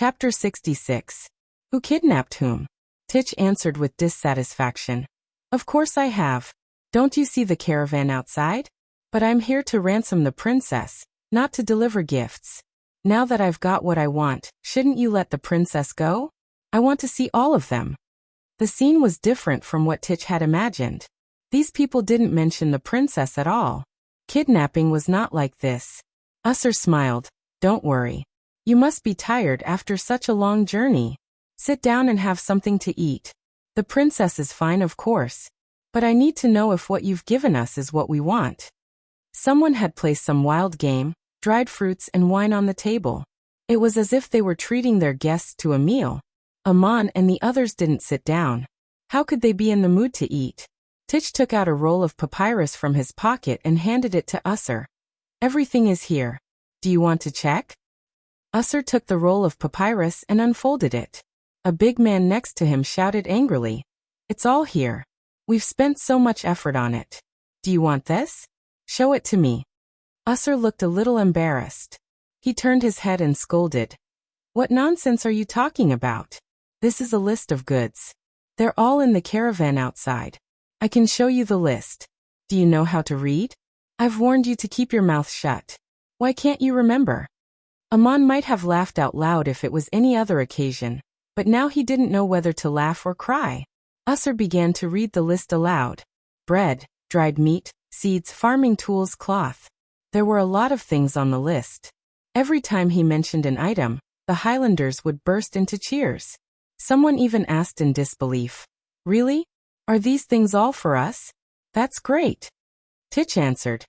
Chapter 66. Who kidnapped whom? Titch answered with dissatisfaction. Of course I have. Don't you see the caravan outside? But I'm here to ransom the princess, not to deliver gifts. Now that I've got what I want, shouldn't you let the princess go? I want to see all of them. The scene was different from what Titch had imagined. These people didn't mention the princess at all. Kidnapping was not like this. Usher smiled. Don't worry. You must be tired after such a long journey. Sit down and have something to eat. The princess is fine, of course. But I need to know if what you've given us is what we want. Someone had placed some wild game, dried fruits and wine on the table. It was as if they were treating their guests to a meal. Amon and the others didn't sit down. How could they be in the mood to eat? Titch took out a roll of papyrus from his pocket and handed it to Usher. Everything is here. Do you want to check? Usher took the roll of papyrus and unfolded it. A big man next to him shouted angrily. It's all here. We've spent so much effort on it. Do you want this? Show it to me. Usher looked a little embarrassed. He turned his head and scolded. What nonsense are you talking about? This is a list of goods. They're all in the caravan outside. I can show you the list. Do you know how to read? I've warned you to keep your mouth shut. Why can't you remember? Amon might have laughed out loud if it was any other occasion, but now he didn't know whether to laugh or cry. Usher began to read the list aloud. Bread, dried meat, seeds, farming tools, cloth. There were a lot of things on the list. Every time he mentioned an item, the Highlanders would burst into cheers. Someone even asked in disbelief, Really? Are these things all for us? That's great. Titch answered.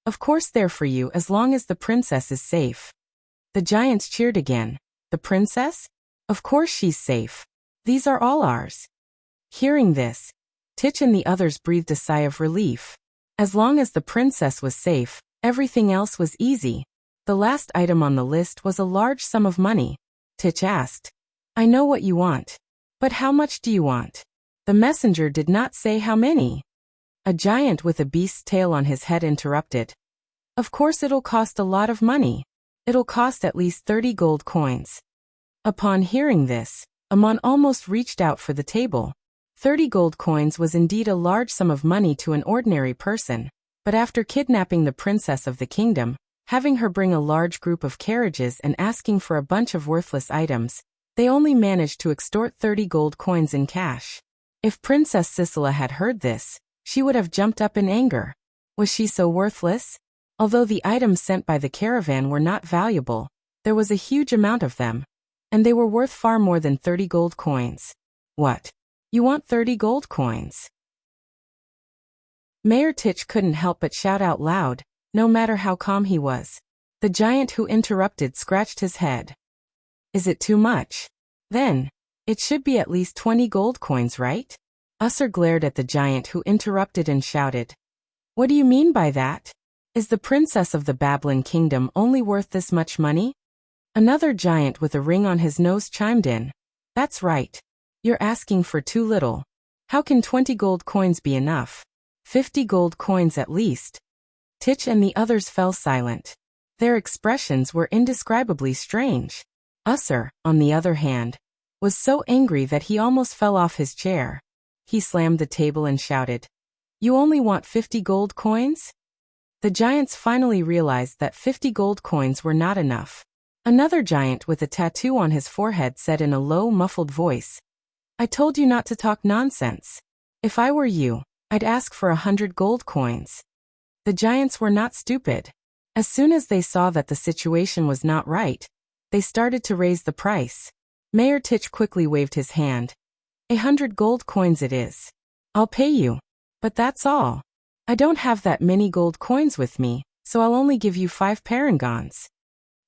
Of course they're for you as long as the princess is safe. The giants cheered again. The princess? Of course she's safe. These are all ours. Hearing this, Titch and the others breathed a sigh of relief. As long as the princess was safe, everything else was easy. The last item on the list was a large sum of money. Titch asked, I know what you want. But how much do you want? The messenger did not say how many. A giant with a beast's tail on his head interrupted. Of course it'll cost a lot of money. It'll cost at least 30 gold coins. Upon hearing this, Amon almost reached out for the table. 30 gold coins was indeed a large sum of money to an ordinary person, but after kidnapping the princess of the kingdom, having her bring a large group of carriages and asking for a bunch of worthless items, they only managed to extort 30 gold coins in cash. If Princess Sisela had heard this, she would have jumped up in anger. Was she so worthless? Although the items sent by the caravan were not valuable, there was a huge amount of them, and they were worth far more than 30 gold coins. What? You want 30 gold coins? Mayor Titch couldn't help but shout out loud, no matter how calm he was. The giant who interrupted scratched his head. Is it too much? Then, it should be at least 20 gold coins, right? Usher glared at the giant who interrupted and shouted. What do you mean by that? Is the princess of the Babylon kingdom only worth this much money? Another giant with a ring on his nose chimed in. That's right. You're asking for too little. How can 20 gold coins be enough? 50 gold coins at least. Titch and the others fell silent. Their expressions were indescribably strange. Usher, on the other hand, was so angry that he almost fell off his chair. He slammed the table and shouted, You only want 50 gold coins? The giants finally realized that 50 gold coins were not enough. Another giant with a tattoo on his forehead said in a low, muffled voice, I told you not to talk nonsense. If I were you, I'd ask for 100 gold coins. The giants were not stupid. As soon as they saw that the situation was not right, they started to raise the price. Mayor Titch quickly waved his hand. 100 gold coins it is. I'll pay you. But that's all. I don't have that many gold coins with me, so I'll only give you 5 parangons.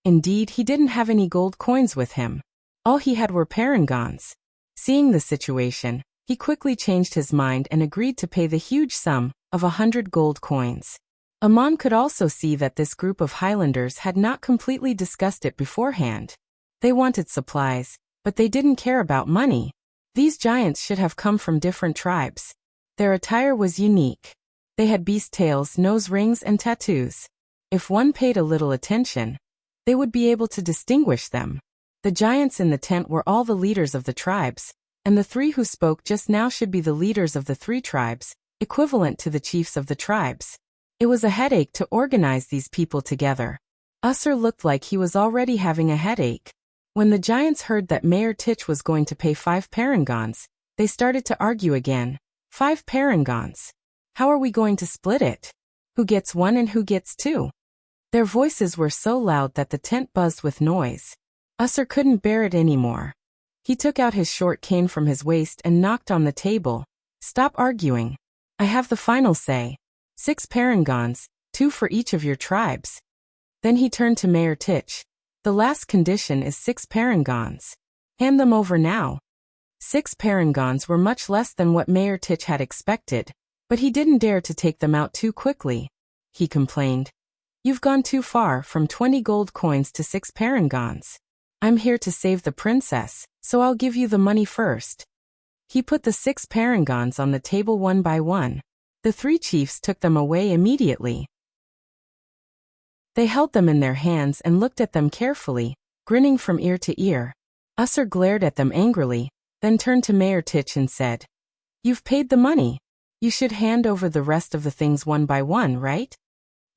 Indeed, he didn't have any gold coins with him. All he had were parangons. Seeing the situation, he quickly changed his mind and agreed to pay the huge sum of 100 gold coins. Amon could also see that this group of Highlanders had not completely discussed it beforehand. They wanted supplies, but they didn't care about money. These giants should have come from different tribes. Their attire was unique. They had beast tails, nose rings, and tattoos. If one paid a little attention, they would be able to distinguish them. The giants in the tent were all the leaders of the tribes, and the three who spoke just now should be the leaders of the three tribes, equivalent to the chiefs of the tribes. It was a headache to organize these people together. Usher looked like he was already having a headache. When the giants heard that Mayor Titch was going to pay 5 parangons, they started to argue again. 5 parangons. How are we going to split it? Who gets 1 and who gets 2? Their voices were so loud that the tent buzzed with noise. Usher couldn't bear it anymore. He took out his short cane from his waist and knocked on the table. Stop arguing. I have the final say. 6 parangons, 2 for each of your tribes. Then he turned to Mayor Titch. The last condition is 6 parangons. Hand them over now. 6 parangons were much less than what Mayor Titch had expected, but he didn't dare to take them out too quickly. He complained. You've gone too far, from 20 gold coins to 6 parangons. I'm here to save the princess, so I'll give you the money first. He put the 6 parangons on the table one by one. The 3 chiefs took them away immediately. They held them in their hands and looked at them carefully, grinning from ear to ear. Usher glared at them angrily, then turned to Mayor Titch and said, You've paid the money. You should hand over the rest of the things one by one, right?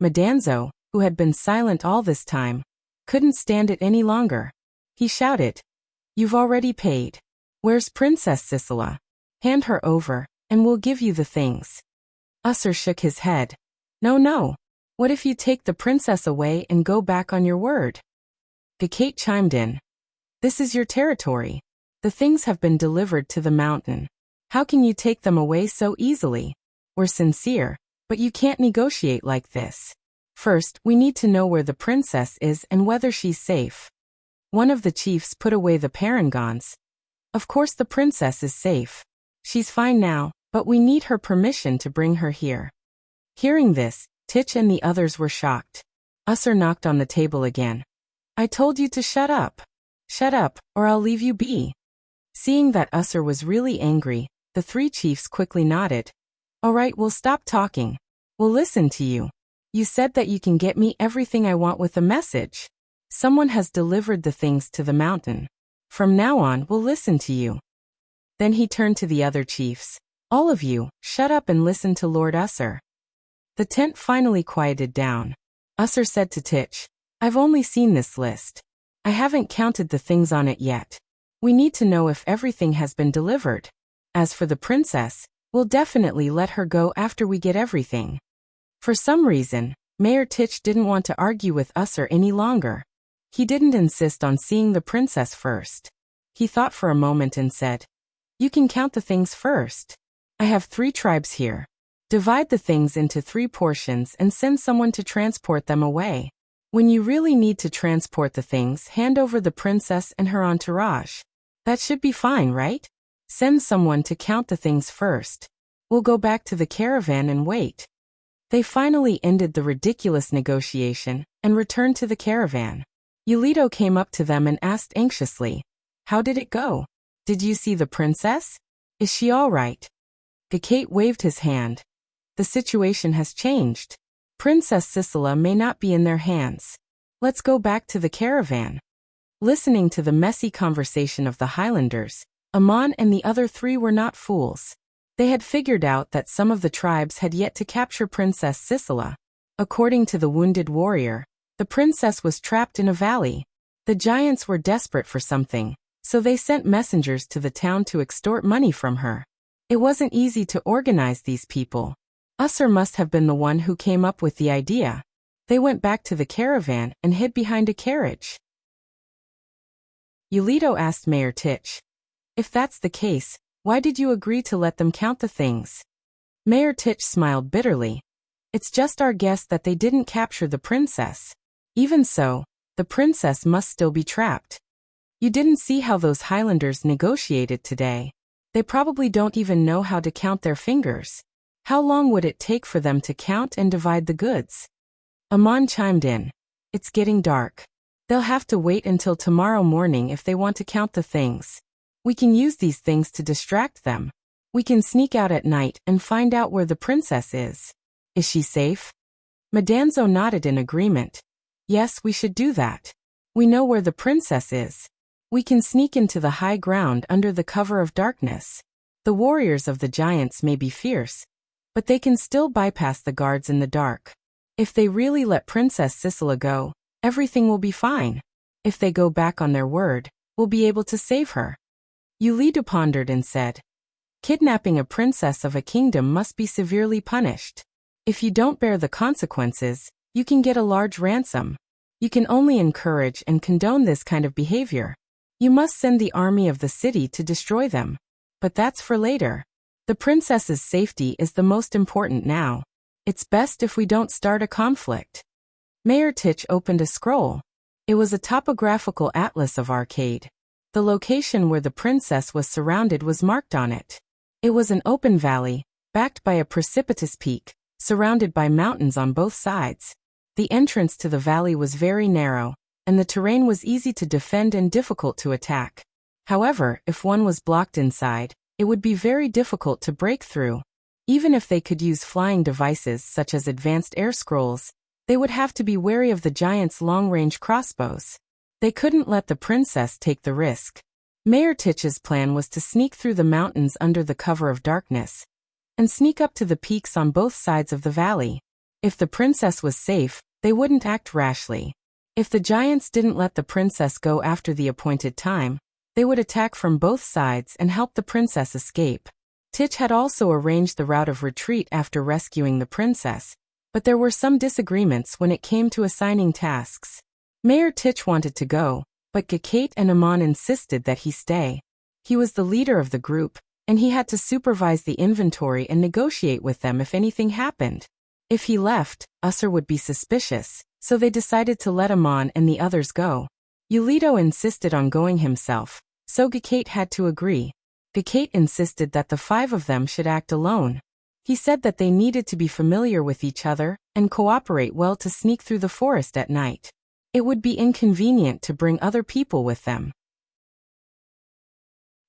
Madanzo, who had been silent all this time, couldn't stand it any longer. He shouted, You've already paid. Where's Princess Sisela? Hand her over, and we'll give you the things. Usher shook his head. No. What if you take the princess away and go back on your word? Gakate chimed in. This is your territory. The things have been delivered to the mountain. How can you take them away so easily? We're sincere, but you can't negotiate like this. First, we need to know where the princess is and whether she's safe. One of the chiefs put away the parangons. Of course the princess is safe. She's fine now, but we need her permission to bring her here. Hearing this, Titch and the others were shocked. Usher knocked on the table again. I told you to shut up. Shut up, or I'll leave you be. Seeing that Usher was really angry, the 3 chiefs quickly nodded. All right, we'll stop talking. We'll listen to you. You said that you can get me everything I want with a message. Someone has delivered the things to the mountain. From now on, we'll listen to you. Then he turned to the other chiefs. All of you, shut up and listen to Lord Usher. The tent finally quieted down. Usher said to Titch, I've only seen this list. I haven't counted the things on it yet. We need to know if everything has been delivered. As for the princess, we'll definitely let her go after we get everything. For some reason, Mayor Titch didn't want to argue with Usher any longer. He didn't insist on seeing the princess first. He thought for a moment and said, You can count the things first. I have 3 tribes here. Divide the things into 3 portions and send someone to transport them away. When you really need to transport the things, hand over the princess and her entourage. That should be fine, right? Send someone to count the things first. We'll go back to the caravan and wait. They finally ended the ridiculous negotiation and returned to the caravan. Yulito came up to them and asked anxiously, How did it go? Did you see the princess? Is she all right? Gakate waved his hand. The situation has changed. Princess Sisela may not be in their hands. Let's go back to the caravan. Listening to the messy conversation of the Highlanders, Amon and the other 3 were not fools. They had figured out that some of the tribes had yet to capture Princess Sisela. According to the wounded warrior, the princess was trapped in a valley. The giants were desperate for something, so they sent messengers to the town to extort money from her. It wasn't easy to organize these people. Usher must have been the one who came up with the idea. They went back to the caravan and hid behind a carriage. Yulito asked Mayor Titch, If that's the case, why did you agree to let them count the things? Mayor Titch smiled bitterly. It's just our guess that they didn't capture the princess. Even so, the princess must still be trapped. You didn't see how those Highlanders negotiated today. They probably don't even know how to count their fingers. How long would it take for them to count and divide the goods? Amon chimed in. It's getting dark. They'll have to wait until tomorrow morning if they want to count the things. We can use these things to distract them. We can sneak out at night and find out where the princess is. Is she safe? Madanzo nodded in agreement. Yes, we should do that. We know where the princess is. We can sneak into the high ground under the cover of darkness. The warriors of the giants may be fierce, but they can still bypass the guards in the dark. If they really let Princess Sisela go, everything will be fine. If they go back on their word, we'll be able to save her. Yulido pondered and said, kidnapping a princess of a kingdom must be severely punished. If you don't bear the consequences, you can get a large ransom. You can only encourage and condone this kind of behavior. You must send the army of the city to destroy them. But that's for later. The princess's safety is the most important now. It's best if we don't start a conflict. Mayor Titch opened a scroll. It was a topographical atlas of Arcade. The location where the princess was surrounded was marked on it. It was an open valley, backed by a precipitous peak, surrounded by mountains on both sides. The entrance to the valley was very narrow, and the terrain was easy to defend and difficult to attack. However, if one was blocked inside, it would be very difficult to break through. Even if they could use flying devices such as advanced air scrolls, they would have to be wary of the giants' long-range crossbows. They couldn't let the princess take the risk. Mayor Titch's plan was to sneak through the mountains under the cover of darkness, and sneak up to the peaks on both sides of the valley. If the princess was safe, they wouldn't act rashly. If the giants didn't let the princess go after the appointed time, they would attack from both sides and help the princess escape. Titch had also arranged the route of retreat after rescuing the princess, but there were some disagreements when it came to assigning tasks. Mayor Titch wanted to go, but Gakate and Amon insisted that he stay. He was the leader of the group, and he had to supervise the inventory and negotiate with them if anything happened. If he left, Usher would be suspicious, so they decided to let Amon and the others go. Yulido insisted on going himself, so Gakate had to agree. Gakate insisted that the 5 of them should act alone. He said that they needed to be familiar with each other and cooperate well to sneak through the forest at night. It would be inconvenient to bring other people with them.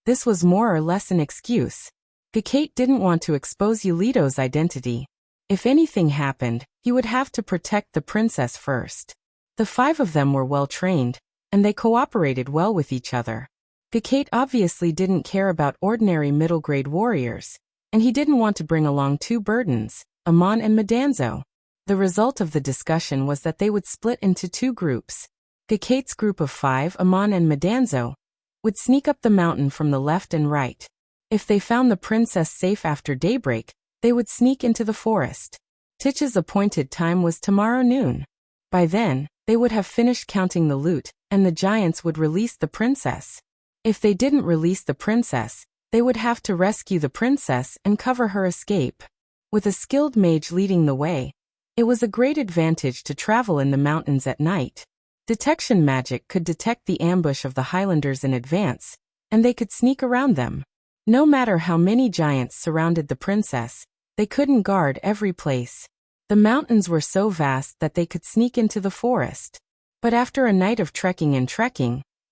This was more or less an excuse. Gakate didn't want to expose Yulido's identity. If anything happened, he would have to protect the princess first. The 5 of them were well trained, and they cooperated well with each other. Gakate obviously didn't care about ordinary middle-grade warriors, and he didn't want to bring along 2 burdens, Amon and Madanzo. The result of the discussion was that they would split into 2 groups. Gakate's group of 5, Amon and Madanzo, would sneak up the mountain from the left and right. If they found the princess safe after daybreak, they would sneak into the forest. Titch's appointed time was tomorrow noon. By then, they would have finished counting the loot, and the giants would release the princess. If they didn't release the princess, they would have to rescue the princess and cover her escape. With a skilled mage leading the way, it was a great advantage to travel in the mountains at night. Detection magic could detect the ambush of the Highlanders in advance, and they could sneak around them. No matter how many giants surrounded the princess, they couldn't guard every place. The mountains were so vast that they could sneak into the forest. But after a night of trekking,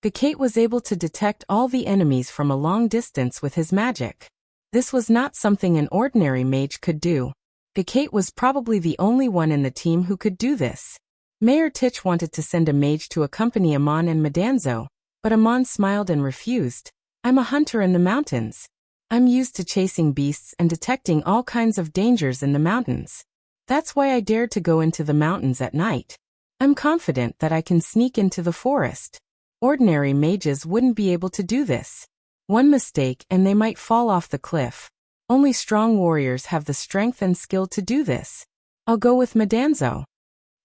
Gakate was able to detect all the enemies from a long distance with his magic. This was not something an ordinary mage could do. Gakate was probably the only one in the team who could do this. Mayor Titch wanted to send a mage to accompany Amon and Madanzo, but Amon smiled and refused. I'm a hunter in the mountains. I'm used to chasing beasts and detecting all kinds of dangers in the mountains. That's why I dared to go into the mountains at night. I'm confident that I can sneak into the forest. Ordinary mages wouldn't be able to do this. One mistake and they might fall off the cliff. Only strong warriors have the strength and skill to do this. I'll go with Madanzo.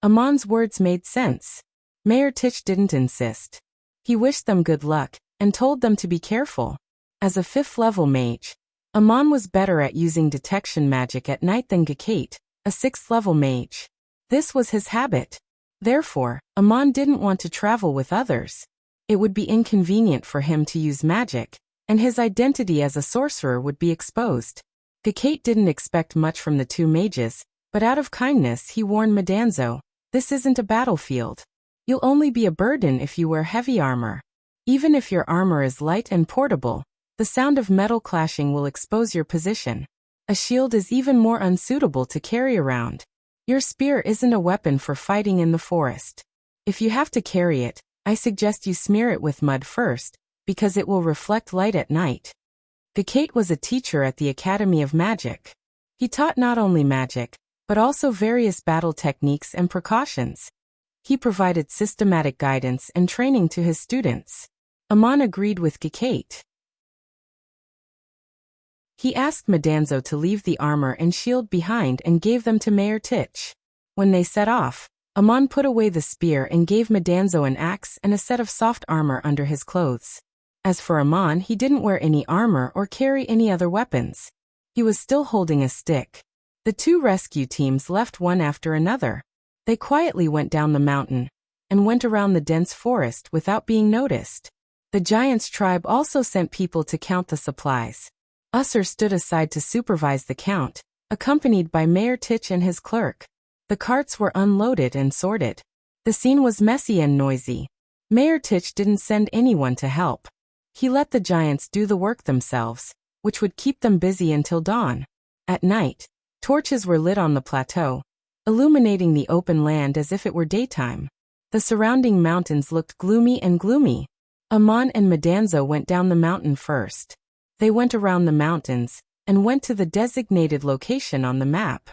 Amon's words made sense. Mayor Titch didn't insist. He wished them good luck and told them to be careful. As a 5th-level mage, Amon was better at using detection magic at night than Gakate, a 6th-level mage. This was his habit. Therefore, Amon didn't want to travel with others. It would be inconvenient for him to use magic, and his identity as a sorcerer would be exposed. Gakate didn't expect much from the 2 mages, but out of kindness he warned Madanzo, this isn't a battlefield. You'll only be a burden if you wear heavy armor. Even if your armor is light and portable, the sound of metal clashing will expose your position. A shield is even more unsuitable to carry around. Your spear isn't a weapon for fighting in the forest. If you have to carry it, I suggest you smear it with mud first, because it will reflect light at night. Gekate was a teacher at the Academy of Magic. He taught not only magic, but also various battle techniques and precautions. He provided systematic guidance and training to his students. Amon agreed with Gekate. He asked Madanzo to leave the armor and shield behind and gave them to Mayor Titch. When they set off, Amon put away the spear and gave Madanzo an axe and a set of soft armor under his clothes. As for Amon, he didn't wear any armor or carry any other weapons. He was still holding a stick. The two rescue teams left one after another. They quietly went down the mountain and went around the dense forest without being noticed. The giants' tribe also sent people to count the supplies. Usher stood aside to supervise the count, accompanied by Mayor Titch and his clerk. The carts were unloaded and sorted. The scene was messy and noisy. Mayor Titch didn't send anyone to help. He let the giants do the work themselves, which would keep them busy until dawn. At night, torches were lit on the plateau, illuminating the open land as if it were daytime. The surrounding mountains looked gloomy. Amon and Madanzo went down the mountain first. They went around the mountains and went to the designated location on the map.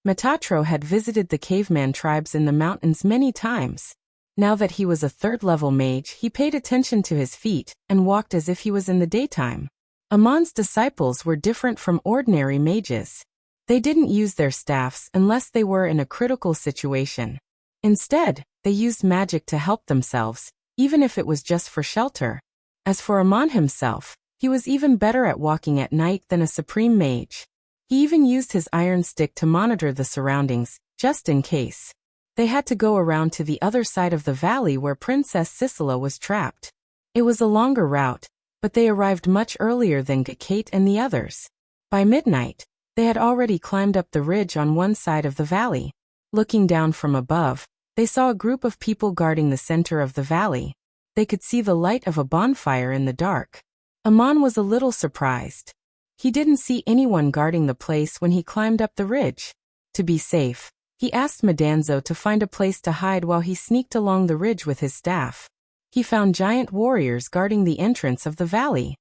Metatro had visited the caveman tribes in the mountains many times. Now that he was a third-level mage, he paid attention to his feet and walked as if he was in the daytime. Amon's disciples were different from ordinary mages. They didn't use their staffs unless they were in a critical situation. Instead, they used magic to help themselves, even if it was just for shelter. As for Amon himself, he was even better at walking at night than a supreme mage. He even used his iron stick to monitor the surroundings, just in case. They had to go around to the other side of the valley where Princess Sisela was trapped. It was a longer route, but they arrived much earlier than Gekate and the others. By midnight, they had already climbed up the ridge on one side of the valley. Looking down from above, they saw a group of people guarding the center of the valley. They could see the light of a bonfire in the dark. Amon was a little surprised. He didn't see anyone guarding the place when he climbed up the ridge. To be safe, he asked Madanzo to find a place to hide while he sneaked along the ridge with his staff. He found giant warriors guarding the entrance of the valley.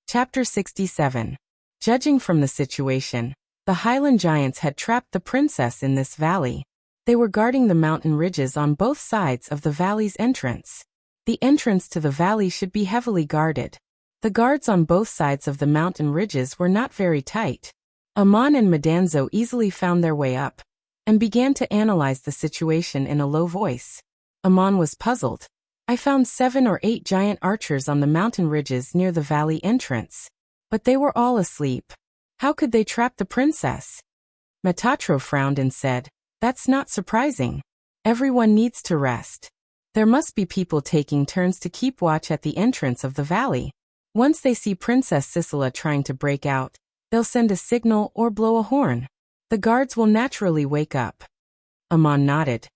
Chapter 67. Judging from the situation, the Highland giants had trapped the princess in this valley. They were guarding the mountain ridges on both sides of the valley's entrance. The entrance to the valley should be heavily guarded. The guards on both sides of the mountain ridges were not very tight. Amon and Madanzo easily found their way up and began to analyze the situation in a low voice. Amon was puzzled. I found 7 or 8 giant archers on the mountain ridges near the valley entrance. But they were all asleep. How could they trap the princess? Metatro frowned and said, "That's not surprising. Everyone needs to rest. There must be people taking turns to keep watch at the entrance of the valley. Once they see Princess Sisela trying to break out, they'll send a signal or blow a horn. The guards will naturally wake up." Amon nodded.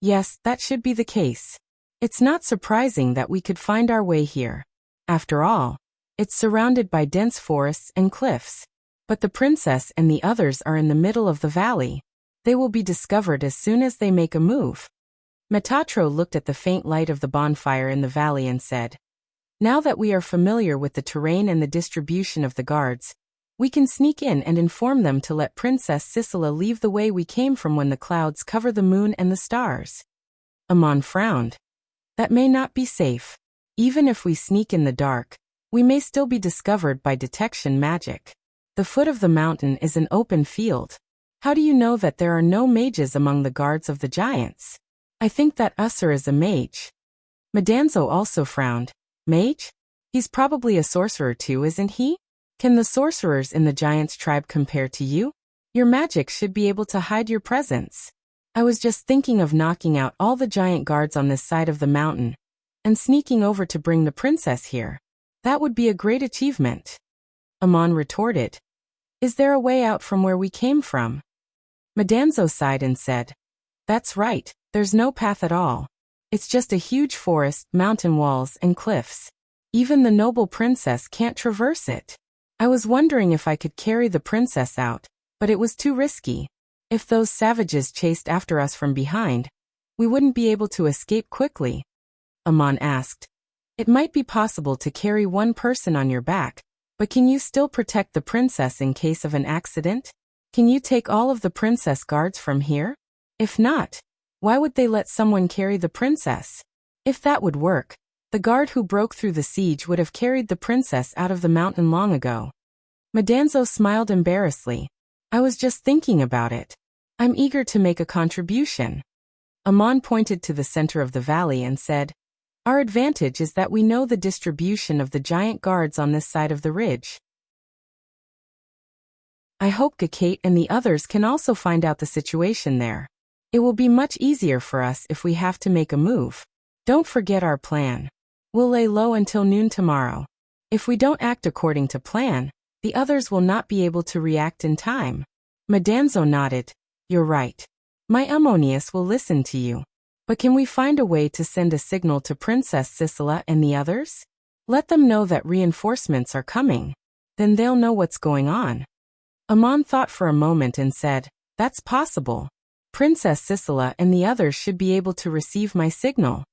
Yes, that should be the case. It's not surprising that we could find our way here. After all, it's surrounded by dense forests and cliffs. But the princess and the others are in the middle of the valley. They will be discovered as soon as they make a move. Metatro looked at the faint light of the bonfire in the valley and said, "Now that we are familiar with the terrain and the distribution of the guards, we can sneak in and inform them to let Princess Sisela leave the way we came from when the clouds cover the moon and the stars." Amon frowned. That may not be safe. Even if we sneak in the dark, we may still be discovered by detection magic. The foot of the mountain is an open field. How do you know that there are no mages among the guards of the giants? I think that Usher is a mage. Madanzo also frowned. Mage? He's probably a sorcerer too, isn't he? Can the sorcerers in the giants' tribe compare to you? Your magic should be able to hide your presence. I was just thinking of knocking out all the giant guards on this side of the mountain and sneaking over to bring the princess here. That would be a great achievement. Amon retorted. Is there a way out from where we came from? Madanzo sighed and said, That's right, there's no path at all. It's just a huge forest, mountain walls, and cliffs. Even the noble princess can't traverse it. I was wondering if I could carry the princess out, but it was too risky. If those savages chased after us from behind, we wouldn't be able to escape quickly. Amon asked. It might be possible to carry one person on your back, but can you still protect the princess in case of an accident? Can you take all of the princess guards from here? If not, why would they let someone carry the princess? If that would work, the guard who broke through the siege would have carried the princess out of the mountain long ago. Madanzo smiled embarrassedly. I was just thinking about it. I'm eager to make a contribution. Amon pointed to the center of the valley and said, Our advantage is that we know the distribution of the giant guards on this side of the ridge. I hope Gakate and the others can also find out the situation there. It will be much easier for us if we have to make a move. Don't forget our plan. We'll lay low until noon tomorrow. If we don't act according to plan, the others will not be able to react in time. Madanzo nodded. You're right. My Ammonius will listen to you. But can we find a way to send a signal to Princess Sisela and the others? Let them know that reinforcements are coming. Then they'll know what's going on. Amon thought for a moment and said, That's possible. Princess Sisela and the others should be able to receive my signal.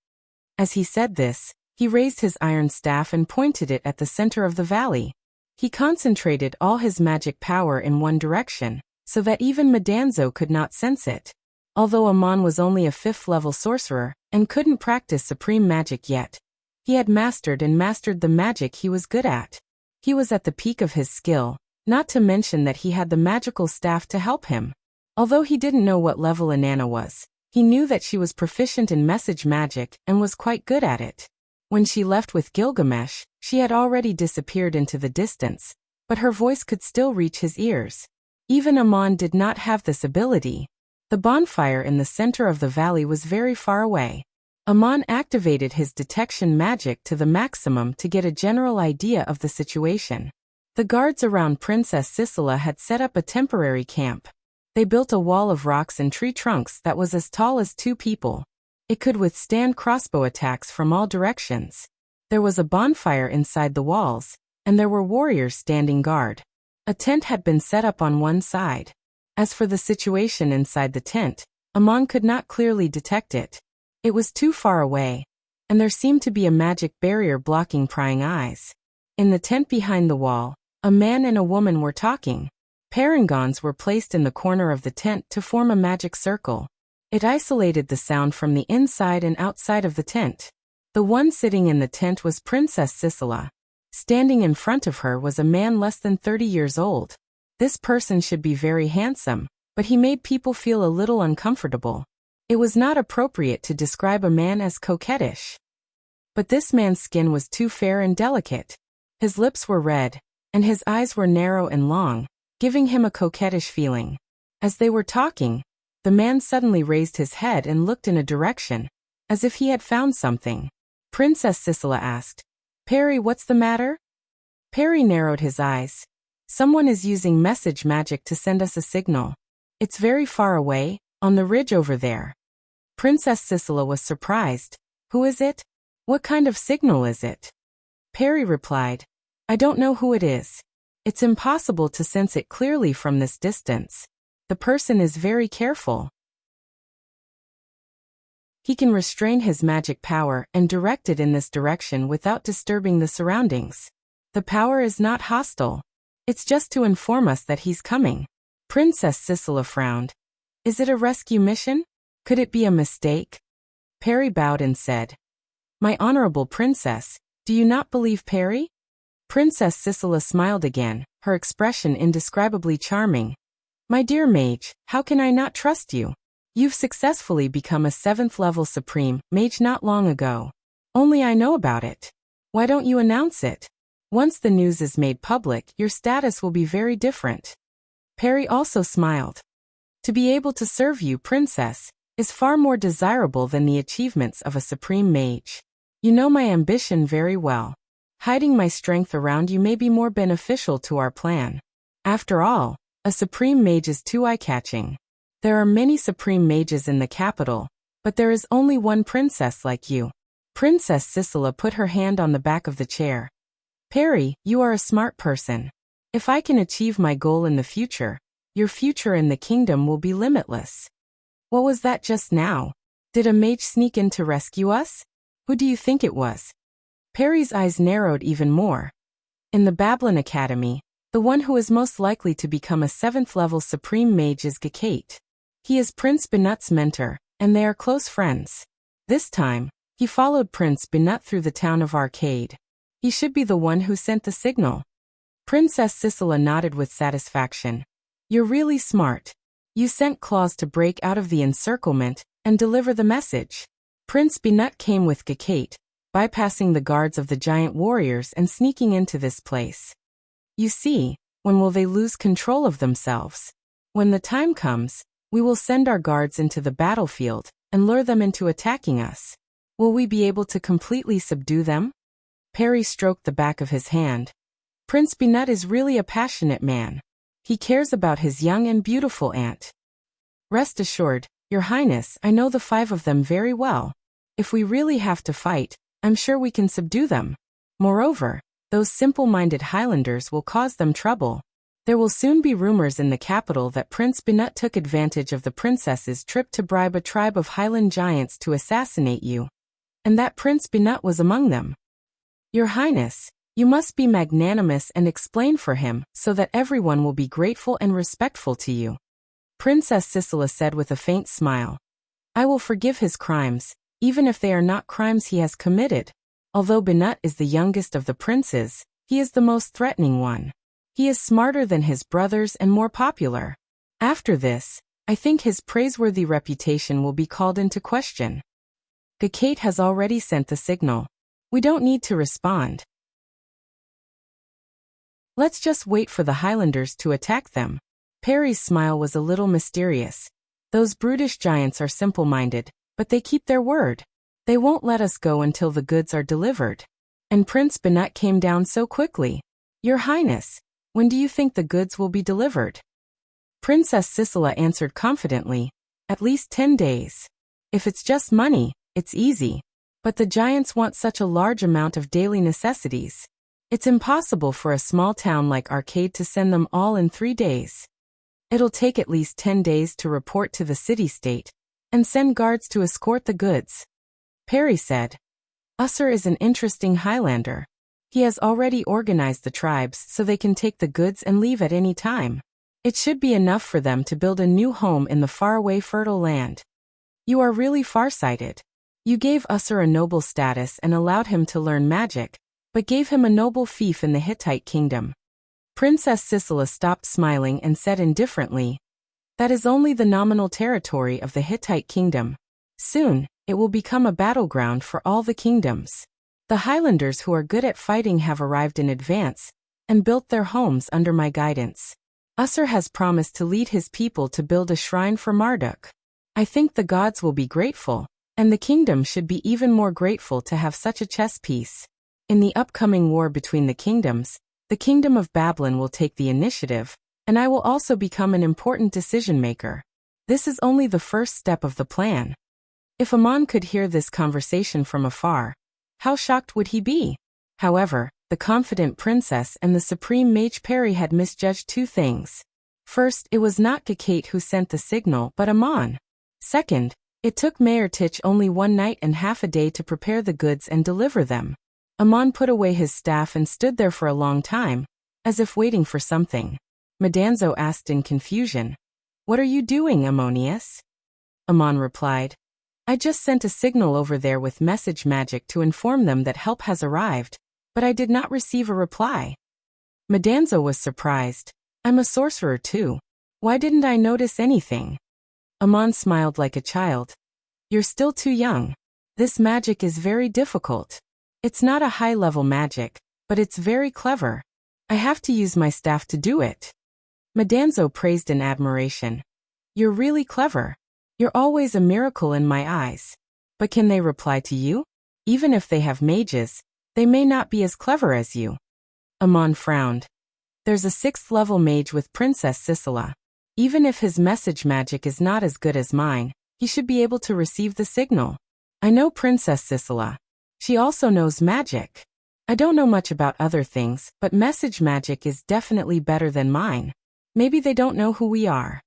As he said this, he raised his iron staff and pointed it at the center of the valley. He concentrated all his magic power in one direction, so that even Madanzo could not sense it. Although Amon was only a 5th-level sorcerer and couldn't practice supreme magic yet, he had mastered the magic he was good at. He was at the peak of his skill, not to mention that he had the magical staff to help him. Although he didn't know what level Inanna was, he knew that she was proficient in message magic and was quite good at it. When she left with Gilgamesh, she had already disappeared into the distance, but her voice could still reach his ears. Even Amon did not have this ability. The bonfire in the center of the valley was very far away. Amon activated his detection magic to the maximum to get a general idea of the situation. The guards around Princess Sisela had set up a temporary camp. They built a wall of rocks and tree trunks that was as tall as 2 people. It could withstand crossbow attacks from all directions. There was a bonfire inside the walls, and there were warriors standing guard. A tent had been set up on one side. As for the situation inside the tent, Amon could not clearly detect it. It was too far away, and there seemed to be a magic barrier blocking prying eyes. In the tent behind the wall, a man and a woman were talking. Parangons were placed in the corner of the tent to form a magic circle. It isolated the sound from the inside and outside of the tent. The one sitting in the tent was Princess Sisela. Standing in front of her was a man less than 30 years old. This person should be very handsome, but he made people feel a little uncomfortable. It was not appropriate to describe a man as coquettish. But this man's skin was too fair and delicate. His lips were red, and his eyes were narrow and long, giving him a coquettish feeling. As they were talking, the man suddenly raised his head and looked in a direction, as if he had found something. Princess Sisela asked, Perry, what's the matter? Perry narrowed his eyes. Someone is using message magic to send us a signal. It's very far away, on the ridge over there. Princess Sisela was surprised. Who is it? What kind of signal is it? Perry replied, I don't know who it is. It's impossible to sense it clearly from this distance. The person is very careful. He can restrain his magic power and direct it in this direction without disturbing the surroundings. The power is not hostile. It's just to inform us that he's coming. Princess Sisela frowned. Is it a rescue mission? Could it be a mistake? Perry bowed and said, My honorable princess, do you not believe Perry? Princess Sisela smiled again, her expression indescribably charming. My dear mage, how can I not trust you? You've successfully become a 7th-level supreme mage not long ago. Only I know about it. Why don't you announce it? Once the news is made public, your status will be very different. Perry also smiled. To be able to serve you, princess, is far more desirable than the achievements of a supreme mage. You know my ambition very well. Hiding my strength around you may be more beneficial to our plan. After all, a supreme mage is too eye-catching. There are many supreme mages in the capital, but there is only one princess like you. Princess Sisela put her hand on the back of the chair. Perry, you are a smart person. If I can achieve my goal in the future, Your future in the kingdom will be limitless. What was that just now? Did a mage sneak in to rescue us? Who do you think it was? Perry's eyes narrowed even more. In the Babylon Academy, the one who is most likely to become a 7th-level supreme mage is Gakate. He is Prince Benut's mentor, and they are close friends. This time, he followed Prince Benut through the town of Arcade. He should be the one who sent the signal. Princess Sisela nodded with satisfaction. You're really smart. You sent claws to break out of the encirclement and deliver the message. Prince Benut came with Gakate, bypassing the guards of the giant warriors and sneaking into this place. You see, when will they lose control of themselves? When the time comes, we will send our guards into the battlefield and lure them into attacking us. Will we be able to completely subdue them? Perry stroked the back of his hand. Prince Benut is really a passionate man. He cares about his young and beautiful aunt. Rest assured, Your Highness, I know the 5 of them very well. If we really have to fight, I'm sure we can subdue them. Moreover, those simple-minded Highlanders will cause them trouble. There will soon be rumors in the capital that Prince Benut took advantage of the princess's trip to bribe a tribe of Highland giants to assassinate you. And that Prince Benut was among them. Your Highness, you must be magnanimous and explain for him so that everyone will be grateful and respectful to you. Princess Sisela said with a faint smile. I will forgive his crimes, even if they are not crimes he has committed. Although Benut is the youngest of the princes, he is the most threatening one. He is smarter than his brothers and more popular. After this, I think his praiseworthy reputation will be called into question. Gakate has already sent the signal. We don't need to respond. Let's just wait for the Highlanders to attack them. Perry's smile was a little mysterious. Those brutish giants are simple-minded, but they keep their word. They won't let us go until the goods are delivered. And Prince Benut came down so quickly. Your Highness, when do you think the goods will be delivered? Princess Sisela answered confidently. At least 10 days. If it's just money, it's easy. But the giants want such a large amount of daily necessities. It's impossible for a small town like Arcade to send them all in 3 days. It'll take at least 10 days to report to the city-state and send guards to escort the goods. Perry said. Usser is an interesting Highlander. He has already organized the tribes so they can take the goods and leave at any time. It should be enough for them to build a new home in the faraway fertile land. You are really farsighted. You gave Usser a noble status and allowed him to learn magic, but gave him a noble fief in the Hittite kingdom. Princess Sisela stopped smiling and said indifferently, That is only the nominal territory of the Hittite kingdom. Soon, it will become a battleground for all the kingdoms. The Highlanders who are good at fighting have arrived in advance and built their homes under my guidance. Usser has promised to lead his people to build a shrine for Marduk. I think the gods will be grateful, and the kingdom should be even more grateful to have such a chess piece. In the upcoming war between the kingdoms, the kingdom of Babylon will take the initiative, and I will also become an important decision-maker. This is only the first step of the plan. If Amon could hear this conversation from afar, how shocked would he be? However, the confident princess and the supreme mage Perry had misjudged 2 things. First, it was not Gakate who sent the signal but Amon. Second, it took Mayor Titch only 1 night and half a day to prepare the goods and deliver them. Amon put away his staff and stood there for a long time, as if waiting for something. Madanzo asked in confusion, What are you doing, Ammonius? Amon replied, I just sent a signal over there with message magic to inform them that help has arrived, but I did not receive a reply. Madanzo was surprised. I'm a sorcerer too. Why didn't I notice anything? Amon smiled like a child. You're still too young. This magic is very difficult. It's not a high-level magic, but it's very clever. I have to use my staff to do it. Madanzo praised in admiration. You're really clever. You're always a miracle in my eyes. But can they reply to you? Even if they have mages, they may not be as clever as you. Amon frowned. There's a 6th-level mage with Princess Sisela. Even if his message magic is not as good as mine, he should be able to receive the signal. I know Princess Sisela. She also knows magic. I don't know much about other things, but message magic is definitely better than mine. Maybe they don't know who we are.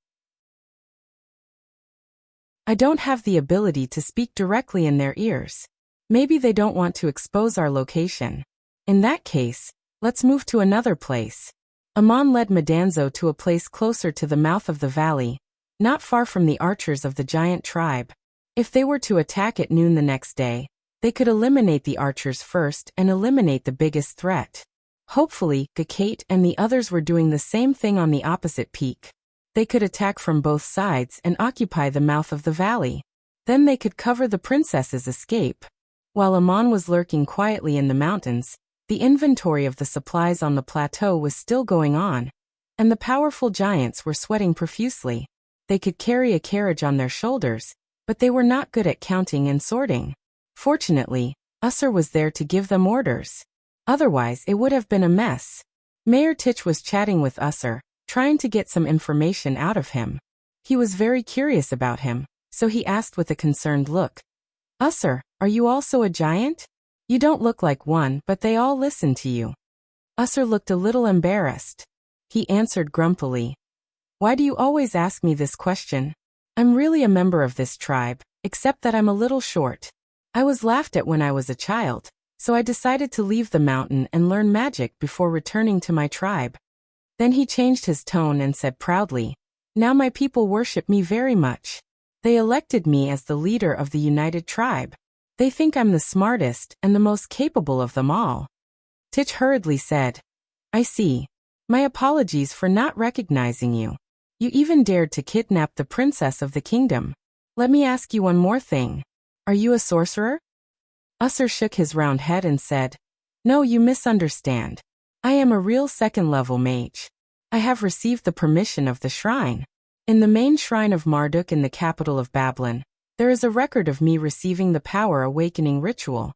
I don't have the ability to speak directly in their ears. Maybe they don't want to expose our location. In that case, let's move to another place. Amon led Madanzo to a place closer to the mouth of the valley, not far from the archers of the giant tribe. If they were to attack at noon the next day, they could eliminate the archers first and eliminate the biggest threat. Hopefully, Gakate and the others were doing the same thing on the opposite peak. They could attack from both sides and occupy the mouth of the valley. Then they could cover the princess's escape. While Amon was lurking quietly in the mountains, the inventory of the supplies on the plateau was still going on, and the powerful giants were sweating profusely. They could carry a carriage on their shoulders, but they were not good at counting and sorting. Fortunately, Usher was there to give them orders. Otherwise, it would have been a mess. Mayor Titch was chatting with Usher, trying to get some information out of him. He was very curious about him, so he asked with a concerned look, "Usher, are you also a giant? You don't look like one, but they all listen to you." Usher looked a little embarrassed. He answered grumpily, "Why do you always ask me this question? I'm really a member of this tribe, except that I'm a little short. I was laughed at when I was a child, so I decided to leave the mountain and learn magic before returning to my tribe." Then he changed his tone and said proudly, "Now my people worship me very much. They elected me as the leader of the united tribe. They think I'm the smartest and the most capable of them all." Titch hurriedly said, "I see. My apologies for not recognizing you. You even dared to kidnap the princess of the kingdom. Let me ask you one more thing. Are you a sorcerer?" Usher shook his round head and said, "No, you misunderstand. I am a real second-level mage. I have received the permission of the shrine. In the main shrine of Marduk in the capital of Babylon, there is a record of me receiving the power awakening ritual."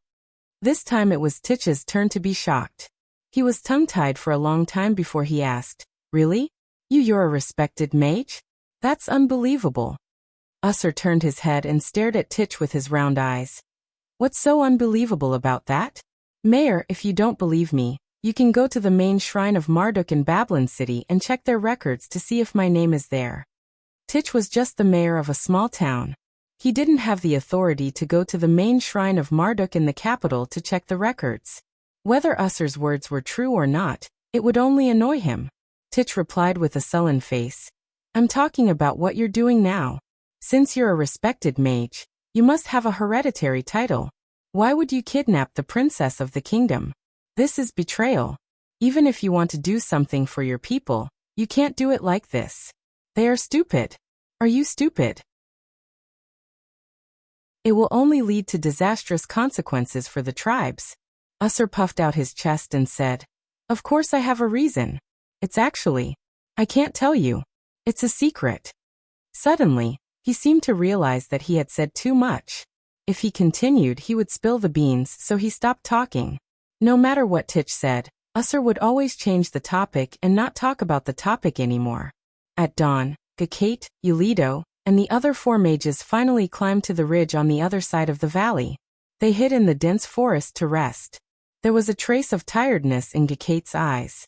This time it was Titch's turn to be shocked. He was tongue-tied for a long time before he asked, "Really? You're a respected mage? That's unbelievable." Usher turned his head and stared at Titch with his round eyes. "What's so unbelievable about that? Mayor, if you don't believe me, you can go to the main shrine of Marduk in Babylon City and check their records to see if my name is there." Titch was just the mayor of a small town. He didn't have the authority to go to the main shrine of Marduk in the capital to check the records. Whether Usher's words were true or not, it would only annoy him. Titch replied with a sullen face, "I'm talking about what you're doing now. Since you're a respected mage, you must have a hereditary title. Why would you kidnap the princess of the kingdom? This is betrayal. Even if you want to do something for your people, you can't do it like this. They are stupid. Are you stupid? It will only lead to disastrous consequences for the tribes." Usher puffed out his chest and said, "Of course I have a reason. It's actually, I can't tell you. It's a secret." Suddenly, he seemed to realize that he had said too much. If he continued, he would spill the beans, so he stopped talking. No matter what Titch said, Usher would always change the topic and not talk about the topic anymore. At dawn, Gakate, Yulido, and the other 4 mages finally climbed to the ridge on the other side of the valley. They hid in the dense forest to rest. There was a trace of tiredness in Gakate's eyes.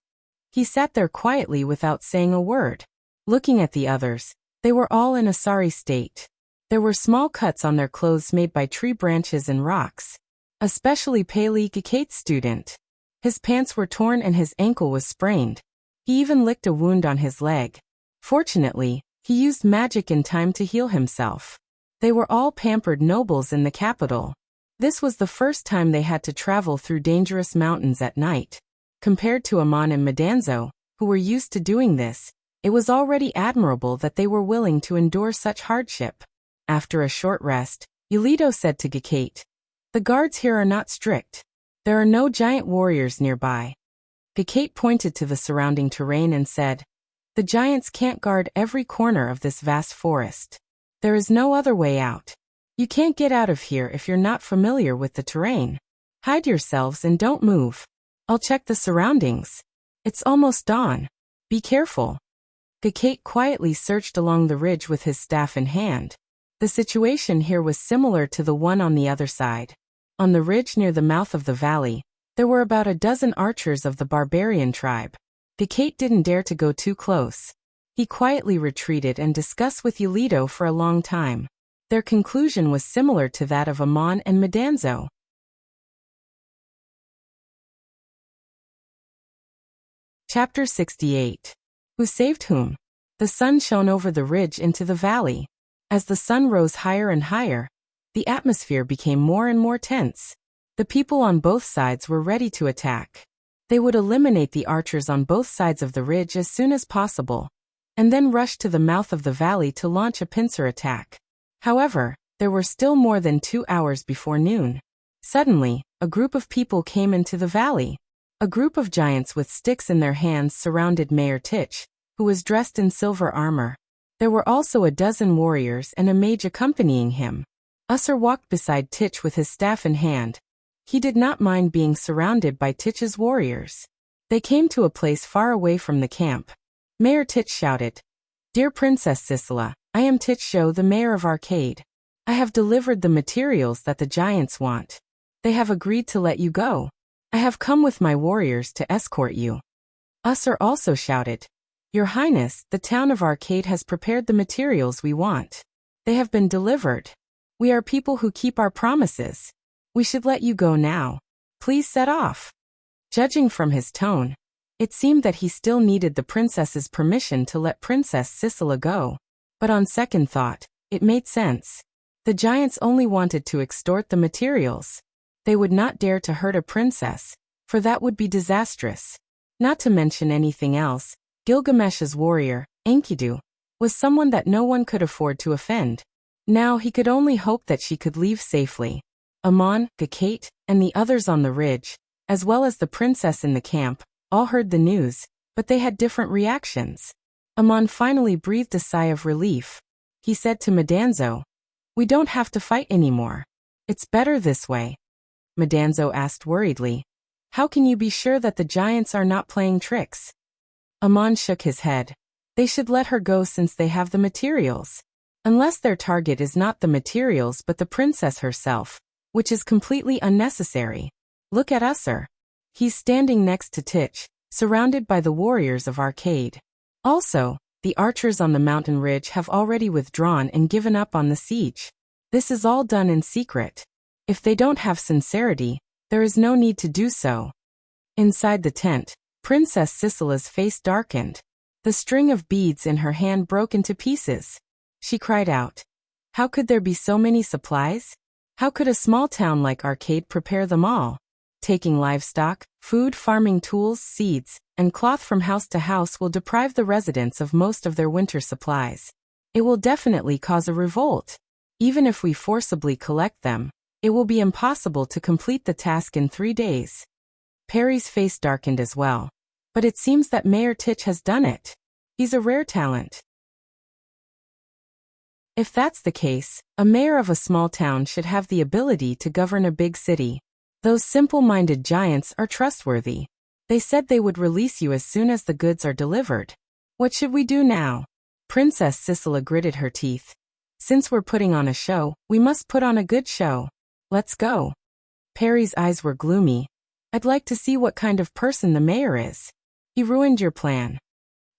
He sat there quietly without saying a word. Looking at the others, they were all in a sorry state. There were small cuts on their clothes made by tree branches and rocks. Especially Paley, Gakate's student. His pants were torn and his ankle was sprained. He even licked a wound on his leg. Fortunately, he used magic in time to heal himself. They were all pampered nobles in the capital. This was the first time they had to travel through dangerous mountains at night. Compared to Amon and Madanzo, who were used to doing this, it was already admirable that they were willing to endure such hardship. After a short rest, Yulido said to Gakate, "The guards here are not strict. There are no giant warriors nearby." Gakate pointed to the surrounding terrain and said, "The giants can't guard every corner of this vast forest. There is no other way out. You can't get out of here if you're not familiar with the terrain. Hide yourselves and don't move. I'll check the surroundings. It's almost dawn. Be careful." Gakate quietly searched along the ridge with his staff in hand. The situation here was similar to the one on the other side. On the ridge near the mouth of the valley, there were about a dozen archers of the barbarian tribe. Gakate didn't dare to go too close. He quietly retreated and discussed with Yolito for a long time. Their conclusion was similar to that of Amon and Madanzo. Chapter 68. Who saved whom? The sun shone over the ridge into the valley. As the sun rose higher and higher, the atmosphere became more and more tense. The people on both sides were ready to attack. They would eliminate the archers on both sides of the ridge as soon as possible, and then rush to the mouth of the valley to launch a pincer attack. However, there were still more than 2 hours before noon. Suddenly, a group of people came into the valley. A group of giants with sticks in their hands surrounded Mayor Titch, who was dressed in silver armor. There were also a dozen warriors and a mage accompanying him. Usher walked beside Titch with his staff in hand. He did not mind being surrounded by Titch's warriors. They came to a place far away from the camp. Mayor Titch shouted, "Dear Princess Sisela, I am Titch Show, the mayor of Arcade. I have delivered the materials that the giants want. They have agreed to let you go. I have come with my warriors to escort you." Usher also shouted, "Your Highness, the town of Arcade has prepared the materials we want. They have been delivered. We are people who keep our promises. We should let you go now. Please set off." Judging from his tone, it seemed that he still needed the princess's permission to let Princess Sisela go. But on second thought, it made sense. The giants only wanted to extort the materials. They would not dare to hurt a princess, for that would be disastrous. Not to mention anything else, Gilgamesh's warrior, Enkidu, was someone that no one could afford to offend. Now he could only hope that she could leave safely. Amon, Gakate, and the others on the ridge, as well as the princess in the camp, all heard the news, but they had different reactions. Amon finally breathed a sigh of relief. He said to Madanzo, "We don't have to fight anymore. It's better this way." Madanzo asked worriedly, "How can you be sure that the giants are not playing tricks?" Amon shook his head. "They should let her go since they have the materials. Unless their target is not the materials but the princess herself, which is completely unnecessary. Look at Usher. He's standing next to Titch, surrounded by the warriors of Arcade. Also, the archers on the mountain ridge have already withdrawn and given up on the siege. This is all done in secret. If they don't have sincerity, there is no need to do so." Inside the tent, Princess Sisela's face darkened. The string of beads in her hand broke into pieces. She cried out, "How could there be so many supplies? How could a small town like Arcade prepare them all? Taking livestock, food, farming tools, seeds, and cloth from house to house will deprive the residents of most of their winter supplies. It will definitely cause a revolt. Even if we forcibly collect them, it will be impossible to complete the task in 3 days." Perry's face darkened as well. But it seems that Mayor Titch has done it. He's a rare talent. If that's the case, a mayor of a small town should have the ability to govern a big city. Those simple-minded giants are trustworthy. They said they would release you as soon as the goods are delivered. What should we do now? Princess Sisela gritted her teeth. Since we're putting on a show, we must put on a good show. Let's go. Perry's eyes were gloomy. I'd like to see what kind of person the mayor is. He ruined your plan.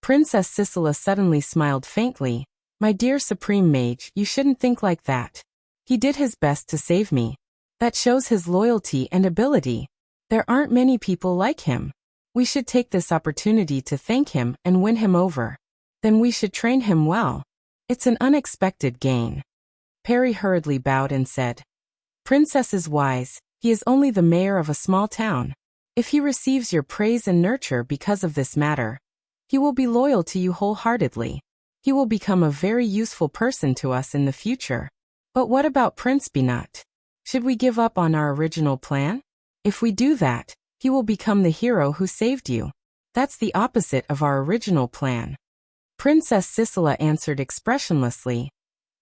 Princess Sisela suddenly smiled faintly. My dear Supreme Mage, you shouldn't think like that. He did his best to save me. That shows his loyalty and ability. There aren't many people like him. We should take this opportunity to thank him and win him over. Then we should train him well. It's an unexpected gain. Perry hurriedly bowed and said, Princess is wise. He is only the mayor of a small town. If he receives your praise and nurture because of this matter, he will be loyal to you wholeheartedly. He will become a very useful person to us in the future. But what about Prince Binat? Should we give up on our original plan? If we do that, he will become the hero who saved you. That's the opposite of our original plan. Princess Sisela answered expressionlessly.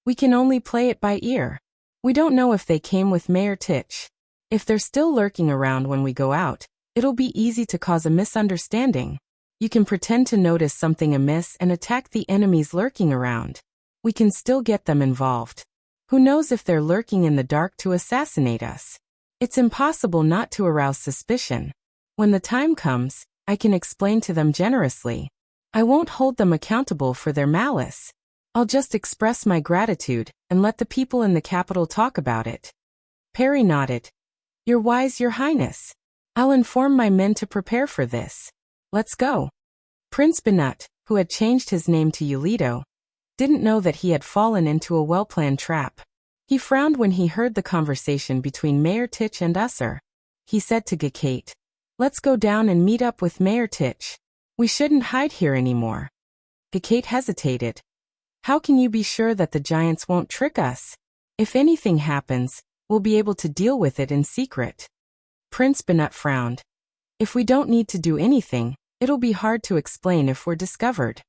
We can only play it by ear. We don't know if they came with Mayor Titch. If they're still lurking around when we go out, it'll be easy to cause a misunderstanding. You can pretend to notice something amiss and attack the enemies lurking around. We can still get them involved. Who knows if they're lurking in the dark to assassinate us? It's impossible not to arouse suspicion. When the time comes, I can explain to them generously. I won't hold them accountable for their malice. I'll just express my gratitude and let the people in the capital talk about it. Perry nodded. You're wise, Your Highness. I'll inform my men to prepare for this. Let's go. Prince Binut, who had changed his name to Yulido, didn't know that he had fallen into a well-planned trap. He frowned when he heard the conversation between Mayor Titch and Usser. He said to Gakate, Let's go down and meet up with Mayor Titch. We shouldn't hide here anymore. Gakate hesitated. How can you be sure that the giants won't trick us? If anything happens, we'll be able to deal with it in secret. Prince Binut frowned. If we don't need to do anything, it'll be hard to explain if we're discovered.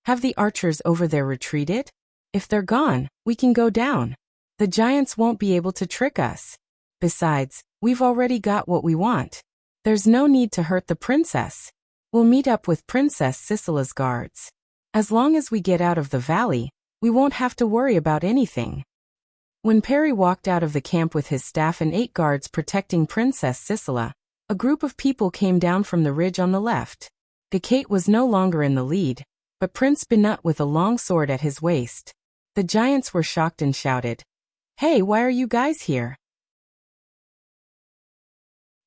Have the archers over there retreated? If they're gone, we can go down. The giants won't be able to trick us. Besides, we've already got what we want. There's no need to hurt the princess. We'll meet up with Princess Sisela's guards. As long as we get out of the valley, we won't have to worry about anything. When Perry walked out of the camp with his staff and 8 guards protecting Princess Sisela, a group of people came down from the ridge on the left. Gakate was no longer in the lead, but Prince Binut with a long sword at his waist. The giants were shocked and shouted, Hey, why are you guys here?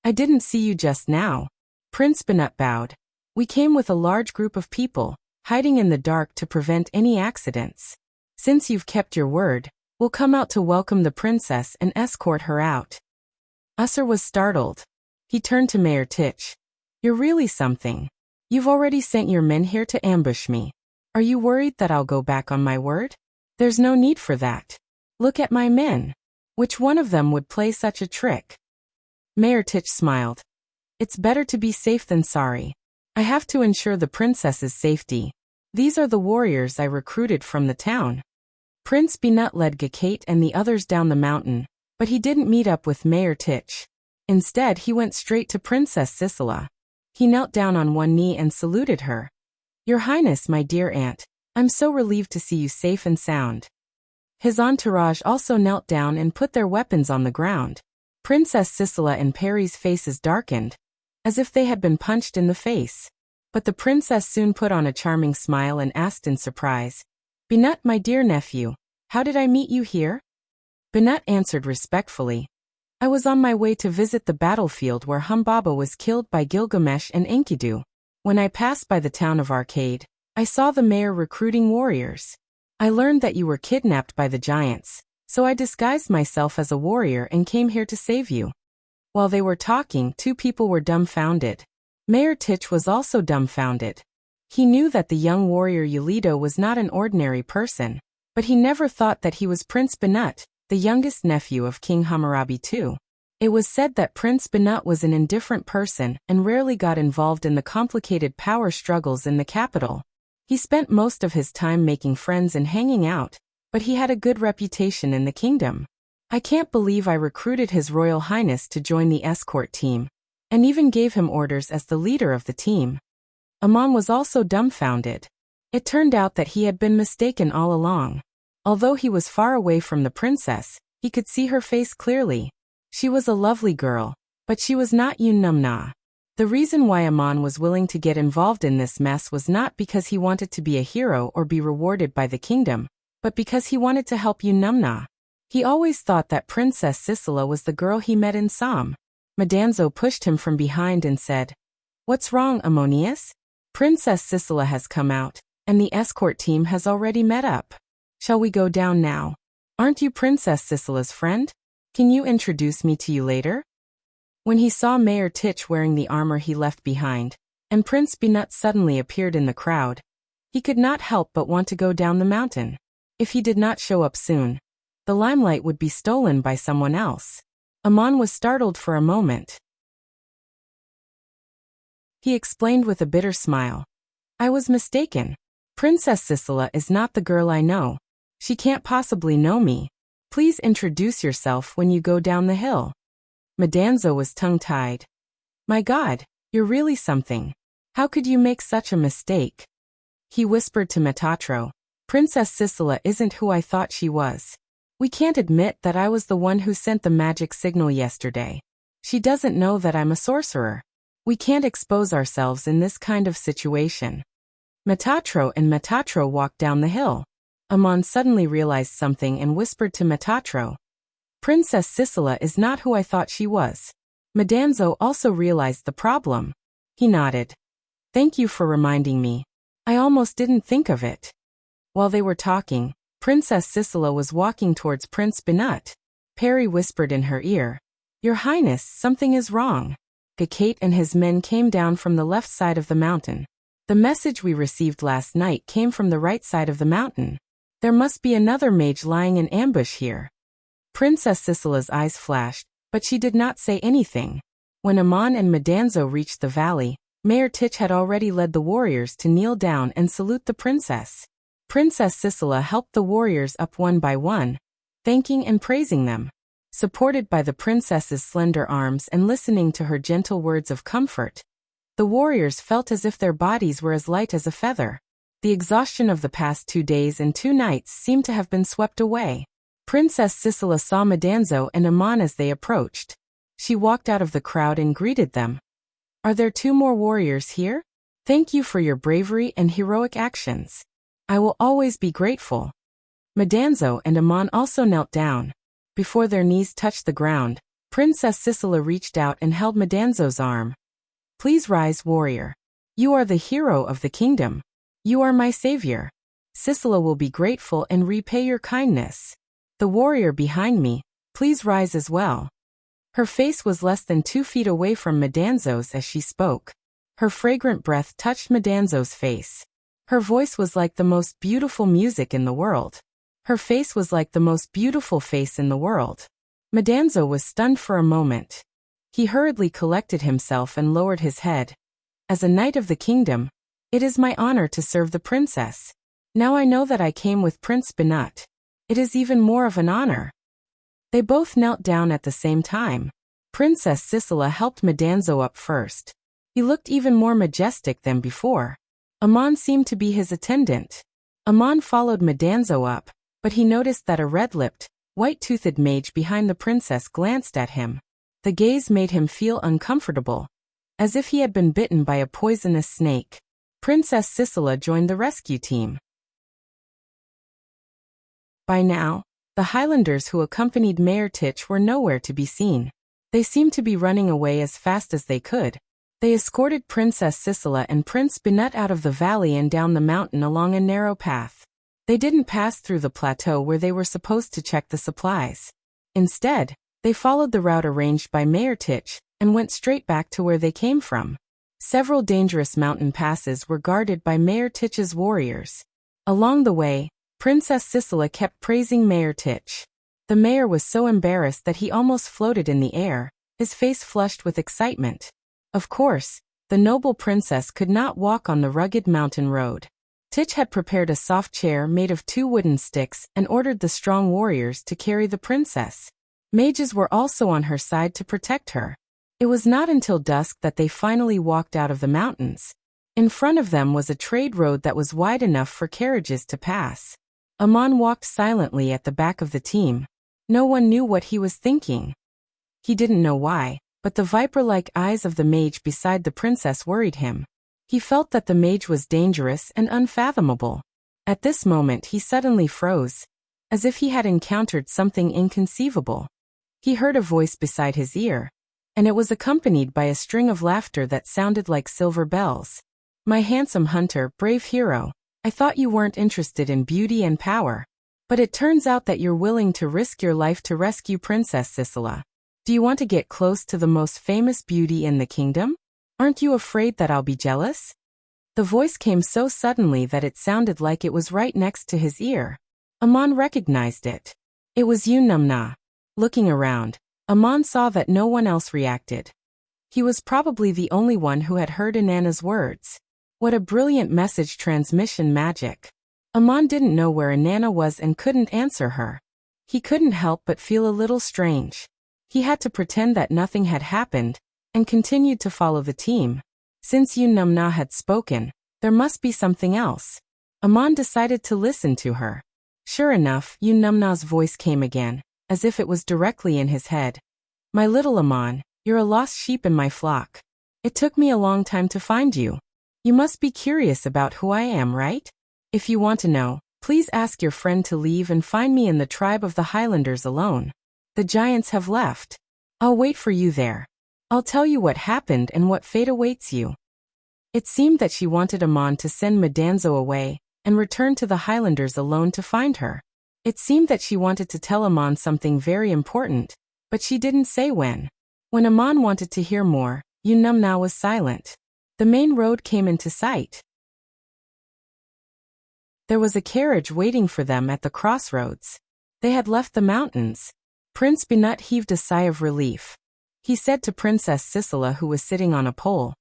I didn't see you just now. Prince Binut bowed. We came with a large group of people, hiding in the dark to prevent any accidents. Since you've kept your word, we'll come out to welcome the princess and escort her out. Usser was startled. He turned to Mayor Titch. You're really something. You've already sent your men here to ambush me. Are you worried that I'll go back on my word? There's no need for that. Look at my men. Which one of them would play such a trick? Mayor Titch smiled. It's better to be safe than sorry. I have to ensure the princess's safety. These are the warriors I recruited from the town. Prince Binut led Gakate and the others down the mountain, but he didn't meet up with Mayor Titch. Instead, he went straight to Princess Sisela. He knelt down on one knee and saluted her. Your Highness, my dear aunt, I'm so relieved to see you safe and sound. His entourage also knelt down and put their weapons on the ground. Princess Sisela and Perry's faces darkened, as if they had been punched in the face. But the princess soon put on a charming smile and asked in surprise, Binut, my dear nephew, how did I meet you here? Binut answered respectfully, I was on my way to visit the battlefield where Humbaba was killed by Gilgamesh and Enkidu. When I passed by the town of Arcade, I saw the mayor recruiting warriors. I learned that you were kidnapped by the giants, so I disguised myself as a warrior and came here to save you. While they were talking, 2 people were dumbfounded. Mayor Titch was also dumbfounded. He knew that the young warrior Yulido was not an ordinary person, but he never thought that he was Prince Binut, the youngest nephew of King Hammurabi II. It was said that Prince Binut was an indifferent person and rarely got involved in the complicated power struggles in the capital. He spent most of his time making friends and hanging out, but he had a good reputation in the kingdom. I can't believe I recruited His Royal Highness to join the escort team, and even gave him orders as the leader of the team. Amon was also dumbfounded. It turned out that he had been mistaken all along. Although he was far away from the princess, he could see her face clearly. She was a lovely girl, but she was not Yun Numna. The reason why Amon was willing to get involved in this mess was not because he wanted to be a hero or be rewarded by the kingdom, but because he wanted to help Yun Numna. He always thought that Princess Sisela was the girl he met in Som. Madanzo pushed him from behind and said, What's wrong, Ammonius? Princess Sisela has come out, and the escort team has already met up. Shall we go down now? Aren't you Princess Sisela's friend? Can you introduce me to you later? When he saw Mayor Titch wearing the armor he left behind, and Prince Binut suddenly appeared in the crowd, he could not help but want to go down the mountain. If he did not show up soon, the limelight would be stolen by someone else. Amon was startled for a moment. He explained with a bitter smile. I was mistaken. Princess Sisela is not the girl I know. She can't possibly know me. Please introduce yourself when you go down the hill. Madanzo was tongue-tied. My God, you're really something. How could you make such a mistake? He whispered to Metatro. Princess Sisela isn't who I thought she was. We can't admit that I was the one who sent the magic signal yesterday. She doesn't know that I'm a sorcerer. We can't expose ourselves in this kind of situation. Metatro and Metatro walked down the hill. Amon suddenly realized something and whispered to Metatro. Princess Sisela is not who I thought she was. Medanzo also realized the problem. He nodded. Thank you for reminding me. I almost didn't think of it. While they were talking, Princess Sisela was walking towards Prince Binut. Perry whispered in her ear. Your Highness, something is wrong. Gakate and his men came down from the left side of the mountain. The message we received last night came from the right side of the mountain. There must be another mage lying in ambush here. Princess Sisela's eyes flashed, but she did not say anything. When Amon and Medanzo reached the valley, Mayor Titch had already led the warriors to kneel down and salute the princess. Princess Sisela helped the warriors up one by one, thanking and praising them. Supported by the princess's slender arms and listening to her gentle words of comfort, the warriors felt as if their bodies were as light as a feather. The exhaustion of the past 2 days and 2 nights seemed to have been swept away. Princess Sisela saw Medanzo and Amon as they approached. She walked out of the crowd and greeted them. Are there 2 more warriors here? Thank you for your bravery and heroic actions. I will always be grateful. Medanzo and Amon also knelt down. Before their knees touched the ground, Princess Sisela reached out and held Medanzo's arm. Please rise, warrior. You are the hero of the kingdom. You are my savior. Sisela will be grateful and repay your kindness. The warrior behind me, please rise as well. Her face was less than 2 feet away from Medanzo's as she spoke. Her fragrant breath touched Medanzo's face. Her voice was like the most beautiful music in the world. Her face was like the most beautiful face in the world. Medanzo was stunned for a moment. He hurriedly collected himself and lowered his head. As a knight of the kingdom, it is my honor to serve the princess. Now I know that I came with Prince Binut. It is even more of an honor. They both knelt down at the same time. Princess Sisela helped Medanzo up first. He looked even more majestic than before. Amon seemed to be his attendant. Amon followed Medanzo up, but he noticed that a red-lipped, white-toothed mage behind the princess glanced at him. The gaze made him feel uncomfortable, as if he had been bitten by a poisonous snake. Princess Sisela joined the rescue team. By now, the Highlanders who accompanied Mayor Titch were nowhere to be seen. They seemed to be running away as fast as they could. They escorted Princess Sisela and Prince Binut out of the valley and down the mountain along a narrow path. They didn't pass through the plateau where they were supposed to check the supplies. Instead, they followed the route arranged by Mayor Titch and went straight back to where they came from. Several dangerous mountain passes were guarded by Mayor Titch's warriors. Along the way, Princess Sisela kept praising Mayor Titch. The mayor was so embarrassed that he almost floated in the air, his face flushed with excitement. Of course, the noble princess could not walk on the rugged mountain road. Titch had prepared a soft chair made of 2 wooden sticks and ordered the strong warriors to carry the princess. Mages were also on her side to protect her. It was not until dusk that they finally walked out of the mountains. In front of them was a trade road that was wide enough for carriages to pass. Amon walked silently at the back of the team. No one knew what he was thinking. He didn't know why, but the viper-like eyes of the mage beside the princess worried him. He felt that the mage was dangerous and unfathomable. At this moment he suddenly froze, as if he had encountered something inconceivable. He heard a voice beside his ear, and it was accompanied by a string of laughter that sounded like silver bells. My handsome hunter, brave hero, I thought you weren't interested in beauty and power. But it turns out that you're willing to risk your life to rescue Princess Sisela. Do you want to get close to the most famous beauty in the kingdom? Aren't you afraid that I'll be jealous? The voice came so suddenly that it sounded like it was right next to his ear. Amon recognized it. It was Yunamna. Looking around, Amon saw that no one else reacted. He was probably the only one who had heard Inanna's words. What a brilliant message transmission magic. Amon didn't know where Inanna was and couldn't answer her. He couldn't help but feel a little strange. He had to pretend that nothing had happened, and continued to follow the team. Since Yunamna had spoken, there must be something else. Amon decided to listen to her. Sure enough, Yunamna's voice came again, as if it was directly in his head. My little Amon, you're a lost sheep in my flock. It took me a long time to find you. You must be curious about who I am, right? If you want to know, please ask your friend to leave and find me in the tribe of the Highlanders alone. The giants have left. I'll wait for you there. I'll tell you what happened and what fate awaits you. It seemed that she wanted Amon to send Madanzo away and return to the Highlanders alone to find her. It seemed that she wanted to tell Amon something very important, but she didn't say when. When Amon wanted to hear more, Yunumna was silent. The main road came into sight. There was a carriage waiting for them at the crossroads. They had left the mountains. Prince Binut heaved a sigh of relief. He said to Princess Sisela, who was sitting on a pole,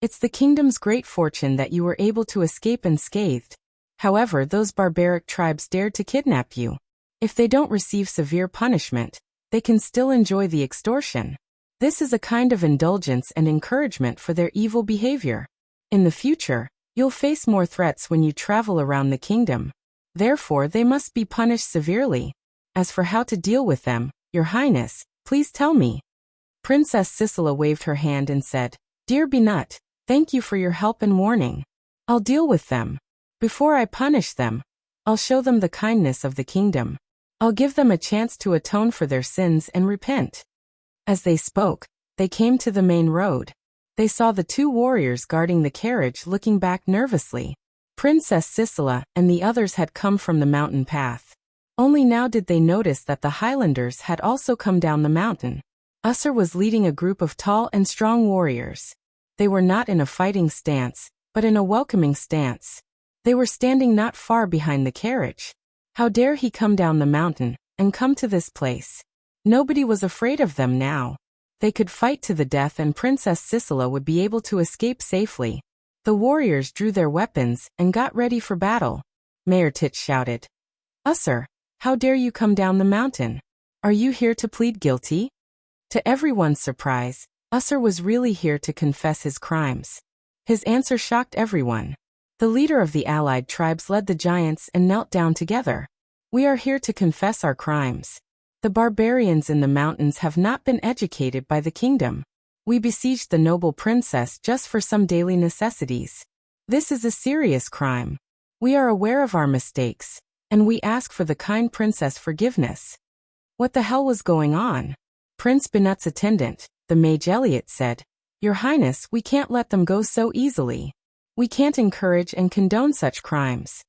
"It's the kingdom's great fortune that you were able to escape unscathed. However, those barbaric tribes dared to kidnap you. If they don't receive severe punishment, they can still enjoy the extortion. This is a kind of indulgence and encouragement for their evil behavior. In the future, you'll face more threats when you travel around the kingdom. Therefore, they must be punished severely. As for how to deal with them, Your Highness, please tell me." Princess Sisela waved her hand and said, "Dear Binut, thank you for your help and warning. I'll deal with them. Before I punish them, I'll show them the kindness of the kingdom. I'll give them a chance to atone for their sins and repent." As they spoke, they came to the main road. They saw the two warriors guarding the carriage looking back nervously. Princess Sisela and the others had come from the mountain path. Only now did they notice that the Highlanders had also come down the mountain. Usser was leading a group of tall and strong warriors. They were not in a fighting stance, but in a welcoming stance. They were standing not far behind the carriage. How dare he come down the mountain and come to this place? Nobody was afraid of them now. They could fight to the death and Princess Sisela would be able to escape safely. The warriors drew their weapons and got ready for battle. Mayor Titch shouted, "Usser, how dare you come down the mountain? Are you here to plead guilty?" To everyone's surprise, Usser was really here to confess his crimes. His answer shocked everyone. The leader of the allied tribes led the giants and knelt down together. "We are here to confess our crimes. The barbarians in the mountains have not been educated by the kingdom. We besieged the noble princess just for some daily necessities. This is a serious crime. We are aware of our mistakes, and we ask for the kind princess forgiveness." What the hell was going on? Prince Binut's attendant, the Mage Elliot, said, "Your Highness, we can't let them go so easily. We can't encourage and condone such crimes."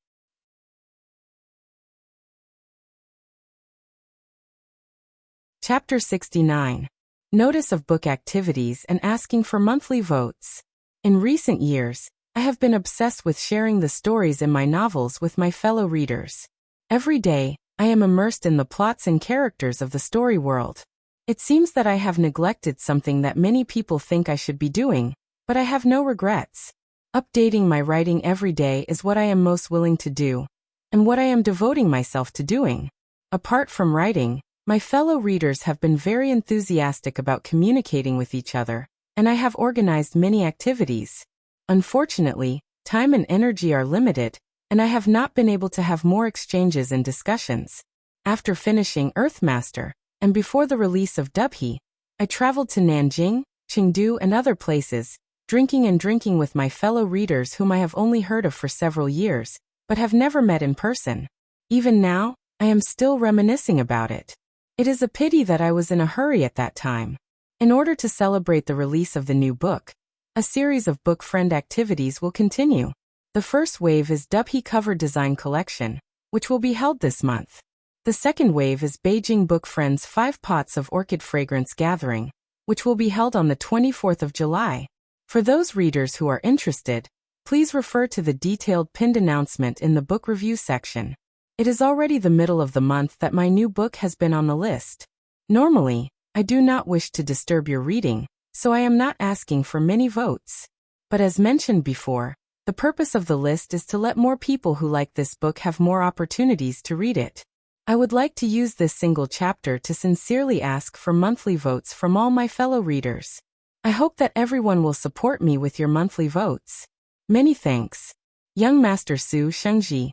Chapter 69. Notice of book activities and asking for monthly votes. In recent years, I have been obsessed with sharing the stories in my novels with my fellow readers. Every day, I am immersed in the plots and characters of the story world. It seems that I have neglected something that many people think I should be doing, but I have no regrets. Updating my writing every day is what I am most willing to do, and what I am devoting myself to doing. Apart from writing, my fellow readers have been very enthusiastic about communicating with each other, and I have organized many activities. Unfortunately, time and energy are limited, and I have not been able to have more exchanges and discussions. After finishing Earthmaster, and before the release of Dubhe, I traveled to Nanjing, Chengdu, and other places, drinking with my fellow readers whom I have only heard of for several years, but have never met in person. Even now, I am still reminiscing about it. It is a pity that I was in a hurry at that time. In order to celebrate the release of the new book, a series of book friend activities will continue. The first wave is Dubhe Cover Design Collection, which will be held this month. The second wave is Beijing Book Friends 5 Pots of Orchid Fragrance Gathering, which will be held on the 24th of July. For those readers who are interested, please refer to the detailed pinned announcement in the book review section. It is already the middle of the month that my new book has been on the list. Normally, I do not wish to disturb your reading, so I am not asking for many votes. But as mentioned before, the purpose of the list is to let more people who like this book have more opportunities to read it. I would like to use this single chapter to sincerely ask for monthly votes from all my fellow readers. I hope that everyone will support me with your monthly votes. Many thanks. Young Master Su Shengji.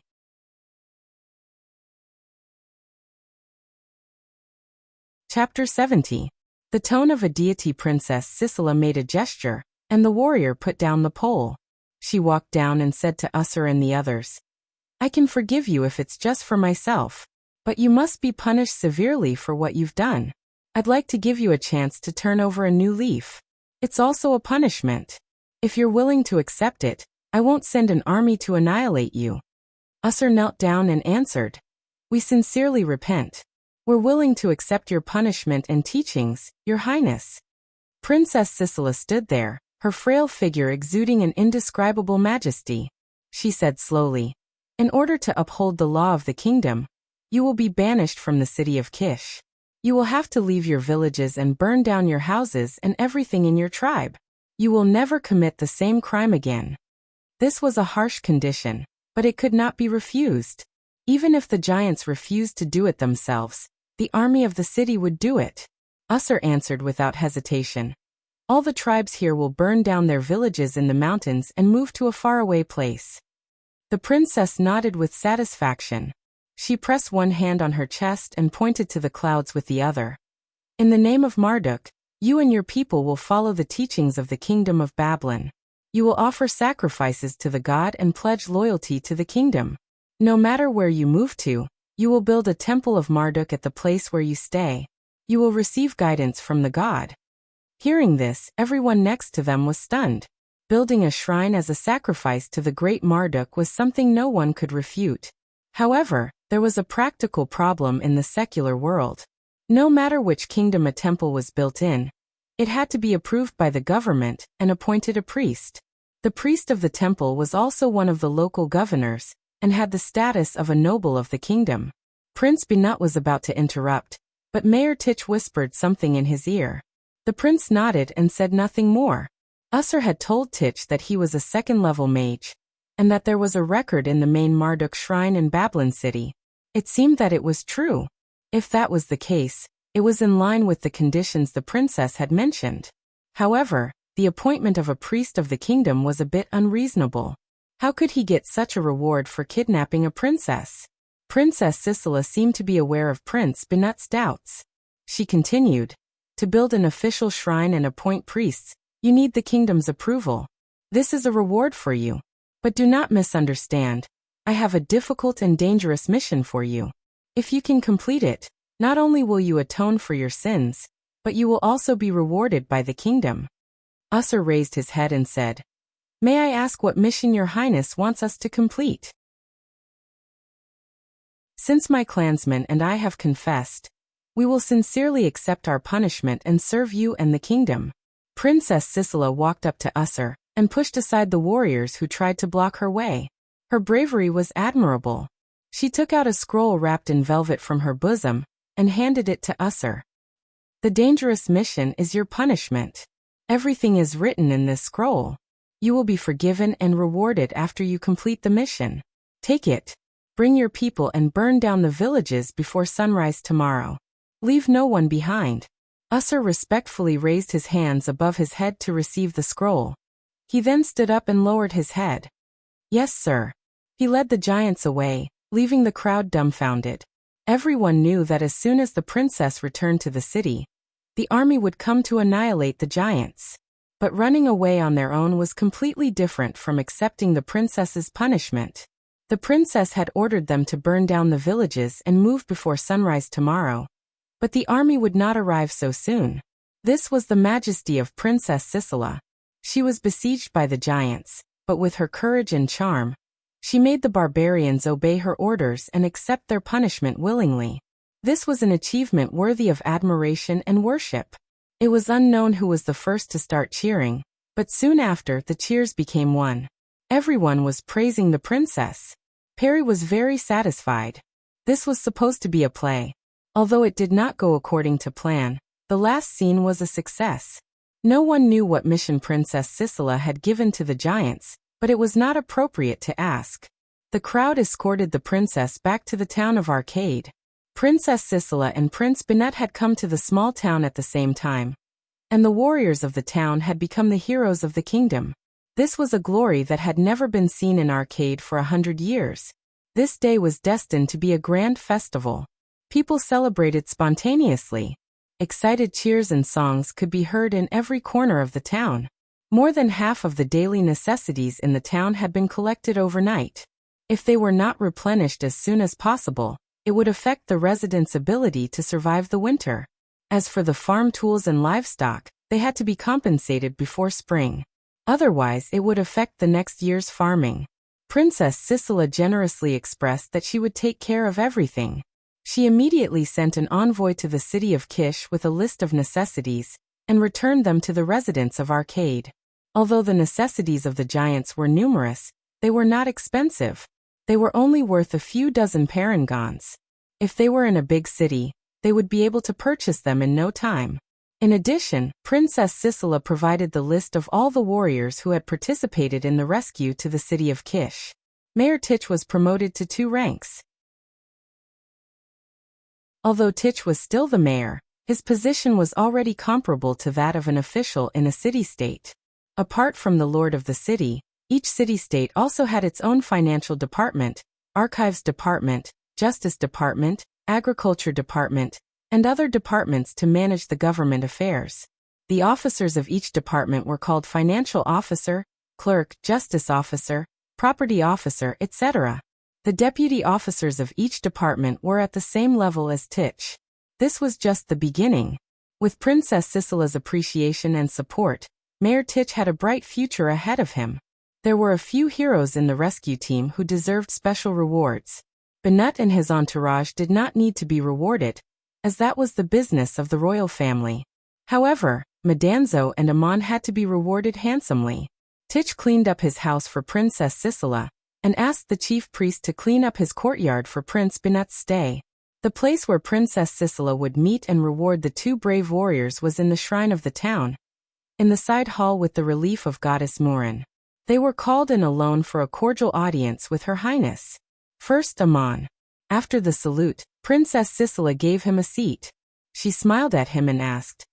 Chapter 70. The tone of a deity. Princess Sisela made a gesture, and the warrior put down the pole. She walked down and said to Usher and the others, I can forgive you if it's just for myself, but you must be punished severely for what you've done. I'd like to give you a chance to turn over a new leaf. It's also a punishment. If you're willing to accept it, I won't send an army to annihilate you. Usher knelt down and answered, We sincerely repent. We're willing to accept your punishment and teachings, Your Highness. Princess Sisela stood there, her frail figure exuding an indescribable majesty. She said slowly, In order to uphold the law of the kingdom, you will be banished from the city of Kish. You will have to leave your villages and burn down your houses and everything in your tribe. You will never commit the same crime again. This was a harsh condition, but it could not be refused. Even if the giants refused to do it themselves, the army of the city would do it. Usher answered without hesitation. All the tribes here will burn down their villages in the mountains and move to a faraway place. The princess nodded with satisfaction. She pressed one hand on her chest and pointed to the clouds with the other. In the name of Marduk, you and your people will follow the teachings of the kingdom of Babylon. You will offer sacrifices to the god and pledge loyalty to the kingdom. No matter where you move to, you will build a temple of Marduk at the place where you stay. You will receive guidance from the god. Hearing this, everyone next to them was stunned. Building a shrine as a sacrifice to the great Marduk was something no one could refute. However, there was a practical problem in the secular world. No matter which kingdom a temple was built in, it had to be approved by the government and appointed a priest. The priest of the temple was also one of the local governors and had the status of a noble of the kingdom. Prince Binut was about to interrupt, but Mayor Tich whispered something in his ear. The prince nodded and said nothing more. Usher had told Tich that he was a second-level mage, and that there was a record in the main Marduk shrine in Babylon City. It seemed that it was true. If that was the case, it was in line with the conditions the princess had mentioned. However, the appointment of a priest of the kingdom was a bit unreasonable. How could he get such a reward for kidnapping a princess? Princess Sisela seemed to be aware of Prince Binut's doubts. She continued, To build an official shrine and appoint priests, you need the kingdom's approval. This is a reward for you. But do not misunderstand. I have a difficult and dangerous mission for you. If you can complete it, not only will you atone for your sins, but you will also be rewarded by the kingdom. Usher raised his head and said, May I ask what mission Your Highness wants us to complete? Since my clansmen and I have confessed, we will sincerely accept our punishment and serve you and the kingdom. Princess Sisela walked up to Usher and pushed aside the warriors who tried to block her way. Her bravery was admirable. She took out a scroll wrapped in velvet from her bosom and handed it to Usher. The dangerous mission is your punishment. Everything is written in this scroll. You will be forgiven and rewarded after you complete the mission. Take it. Bring your people and burn down the villages before sunrise tomorrow. Leave no one behind. Usher respectfully raised his hands above his head to receive the scroll. He then stood up and lowered his head. Yes, sir. He led the giants away, leaving the crowd dumbfounded. Everyone knew that as soon as the princess returned to the city, the army would come to annihilate the giants. But running away on their own was completely different from accepting the princess's punishment. The princess had ordered them to burn down the villages and move before sunrise tomorrow. But the army would not arrive so soon. This was the majesty of Princess Sisela. She was besieged by the giants, but with her courage and charm, she made the barbarians obey her orders and accept their punishment willingly. This was an achievement worthy of admiration and worship. It was unknown who was the first to start cheering, but soon after the cheers became one. Everyone was praising the princess. Perry was very satisfied. This was supposed to be a play. Although it did not go according to plan, the last scene was a success. No one knew what mission Princess Sisela had given to the giants, but it was not appropriate to ask. The crowd escorted the princess back to the town of Arcade. Princess Sisela and Prince Binut had come to the small town at the same time, and the warriors of the town had become the heroes of the kingdom. This was a glory that had never been seen in Arcade for 100 years. This day was destined to be a grand festival. People celebrated spontaneously. Excited cheers and songs could be heard in every corner of the town. More than half of the daily necessities in the town had been collected overnight. If they were not replenished as soon as possible, it would affect the residents' ability to survive the winter. As for the farm tools and livestock, they had to be compensated before spring. Otherwise, it would affect the next year's farming. Princess Sisela generously expressed that she would take care of everything. She immediately sent an envoy to the city of Kish with a list of necessities, and returned them to the residents of Arcade. Although the necessities of the giants were numerous, they were not expensive. They were only worth a few dozen parangons. If they were in a big city, they would be able to purchase them in no time. In addition, Princess Sisela provided the list of all the warriors who had participated in the rescue to the city of Kish. Mayor Titch was promoted to 2 ranks. Although Titch was still the mayor, his position was already comparable to that of an official in a city-state. Apart from the lord of the city, each city-state also had its own financial department, archives department, justice department, agriculture department, and other departments to manage the government affairs. The officers of each department were called financial officer, clerk, justice officer, property officer, etc. The deputy officers of each department were at the same level as Titch. This was just the beginning. With Princess Sisela's appreciation and support, Mayor Titch had a bright future ahead of him. There were a few heroes in the rescue team who deserved special rewards. Benut and his entourage did not need to be rewarded, as that was the business of the royal family. However, Madanzo and Amon had to be rewarded handsomely. Titch cleaned up his house for Princess Sisela, and asked the chief priest to clean up his courtyard for Prince Benut's stay. The place where Princess Sisela would meet and reward the 2 brave warriors was in the shrine of the town, in the side hall with the relief of Goddess Murin. They were called in alone for a cordial audience with Her Highness. First Amon. After the salute, Princess Sisela gave him a seat. She smiled at him and asked,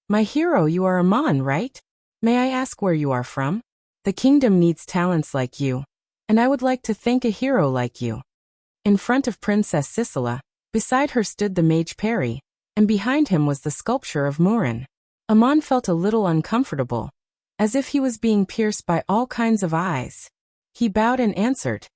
"My hero, you are Amon, right? May I ask where you are from? The kingdom needs talents like you, and I would like to thank a hero like you." In front of Princess Sisela, beside her stood the mage Perry, and behind him was the sculpture of Murin. Amon felt a little uncomfortable, as if he was being pierced by all kinds of eyes. He bowed and answered,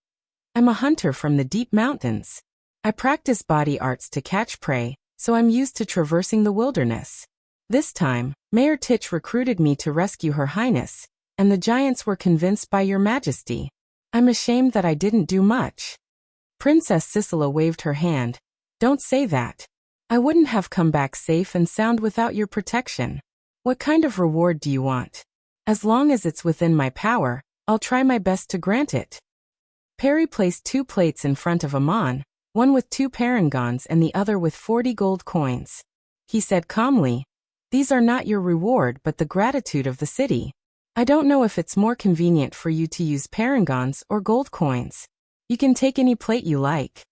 "I'm a hunter from the deep mountains. I practice body arts to catch prey, so I'm used to traversing the wilderness. This time, Mayor Titch recruited me to rescue Her Highness, and the giants were convinced by your majesty. I'm ashamed that I didn't do much." Princess Sisela waved her hand. "Don't say that. I wouldn't have come back safe and sound without your protection. What kind of reward do you want? As long as it's within my power, I'll try my best to grant it." Perry placed 2 plates in front of Amon, one with 2 parangons and the other with 40 gold coins. He said calmly, "These are not your reward but the gratitude of the city. I don't know if it's more convenient for you to use parangons or gold coins. You can take any plate you like."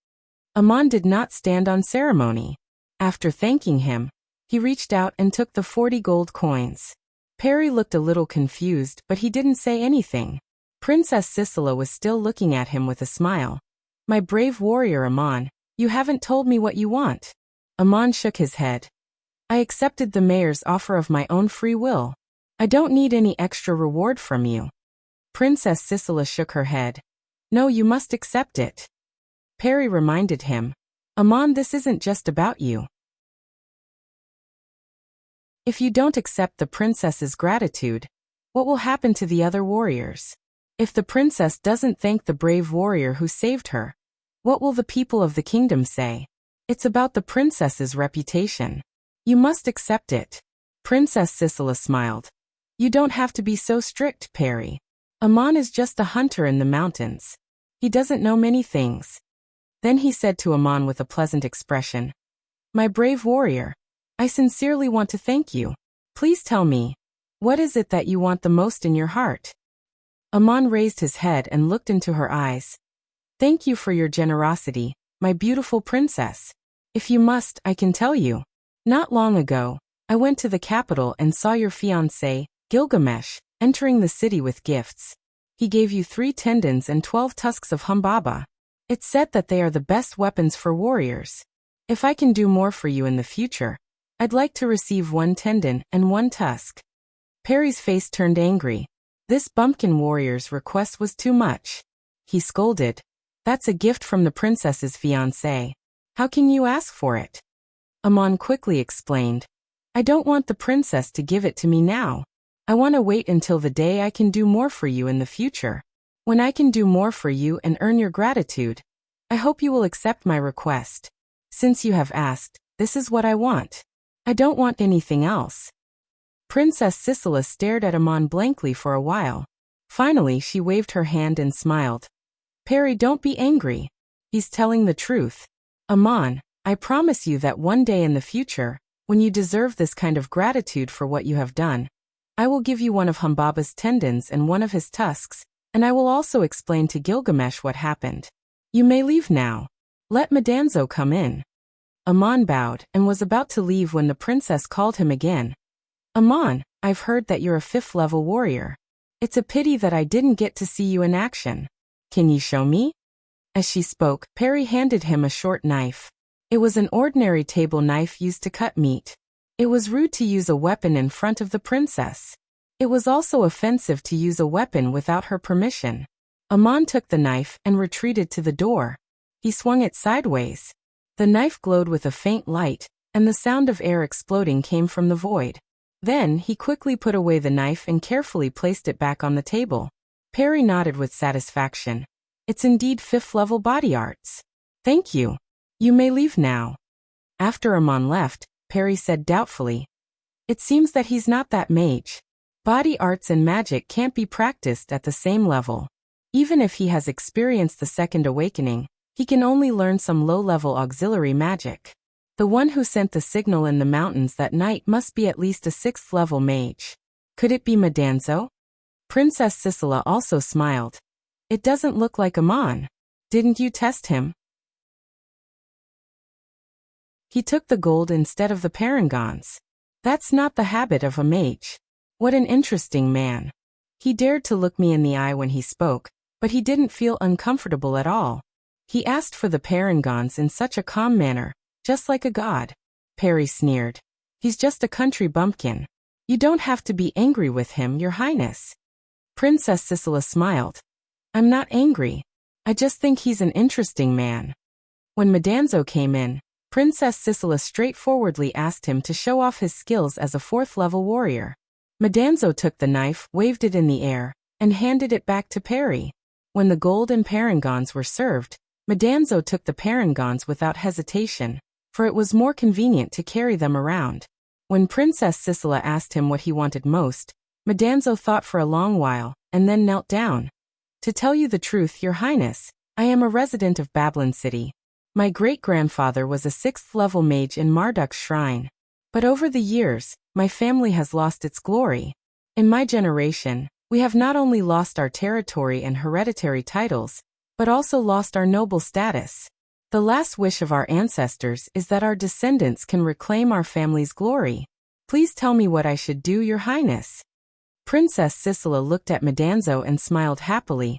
Amon did not stand on ceremony. After thanking him, he reached out and took the 40 gold coins. Perry looked a little confused, but he didn't say anything. Princess Sisela was still looking at him with a smile. "My brave warrior Amon, you haven't told me what you want." Amon shook his head. "I accepted the mayor's offer of my own free will. I don't need any extra reward from you." Princess Sisela shook her head. "No, you must accept it." Perry reminded him, "Amon, this isn't just about you. If you don't accept the princess's gratitude, what will happen to the other warriors? If the princess doesn't thank the brave warrior who saved her, what will the people of the kingdom say? It's about the princess's reputation. You must accept it." Princess Sisela smiled. "You don't have to be so strict, Perry. Amon is just a hunter in the mountains. He doesn't know many things." Then he said to Amon with a pleasant expression, "My brave warrior, I sincerely want to thank you. Please tell me, what is it that you want the most in your heart?" Amon raised his head and looked into her eyes. "Thank you for your generosity, my beautiful princess. If you must, I can tell you. Not long ago, I went to the capital and saw your fiancé, Gilgamesh, entering the city with gifts. He gave you 3 tendons and 12 tusks of humbaba. It's said that they are the best weapons for warriors. If I can do more for you in the future, I'd like to receive 1 tendon and 1 tusk." Perry's face turned angry. This bumpkin warrior's request was too much. He scolded. That's a gift from the princess's fiancé. How can you ask for it? Amon quickly explained. I don't want the princess to give it to me now. I want to wait until the day I can do more for you in the future. When I can do more for you and earn your gratitude, I hope you will accept my request. Since you have asked, this is what I want. I don't want anything else. Princess Sisela stared at Amon blankly for a while. Finally, she waved her hand and smiled. Perry, don't be angry. He's telling the truth. Amon, I promise you that one day in the future, when you deserve this kind of gratitude for what you have done, I will give you one of Humbaba's tendons and one of his tusks, and I will also explain to Gilgamesh what happened. You may leave now. Let Madanzo come in. Amon bowed and was about to leave when the princess called him again. Amon, I've heard that you're a 5th-level warrior. It's a pity that I didn't get to see you in action. Can you show me? As she spoke, Perry handed him a short knife. It was an ordinary table knife used to cut meat. It was rude to use a weapon in front of the princess. It was also offensive to use a weapon without her permission. Amon took the knife and retreated to the door. He swung it sideways. The knife glowed with a faint light, and the sound of air exploding came from the void. Then, he quickly put away the knife and carefully placed it back on the table. Perry nodded with satisfaction. It's indeed 5th-level body arts. Thank you. You may leave now. After Amon left, Perry said doubtfully. It seems that he's not that mage. Body arts and magic can't be practiced at the same level. Even if he has experienced the second awakening, he can only learn some low-level auxiliary magic. The one who sent the signal in the mountains that night must be at least a 6th-level mage. Could it be Madanzo? Princess Sisela also smiled. It doesn't look like Amon. Didn't you test him? He took the gold instead of the parangons. That's not the habit of a mage. What an interesting man. He dared to look me in the eye when he spoke, but he didn't feel uncomfortable at all. He asked for the parangons in such a calm manner, just like a god. Perry sneered. He's just a country bumpkin. You don't have to be angry with him, Your Highness. Princess Sisela smiled. I'm not angry. I just think he's an interesting man. When Madanzo came in, Princess Sisela straightforwardly asked him to show off his skills as a 4th-level warrior. Madanzo took the knife, waved it in the air, and handed it back to Perry. When the gold and parangons were served, Madanzo took the parangons without hesitation, for it was more convenient to carry them around. When Princess Sisela asked him what he wanted most, Madanzo thought for a long while, and then knelt down. To tell you the truth, Your Highness, I am a resident of Babylon City. My great-grandfather was a 6th-level mage in Marduk's shrine. But over the years, my family has lost its glory. In my generation, we have not only lost our territory and hereditary titles, but also lost our noble status. The last wish of our ancestors is that our descendants can reclaim our family's glory. Please tell me what I should do, Your Highness. Princess Sisela looked at Madanzo and smiled happily.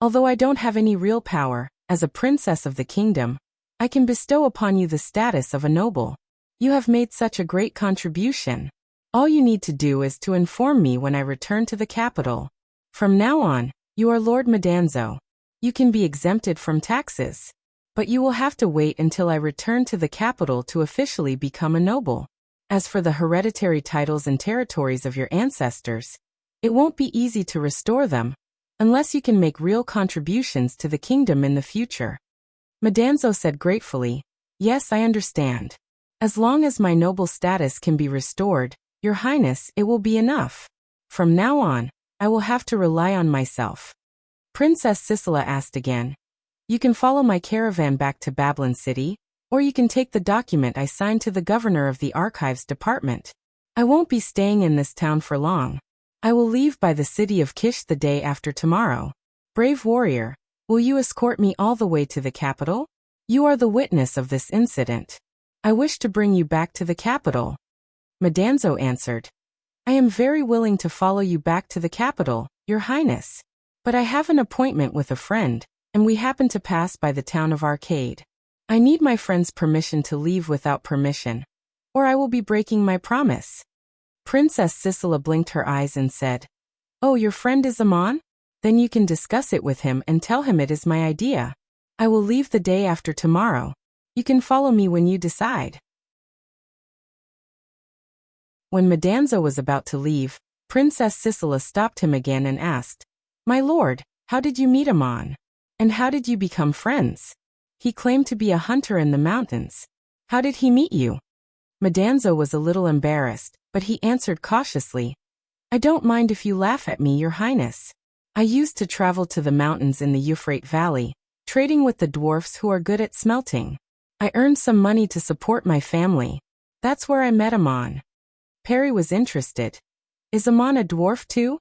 Although I don't have any real power, as a princess of the kingdom, I can bestow upon you the status of a noble. You have made such a great contribution. All you need to do is to inform me when I return to the capital. From now on, you are Lord Madanzo. You can be exempted from taxes. But you will have to wait until I return to the capital to officially become a noble. As for the hereditary titles and territories of your ancestors, it won't be easy to restore them, unless you can make real contributions to the kingdom in the future. Madanzo said gratefully, Yes, I understand. As long as my noble status can be restored, Your Highness, it will be enough. From now on, I will have to rely on myself. Princess Sisela asked again, You can follow my caravan back to Babylon City, or you can take the document I signed to the governor of the Archives Department. I won't be staying in this town for long. I will leave by the city of Kish the day after tomorrow. Brave warrior, will you escort me all the way to the capital? You are the witness of this incident. I wish to bring you back to the capital. Madanzo answered, I am very willing to follow you back to the capital, Your Highness. But I have an appointment with a friend, and we happen to pass by the town of Arcade. I need my friend's permission to leave without permission, or I will be breaking my promise. Princess Sisela blinked her eyes and said, "Oh, your friend is Amon? Then you can discuss it with him and tell him it is my idea. I will leave the day after tomorrow. You can follow me when you decide." When Madanzo was about to leave, Princess Sisela stopped him again and asked, "My lord, how did you meet Amon? And how did you become friends? He claimed to be a hunter in the mountains. How did he meet you?" Madanzo was a little embarrassed, but he answered cautiously, "I don't mind if you laugh at me, your highness. I used to travel to the mountains in the Euphrates Valley, trading with the dwarfs who are good at smelting. I earned some money to support my family. That's where I met Amon." Perry was interested. "Is Amon a dwarf too?"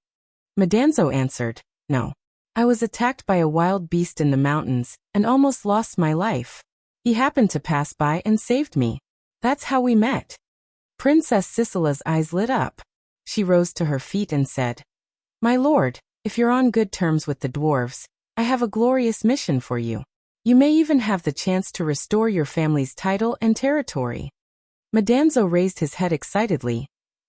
Madanzo answered, "No. I was attacked by a wild beast in the mountains and almost lost my life. He happened to pass by and saved me. That's how we met." Princess Sisela's eyes lit up. She rose to her feet and said, "My lord, if you're on good terms with the dwarves, I have a glorious mission for you. You may even have the chance to restore your family's title and territory." Madanzo raised his head excitedly.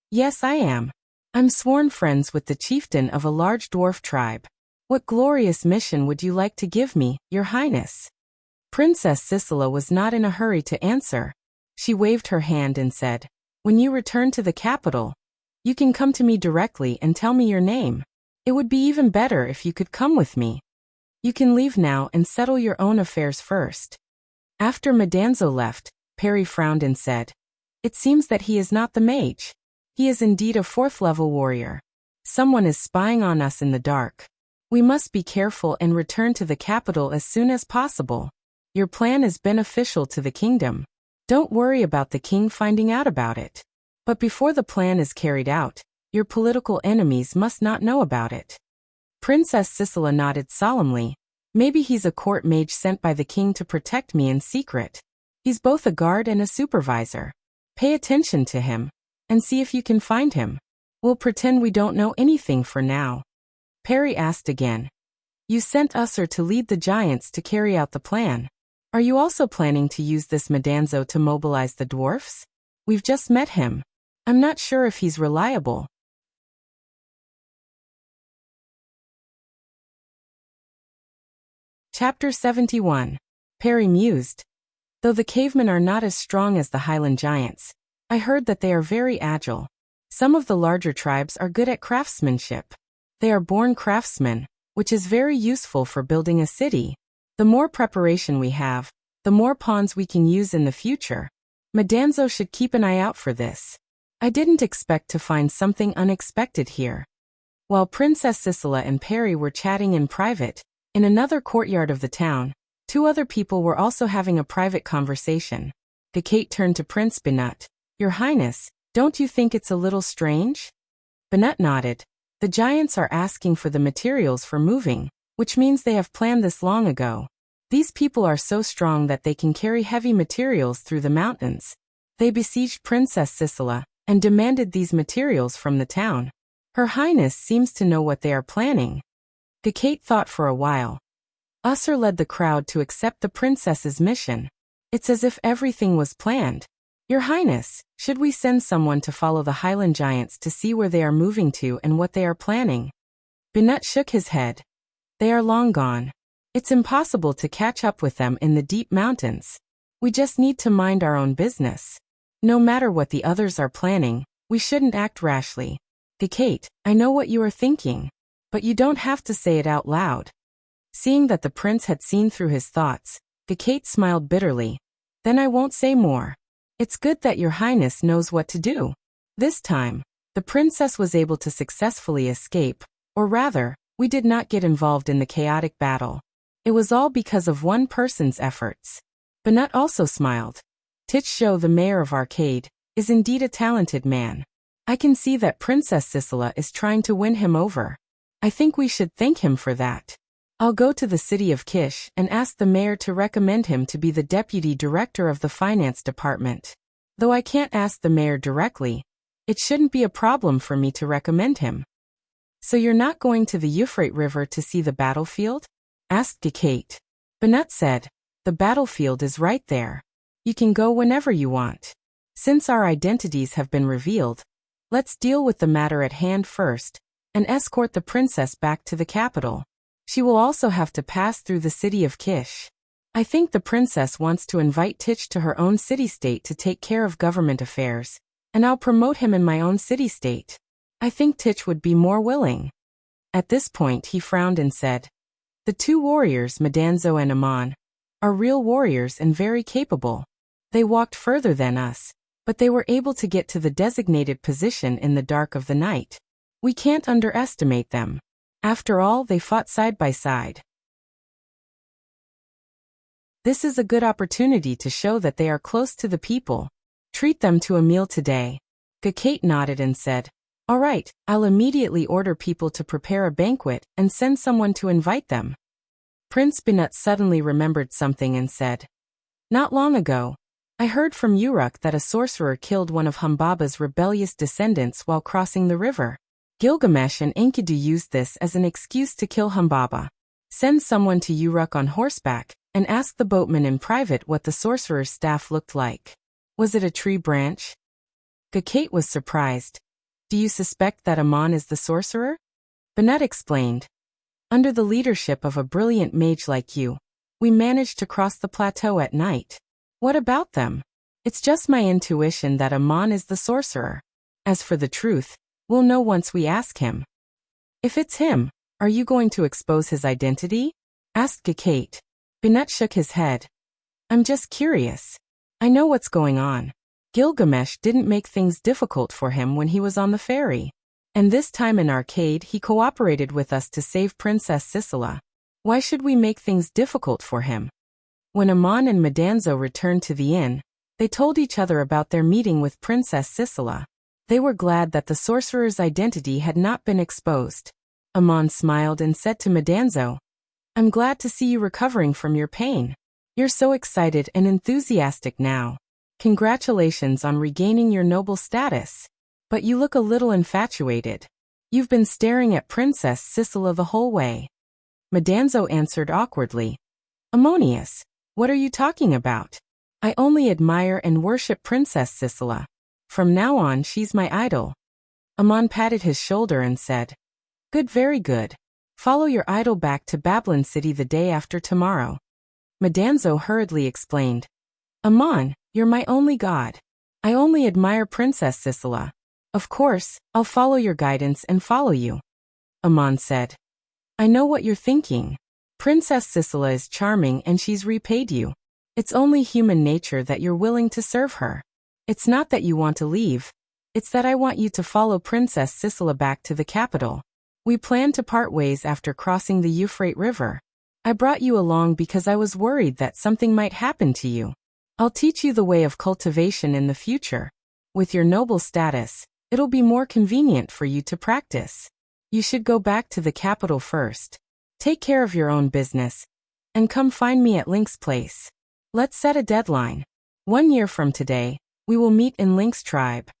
"Yes, I am. I'm sworn friends with the chieftain of a large dwarf tribe. What glorious mission would you like to give me, your highness?" Princess Sisela was not in a hurry to answer. She waved her hand and said, "When you return to the capital, you can come to me directly and tell me your name. It would be even better if you could come with me. You can leave now and settle your own affairs first." After Madanzo left, Perry frowned and said, "It seems that he is not the mage. He is indeed a 4th-level warrior. Someone is spying on us in the dark. We must be careful and return to the capital as soon as possible. Your plan is beneficial to the kingdom. Don't worry about the king finding out about it. But before the plan is carried out, your political enemies must not know about it." Princess Sisela nodded solemnly. "Maybe he's a court mage sent by the king to protect me in secret. He's both a guard and a supervisor. Pay attention to him, and see if you can find him. We'll pretend we don't know anything for now." Perry asked again, "You sent Usher to lead the giants to carry out the plan. Are you also planning to use this Madanzo to mobilize the dwarfs? We've just met him. I'm not sure if he's reliable." Chapter 71. Perry mused. "Though the cavemen are not as strong as the highland giants, I heard that they are very agile. Some of the larger tribes are good at craftsmanship. They are born craftsmen, which is very useful for building a city. The more preparation we have, the more pawns we can use in the future. Madanzo should keep an eye out for this. I didn't expect to find something unexpected here." While Princess Sisela and Perry were chatting in private, in another courtyard of the town, 2 other people were also having a private conversation. Kate turned to Prince Binut. "Your Highness, don't you think it's a little strange?" Binut nodded. "The giants are asking for the materials for moving, which means they have planned this long ago. These people are so strong that they can carry heavy materials through the mountains. They besieged Princess Sisela and demanded these materials from the town. Her Highness seems to know what they are planning." Kate thought for a while. Usher led the crowd to accept the princess's mission. It's as if everything was planned. "Your Highness, should we send someone to follow the highland giants to see where they are moving to and what they are planning?" Binut shook his head. "They are long gone. It's impossible to catch up with them in the deep mountains. We just need to mind our own business. No matter what the others are planning, we shouldn't act rashly." "Kate, I know what you are thinking, but you don't have to say it out loud." Seeing that the prince had seen through his thoughts, Kate smiled bitterly. "Then I won't say more. It's good that your Highness knows what to do." This time, the princess was able to successfully escape, or rather, we did not get involved in the chaotic battle. It was all because of one person's efforts. Binut also smiled. "Titcho, the mayor of Arcade, is indeed a talented man. I can see that Princess Sisela is trying to win him over. I think we should thank him for that. I'll go to the city of Kish and ask the mayor to recommend him to be the deputy director of the finance department. Though I can't ask the mayor directly, it shouldn't be a problem for me to recommend him." "So you're not going to the Euphrates River to see the battlefield?" asked Kate. Binut said, "The battlefield is right there. You can go whenever you want. Since our identities have been revealed, Let's deal with the matter at hand first, and escort the princess back to the capital. She will also have to pass through the city of Kish. I think the princess wants to invite Tich to her own city-state to take care of government affairs, and I'll promote him in my own city-state. I think Tich would be more willing." At this point he frowned and said, "The two warriors, Madanzo and Amon, are real warriors and very capable. They walked further than us, but they were able to get to the designated position in the dark of the night. We can't underestimate them. After all, they fought side by side. This is a good opportunity to show that they are close to the people. Treat them to a meal today." Kate nodded and said, "All right, I'll immediately order people to prepare a banquet and send someone to invite them." Prince Binut suddenly remembered something and said, "Not long ago, I heard from Uruk that a sorcerer killed one of Humbaba's rebellious descendants while crossing the river. Gilgamesh and Enkidu used this as an excuse to kill Humbaba. Send someone to Uruk on horseback and ask the boatman in private what the sorcerer's staff looked like. Was it a tree branch?" Kate was surprised. "Do you suspect that Amon is the sorcerer?" Binut explained, "Under the leadership of a brilliant mage like you, we managed to cross the plateau at night. What about them? It's just my intuition that Amon is the sorcerer. As for the truth, we'll know once we ask him." "If it's him, are you going to expose his identity?" asked Kate. Binut shook his head. "I'm just curious. I know what's going on. Gilgamesh didn't make things difficult for him when he was on the ferry. And this time in Arcade he cooperated with us to save Princess Sisela. Why should we make things difficult for him?" When Amon and Madanzo returned to the inn, they told each other about their meeting with Princess Sisela. They were glad that the sorcerer's identity had not been exposed. Amon smiled and said to Madanzo, "I'm glad to see you recovering from your pain. You're so excited and enthusiastic now. Congratulations on regaining your noble status. But you look a little infatuated. You've been staring at Princess Sisela the whole way." Madanzo answered awkwardly, "Ammonius, what are you talking about? I only admire and worship Princess Sisela. From now on she's my idol." Amon patted his shoulder and said, "Good, very good. Follow your idol back to Babylon City the day after tomorrow." Madanzo hurriedly explained, "Amon, you're my only god. I only admire Princess Sisela. Of course, I'll follow your guidance and follow you." Amon said, "I know what you're thinking. Princess Sisela is charming and she's repaid you. It's only human nature that you're willing to serve her. It's not that you want to leave. It's that I want you to follow Princess Sisela back to the capital. We plan to part ways after crossing the Euphrates River. I brought you along because I was worried that something might happen to you. I'll teach you the way of cultivation in the future. With your noble status, it'll be more convenient for you to practice. You should go back to the capital first. Take care of your own business, and come find me at Link's place. Let's set a deadline. 1 year from today, we will meet in Link's tribe."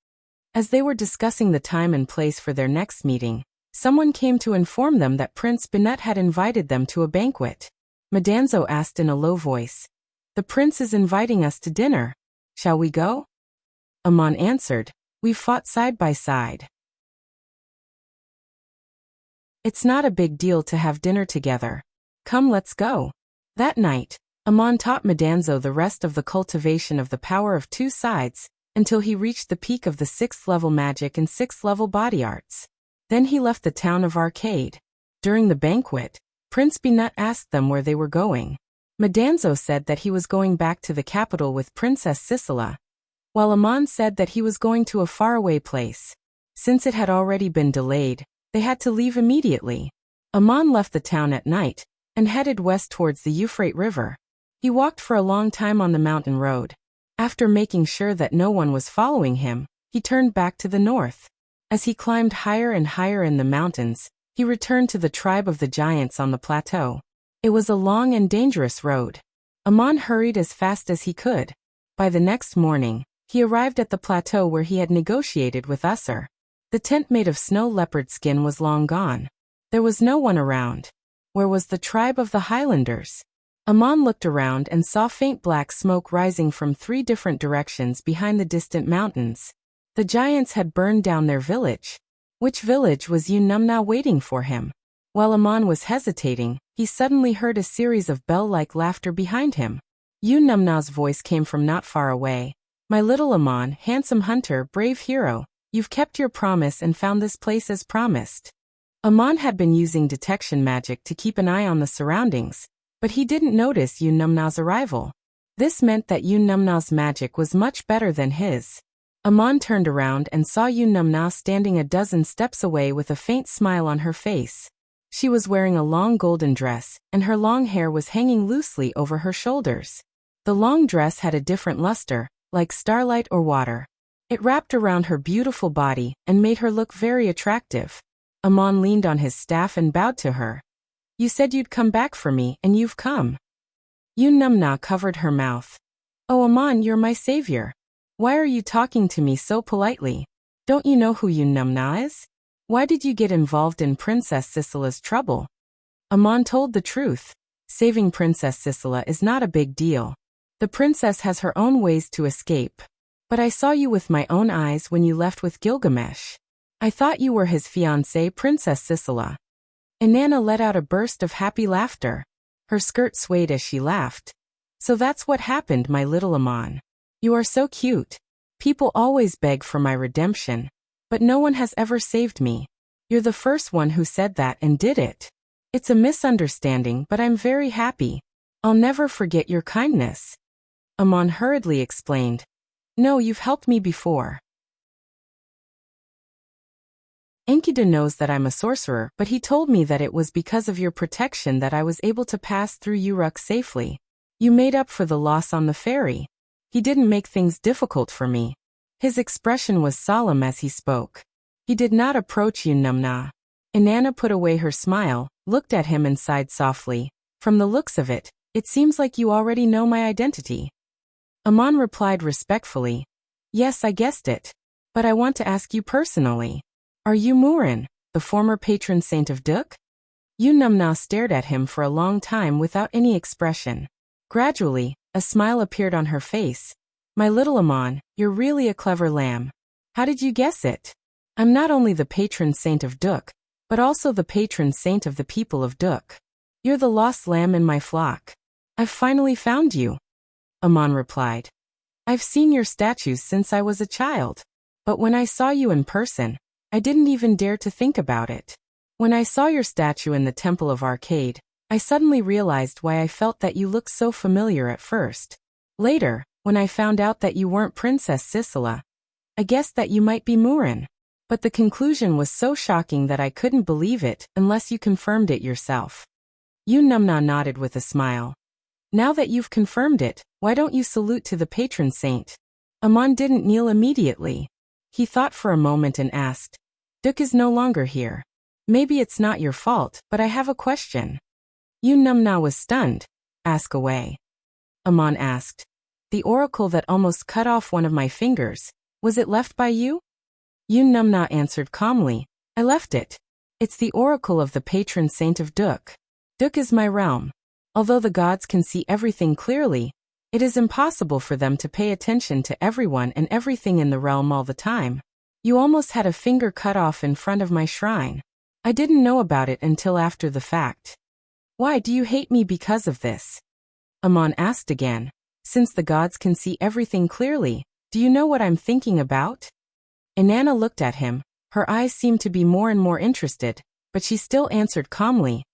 As they were discussing the time and place for their next meeting, someone came to inform them that Prince Binut had invited them to a banquet. Madanzo asked in a low voice, "The prince is inviting us to dinner. Shall we go?" Amon answered, "We've fought side by side. It's not a big deal to have dinner together. Come, let's go." That night, Amon taught Madanzo the rest of the cultivation of the power of two sides, until he reached the peak of the 6th level magic and 6th level body arts. Then he left the town of Arcade. During the banquet, Prince Binut asked them where they were going. Madanzo said that he was going back to the capital with Princess Sisela, while Amon said that he was going to a faraway place. Since it had already been delayed, they had to leave immediately. Amon left the town at night and headed west towards the Euphrates River. He walked for a long time on the mountain road. After making sure that no one was following him, he turned back to the north. As he climbed higher and higher in the mountains, he returned to the tribe of the giants on the plateau. It was a long and dangerous road. Amon hurried as fast as he could. By the next morning, he arrived at the plateau where he had negotiated with Usser. The tent made of snow leopard skin was long gone. There was no one around. Where was the tribe of the Highlanders? Amon looked around and saw faint black smoke rising from 3 different directions behind the distant mountains. The giants had burned down their village. Which village was Yun-Numna waiting for him? While Amon was hesitating, he suddenly heard a series of bell-like laughter behind him. Yun-Numna's voice came from not far away. My little Amon, handsome hunter, brave hero, you've kept your promise and found this place as promised. Amon had been using detection magic to keep an eye on the surroundings, but he didn't notice Yun-Numna's arrival. This meant that Yun-Numna's magic was much better than his. Amon turned around and saw Yun-Numna standing a dozen steps away with a faint smile on her face. She was wearing a long golden dress, and her long hair was hanging loosely over her shoulders. The long dress had a different luster, like starlight or water. It wrapped around her beautiful body and made her look very attractive. Amon leaned on his staff and bowed to her. You said you'd come back for me, and you've come. Yun-Numna covered her mouth. Oh Amon, you're my savior. Why are you talking to me so politely? Don't you know who Yun-Numna is? Why did you get involved in Princess Sisela's trouble? Amon told the truth. Saving Princess Sisela is not a big deal. The princess has her own ways to escape. But I saw you with my own eyes when you left with Gilgamesh. I thought you were his fiancée, Princess Sisela. Inanna let out a burst of happy laughter. Her skirt swayed as she laughed. So that's what happened, my little Amon. You are so cute. People always beg for my redemption. But no one has ever saved me. You're the first one who said that and did it. It's a misunderstanding, but I'm very happy. I'll never forget your kindness. Amon hurriedly explained. No, you've helped me before. Enkidu knows that I'm a sorcerer, but he told me that it was because of your protection that I was able to pass through Uruk safely. You made up for the loss on the ferry. He didn't make things difficult for me. His expression was solemn as he spoke. He did not approach Yun-Numna. Inanna put away her smile, looked at him and sighed softly. From the looks of it, it seems like you already know my identity. Amon replied respectfully. Yes, I guessed it. But I want to ask you personally. Are you Murin, the former patron saint of Duk? Yun-Numna stared at him for a long time without any expression. Gradually, a smile appeared on her face. My little Amon, you're really a clever lamb. How did you guess it? I'm not only the patron saint of Duk, but also the patron saint of the people of Duk. You're the lost lamb in my flock. I've finally found you. Amon replied. I've seen your statues since I was a child. But when I saw you in person, I didn't even dare to think about it. When I saw your statue in the Temple of Arcade, I suddenly realized why I felt that you looked so familiar at first. Later, when I found out that you weren't Princess Sisela, I guessed that you might be Murin. But the conclusion was so shocking that I couldn't believe it unless you confirmed it yourself. Yun-Numna nodded with a smile. Now that you've confirmed it, why don't you salute to the patron saint? Amon didn't kneel immediately. He thought for a moment and asked, Duk is no longer here. Maybe it's not your fault, but I have a question. Yun-Numna was stunned. Ask away. Amon asked. The oracle that almost cut off one of my fingers, was it left by you? Yun-Numna answered calmly. I left it. It's the oracle of the patron saint of Duk. Duk is my realm. Although the gods can see everything clearly, it is impossible for them to pay attention to everyone and everything in the realm all the time. You almost had a finger cut off in front of my shrine. I didn't know about it until after the fact. Why do you hate me because of this? Amon asked again. Since the gods can see everything clearly, do you know what I'm thinking about? Inanna looked at him. Her eyes seemed to be more and more interested, but she still answered calmly.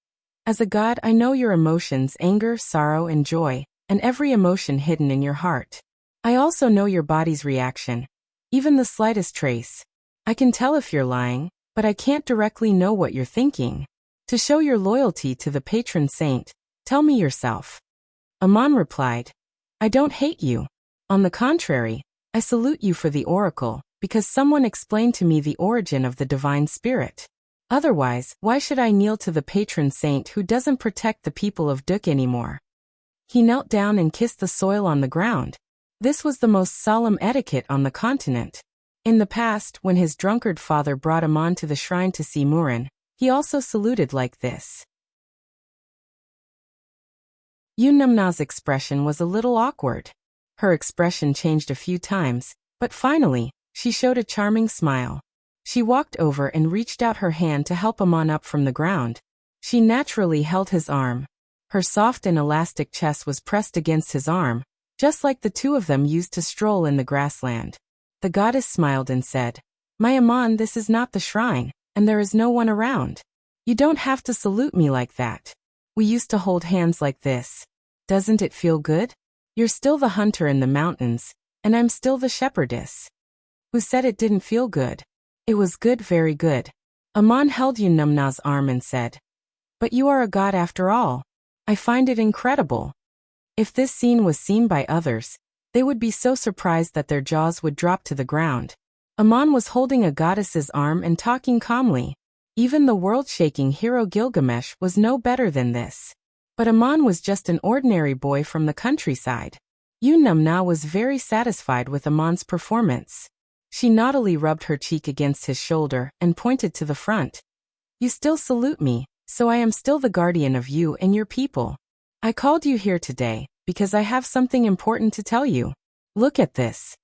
As a god, I know your emotions, anger, sorrow, and joy, and every emotion hidden in your heart. I also know your body's reaction, even the slightest trace. I can tell if you're lying, but I can't directly know what you're thinking. To show your loyalty to the patron saint, tell me yourself. Amon replied, I don't hate you. On the contrary, I salute you for the oracle, because someone explained to me the origin of the divine spirit. Otherwise, why should I kneel to the patron saint who doesn't protect the people of Duk anymore? He knelt down and kissed the soil on the ground. This was the most solemn etiquette on the continent. In the past, when his drunkard father brought Amon to the shrine to see Murin, he also saluted like this. Yun-Numna's expression was a little awkward. Her expression changed a few times, but finally, She showed a charming smile. She walked over and reached out her hand to help Aman up from the ground. She naturally held his arm. Her soft and elastic chest was pressed against his arm, just like the two of them used to stroll in the grassland. The goddess smiled and said, "My Aman, this is not the shrine, and there is no one around. You don't have to salute me like that. We used to hold hands like this. Doesn't it feel good? You're still the hunter in the mountains, and I'm still the shepherdess." Who said it didn't feel good? It was good, very good. Aman held Yunamna's arm and said, "But you are a god after all. I find it incredible." If this scene was seen by others, they would be so surprised that their jaws would drop to the ground. Aman was holding a goddess's arm and talking calmly. Even the world-shaking hero Gilgamesh was no better than this. But Aman was just an ordinary boy from the countryside. Yunamna was very satisfied with Aman's performance. She naughtily rubbed her cheek against his shoulder and pointed to the front. "You still salute me, so I am still the guardian of you and your people. I called you here today because I have something important to tell you. Look at this."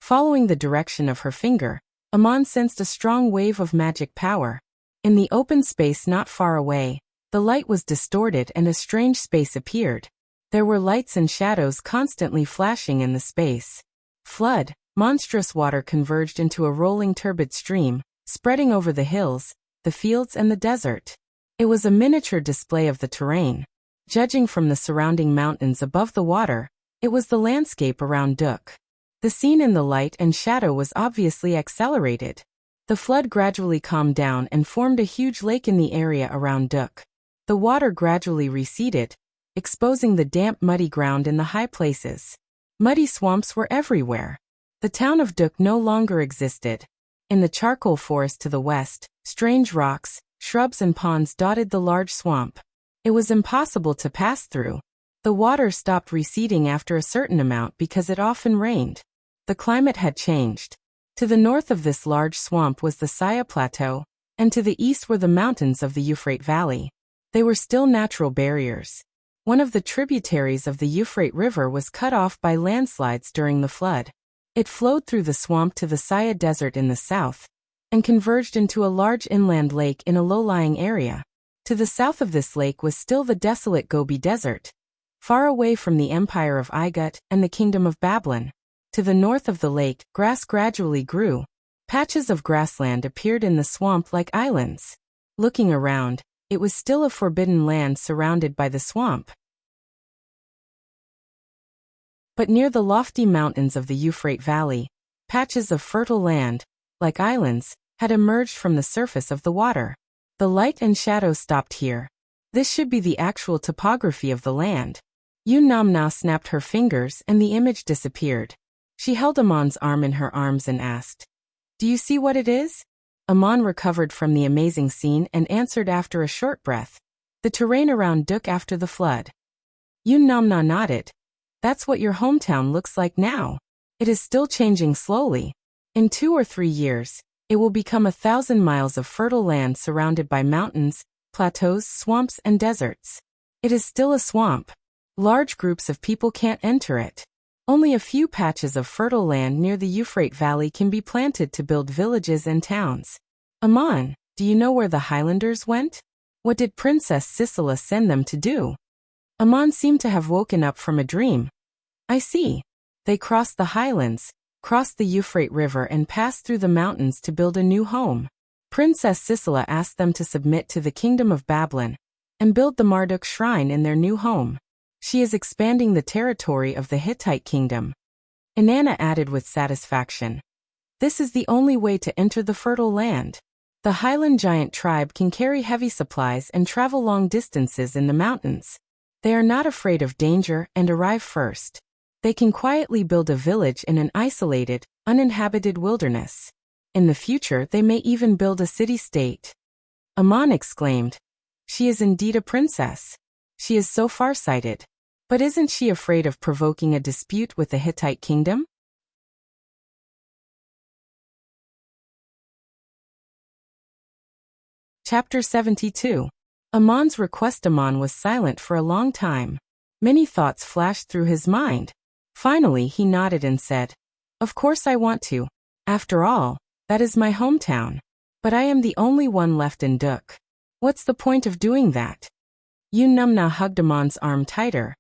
Following the direction of her finger, Aman sensed a strong wave of magic power. In the open space not far away, the light was distorted and a strange space appeared. There were lights and shadows constantly flashing in the space. Flood, monstrous water converged into a rolling turbid stream, spreading over the hills, the fields and the desert. It was a miniature display of the terrain. Judging from the surrounding mountains above the water, it was the landscape around Duk. The scene in the light and shadow was obviously accelerated. The flood gradually calmed down and formed a huge lake in the area around Duk. The water gradually receded, exposing the damp, muddy ground in the high places. Muddy swamps were everywhere. The town of Duk no longer existed. In the charcoal forest to the west, strange rocks, shrubs and ponds dotted the large swamp. It was impossible to pass through. The water stopped receding after a certain amount because it often rained. The climate had changed. To the north of this large swamp was the Saya Plateau, and to the east were the mountains of the Euphrates Valley. They were still natural barriers. One of the tributaries of the Euphrates River was cut off by landslides during the flood. It flowed through the swamp to the Saya Desert in the south, and converged into a large inland lake in a low-lying area. To the south of this lake was still the desolate Gobi Desert, far away from the empire of Igut and the kingdom of Babylon. To the north of the lake, grass gradually grew. Patches of grassland appeared in the swamp like islands. Looking around, it was still a forbidden land surrounded by the swamp. But near the lofty mountains of the Euphrates Valley, patches of fertile land, like islands, had emerged from the surface of the water. The light and shadow stopped here. This should be the actual topography of the land. Yunamna snapped her fingers and the image disappeared. She held Aman's arm in her arms and asked, "Do you see what it is?" Aman recovered from the amazing scene and answered after a short breath, "The terrain around Duk after the flood." Yunamna nodded. "That's what your hometown looks like now. It is still changing slowly. In 2 or 3 years, it will become 1,000 miles of fertile land surrounded by mountains, plateaus, swamps, and deserts. It is still a swamp. Large groups of people can't enter it. Only a few patches of fertile land near the Euphrates Valley can be planted to build villages and towns. Aman, do you know where the Highlanders went? What did Princess Sisela send them to do?" Aman seemed to have woken up from a dream. "I see. They crossed the highlands, crossed the Euphrates River and passed through the mountains to build a new home. Princess Sisela asked them to submit to the kingdom of Babylon and build the Marduk shrine in their new home. She is expanding the territory of the Hittite kingdom." Inanna added with satisfaction, "This is the only way to enter the fertile land. The Highland giant tribe can carry heavy supplies and travel long distances in the mountains. They are not afraid of danger and arrive first. They can quietly build a village in an isolated, uninhabited wilderness. In the future they may even build a city-state." Aman exclaimed, "She is indeed a princess. She is so far-sighted. But isn't she afraid of provoking a dispute with the Hittite kingdom?" Chapter 72. Aman's request. Aman was silent for a long time. Many thoughts flashed through his mind. Finally he nodded and said, "Of course I want to. After all, that is my hometown. But I am the only one left in Duk. What's the point of doing that? Yunamna hugged Amon's arm tighter.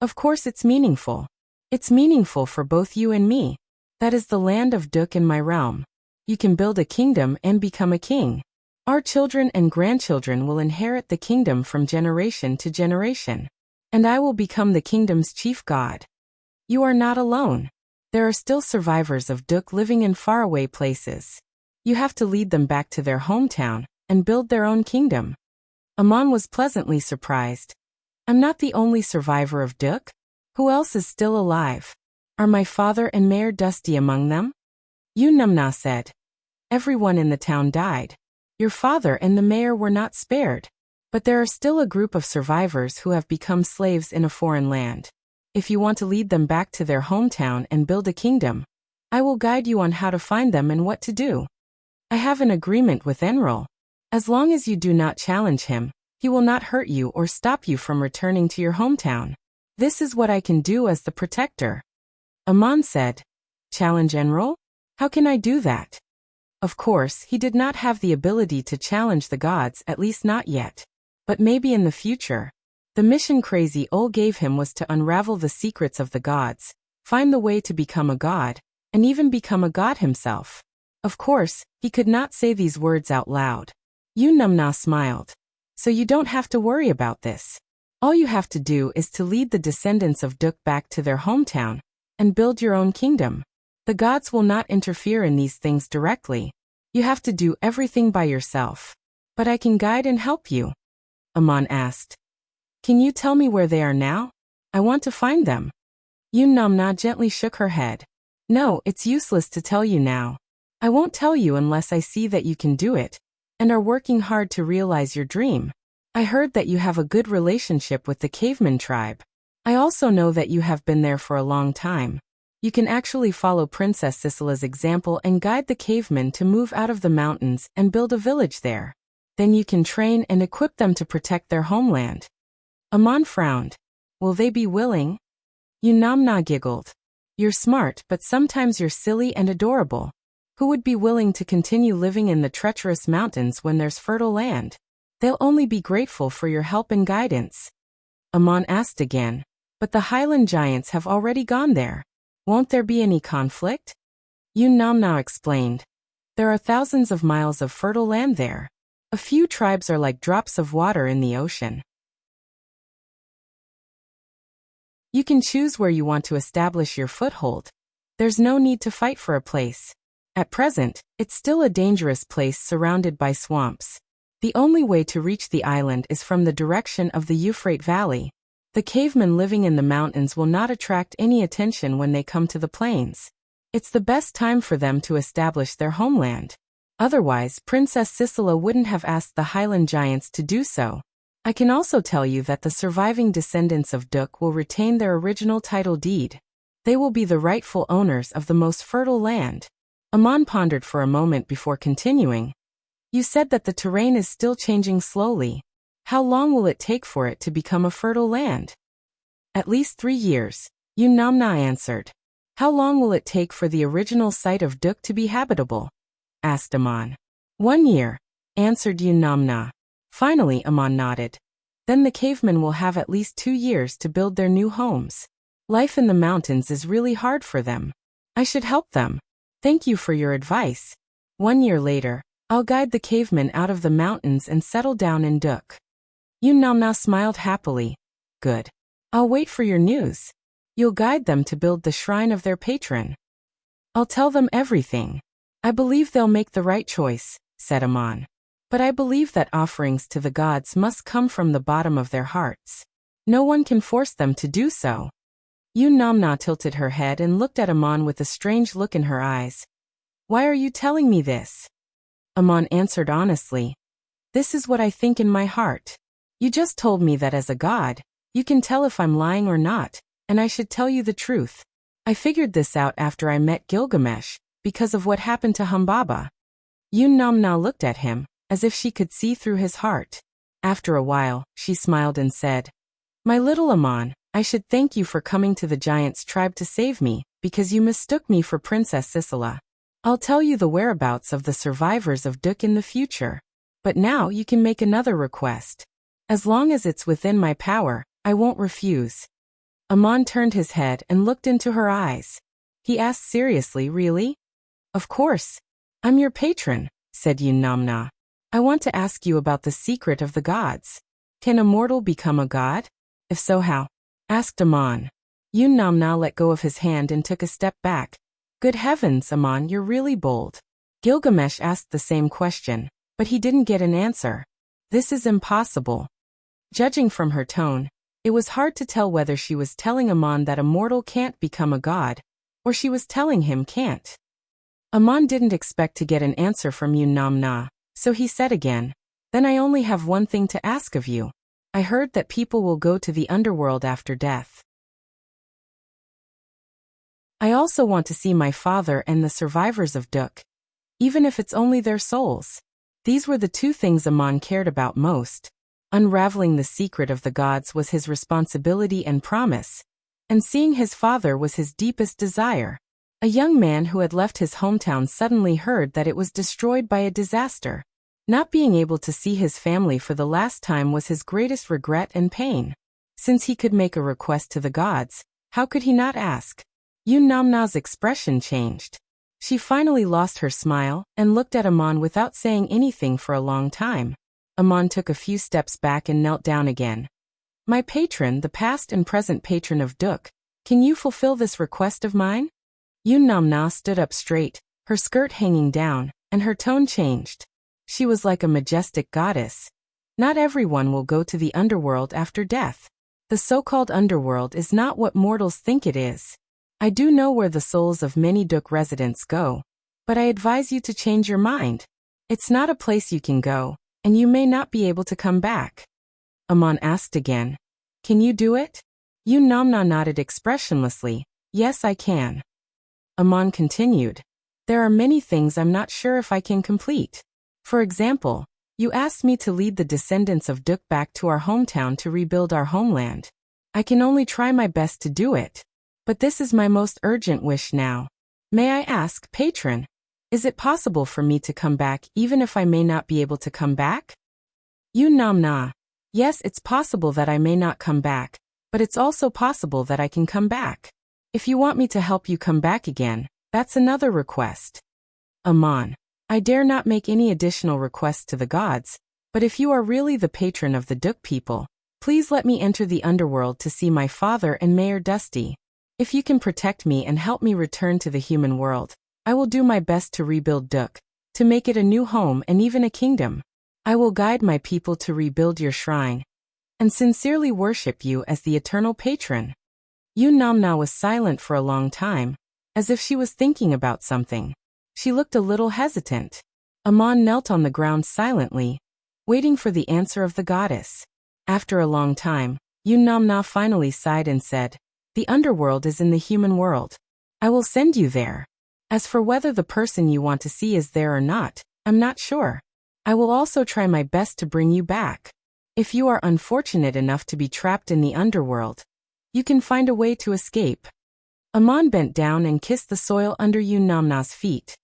Of course it's meaningful. It's meaningful for both you and me. That is the land of Duk in my realm. You can build a kingdom and become a king. Our children and grandchildren will inherit the kingdom from generation to generation. And I will become the kingdom's chief god. You are not alone. There are still survivors of Duk living in faraway places. You have to lead them back to their hometown and build their own kingdom. Amon was pleasantly surprised. I'm not the only survivor of Duk. Who else is still alive? Are my father and Mayor Dusty among them? Yunamna said. Everyone in the town died. Your father and the mayor were not spared. But there are still a group of survivors who have become slaves in a foreign land. If you want to lead them back to their hometown and build a kingdom, I will guide you on how to find them and what to do. I have an agreement with Enrol. As long as you do not challenge him, he will not hurt you or stop you from returning to your hometown. This is what I can do as the protector. Amon said. Challenge Enrol? How can I do that? Of course, he did not have the ability to challenge the gods, at least not yet. But maybe in the future. The mission Crazy Ol gave him was to unravel the secrets of the gods, find the way to become a god, and even become a god himself. Of course, he could not say these words out loud. Yunamna smiled. So you don't have to worry about this. All you have to do is to lead the descendants of Duk back to their hometown and build your own kingdom. The gods will not interfere in these things directly. You have to do everything by yourself. But I can guide and help you. Amon asked. Can you tell me where they are now? I want to find them. Yunamna gently shook her head. No, it's useless to tell you now. I won't tell you unless I see that you can do it, and are working hard to realize your dream. I heard that you have a good relationship with the caveman tribe. I also know that you have been there for a long time. You can actually follow Princess Sisela's example and guide the cavemen to move out of the mountains and build a village there. Then you can train and equip them to protect their homeland. Amon frowned. Will they be willing? Yunamna giggled. You're smart, but sometimes you're silly and adorable. Who would be willing to continue living in the treacherous mountains when there's fertile land? They'll only be grateful for your help and guidance. Amon asked again. But the highland giants have already gone there. Won't there be any conflict? Yunamna explained. There are thousands of miles of fertile land there. A few tribes are like drops of water in the ocean. You can choose where you want to establish your foothold. There's no need to fight for a place. At present, it's still a dangerous place surrounded by swamps. The only way to reach the island is from the direction of the Euphrates Valley. The cavemen living in the mountains will not attract any attention when they come to the plains. It's the best time for them to establish their homeland. Otherwise, Princess Sisela wouldn't have asked the highland giants to do so. I can also tell you that the surviving descendants of Duk will retain their original title deed. They will be the rightful owners of the most fertile land. Amon pondered for a moment before continuing. You said that the terrain is still changing slowly. How long will it take for it to become a fertile land? At least 3 years, Yunamna answered. How long will it take for the original site of Duk to be habitable? Asked Amon. 1 year, answered Yunamna. Finally, Amon nodded. Then the cavemen will have at least 2 years to build their new homes. Life in the mountains is really hard for them. I should help them. Thank you for your advice. 1 year later, I'll guide the cavemen out of the mountains and settle down in Duk. Yunamna smiled happily. Good. I'll wait for your news. You'll guide them to build the shrine of their patron. I'll tell them everything. I believe they'll make the right choice, said Amon. But I believe that offerings to the gods must come from the bottom of their hearts. No one can force them to do so. Yunamna tilted her head and looked at Amon with a strange look in her eyes. Why are you telling me this? Amon answered honestly. This is what I think in my heart. You just told me that as a god, you can tell if I'm lying or not, and I should tell you the truth. I figured this out after I met Gilgamesh, because of what happened to Humbaba. Yunamna looked at him, as if she could see through his heart. After a while, she smiled and said, My little Amon, I should thank you for coming to the giant's tribe to save me, because you mistook me for Princess Sisela. I'll tell you the whereabouts of the survivors of Duk in the future. But now you can make another request. As long as it's within my power, I won't refuse. Amon turned his head and looked into her eyes. He asked seriously, really? Of course. I'm your patron, said Yun Namna. I want to ask you about the secret of the gods. Can a mortal become a god? If so, how? Asked Amon. Yun Namna let go of his hand and took a step back. Good heavens, Amon, you're really bold. Gilgamesh asked the same question, but he didn't get an answer. This is impossible. Judging from her tone, it was hard to tell whether she was telling Amon that a mortal can't become a god, or she was telling him can't. Amon didn't expect to get an answer from Yun Namna, so he said again, Then I only have one thing to ask of you. I heard that people will go to the underworld after death. I also want to see my father and the survivors of Duk, even if it's only their souls. These were the two things Amon cared about most. Unraveling the secret of the gods was his responsibility and promise, and seeing his father was his deepest desire. A young man who had left his hometown suddenly heard that it was destroyed by a disaster. Not being able to see his family for the last time was his greatest regret and pain. Since he could make a request to the gods, how could he not ask? Yun Namna's expression changed. She finally lost her smile and looked at Amon without saying anything for a long time. Amon took a few steps back and knelt down again. My patron, the past and present patron of Duk, can you fulfill this request of mine? Yun Namna stood up straight, her skirt hanging down, and her tone changed. She was like a majestic goddess. Not everyone will go to the underworld after death. The so-called underworld is not what mortals think it is. I do know where the souls of many Duk residents go, but I advise you to change your mind. It's not a place you can go, and you may not be able to come back. Amon asked again, Can you do it? Yun Namna nodded expressionlessly, Yes, I can. Amon continued, There are many things I'm not sure if I can complete. For example, you asked me to lead the descendants of Duk back to our hometown to rebuild our homeland. I can only try my best to do it. But this is my most urgent wish now. May I ask, patron, is it possible for me to come back even if I may not be able to come back? Yun Namna, yes, it's possible that I may not come back, but it's also possible that I can come back. If you want me to help you come back again, that's another request. Amon, I dare not make any additional requests to the gods, but if you are really the patron of the Duk people, please let me enter the underworld to see my father and Mayor Dusty. If you can protect me and help me return to the human world, I will do my best to rebuild Duk, to make it a new home and even a kingdom. I will guide my people to rebuild your shrine, and sincerely worship you as the eternal patron. Yun Namna was silent for a long time, as if she was thinking about something. She looked a little hesitant. Amon knelt on the ground silently, waiting for the answer of the goddess. After a long time, Yun Namna finally sighed and said, The underworld is in the human world. I will send you there. As for whether the person you want to see is there or not, I'm not sure. I will also try my best to bring you back. If you are unfortunate enough to be trapped in the underworld, you can find a way to escape. Amon bent down and kissed the soil under Yun Namna's feet.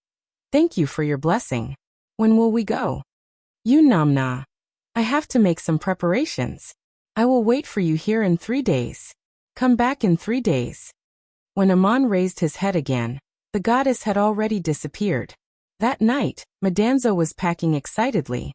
Thank you for your blessing. When will we go? Yun Namna, I have to make some preparations. I will wait for you here in 3 days. Come back in 3 days. When Amon raised his head again, the goddess had already disappeared. That night, Madanzo was packing excitedly.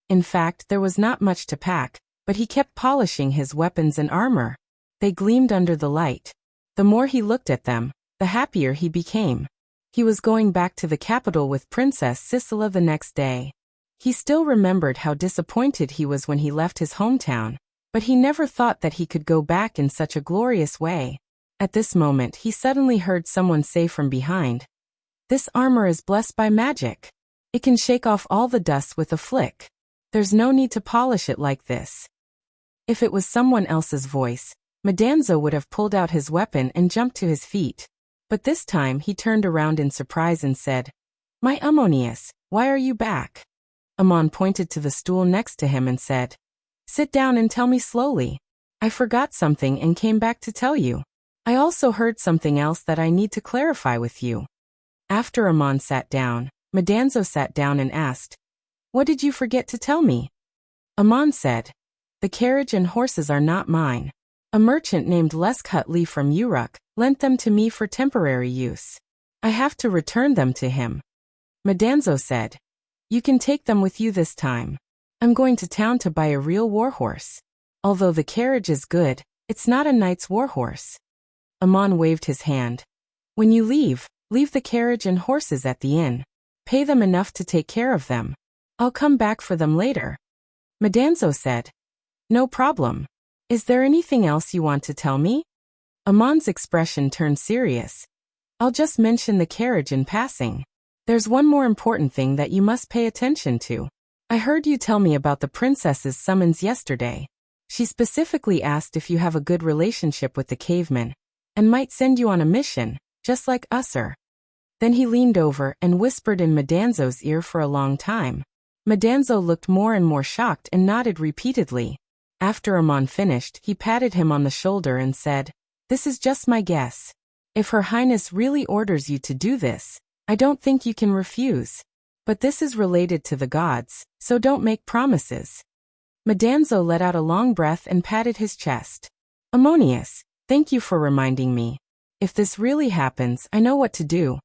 In fact, there was not much to pack, but he kept polishing his weapons and armor. They gleamed under the light. The more he looked at them, the happier he became. He was going back to the capital with Princess Sisela the next day. He still remembered how disappointed he was when he left his hometown, but he never thought that he could go back in such a glorious way. At this moment he suddenly heard someone say from behind, This armor is blessed by magic. It can shake off all the dust with a flick. There's no need to polish it like this. If it was someone else's voice, Madanzo would have pulled out his weapon and jumped to his feet. But this time he turned around in surprise and said, My Ammonius, why are you back? Amon pointed to the stool next to him and said, Sit down and tell me slowly. I forgot something and came back to tell you. I also heard something else that I need to clarify with you. After Amon sat down, Madanzo sat down and asked, "What did you forget to tell me?" Amon said, "The carriage and horses are not mine. A merchant named Leskut from Uruk lent them to me for temporary use. I have to return them to him." Madanzo said, "You can take them with you this time. I'm going to town to buy a real warhorse. Although the carriage is good, it's not a knight's warhorse." Amon waved his hand. "When you leave the carriage and horses at the inn. Pay them enough to take care of them. I'll come back for them later." Madanzo said, "No problem. Is there anything else you want to tell me?" Amon's expression turned serious. "I'll just mention the carriage in passing. There's one more important thing that you must pay attention to. I heard you tell me about the princess's summons yesterday. She specifically asked if you have a good relationship with the cavemen, and might send you on a mission, just like Usser." Then he leaned over and whispered in Madanzo's ear for a long time. Madanzo looked more and more shocked and nodded repeatedly. After Amon finished, he patted him on the shoulder and said, "This is just my guess. If Her Highness really orders you to do this, I don't think you can refuse. But this is related to the gods, so don't make promises." Madanzo let out a long breath and patted his chest. "Ammonius, thank you for reminding me. If this really happens, I know what to do."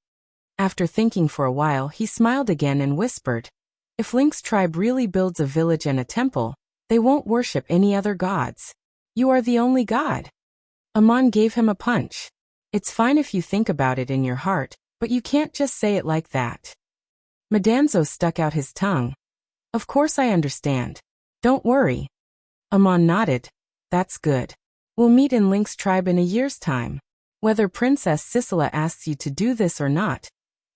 After thinking for a while, he smiled again and whispered, "If Link's tribe really builds a village and a temple, they won't worship any other gods. You are the only god." Amon gave him a punch. "It's fine if you think about it in your heart, but you can't just say it like that." Madanzo stuck out his tongue. "Of course I understand. Don't worry." Amon nodded. "That's good. We'll meet in Link's tribe in a year's time. Whether Princess Sisela asks you to do this or not,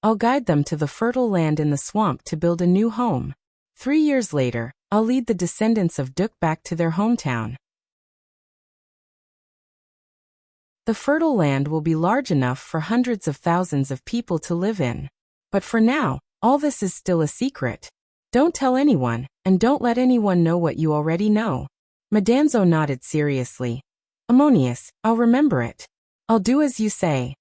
I'll guide them to the fertile land in the swamp to build a new home. 3 years later, I'll lead the descendants of Duk back to their hometown. The fertile land will be large enough for hundreds of thousands of people to live in. But for now, all this is still a secret. Don't tell anyone, and don't let anyone know what you already know." Madanzo nodded seriously. "Ammonius, I'll remember it. I'll do as you say."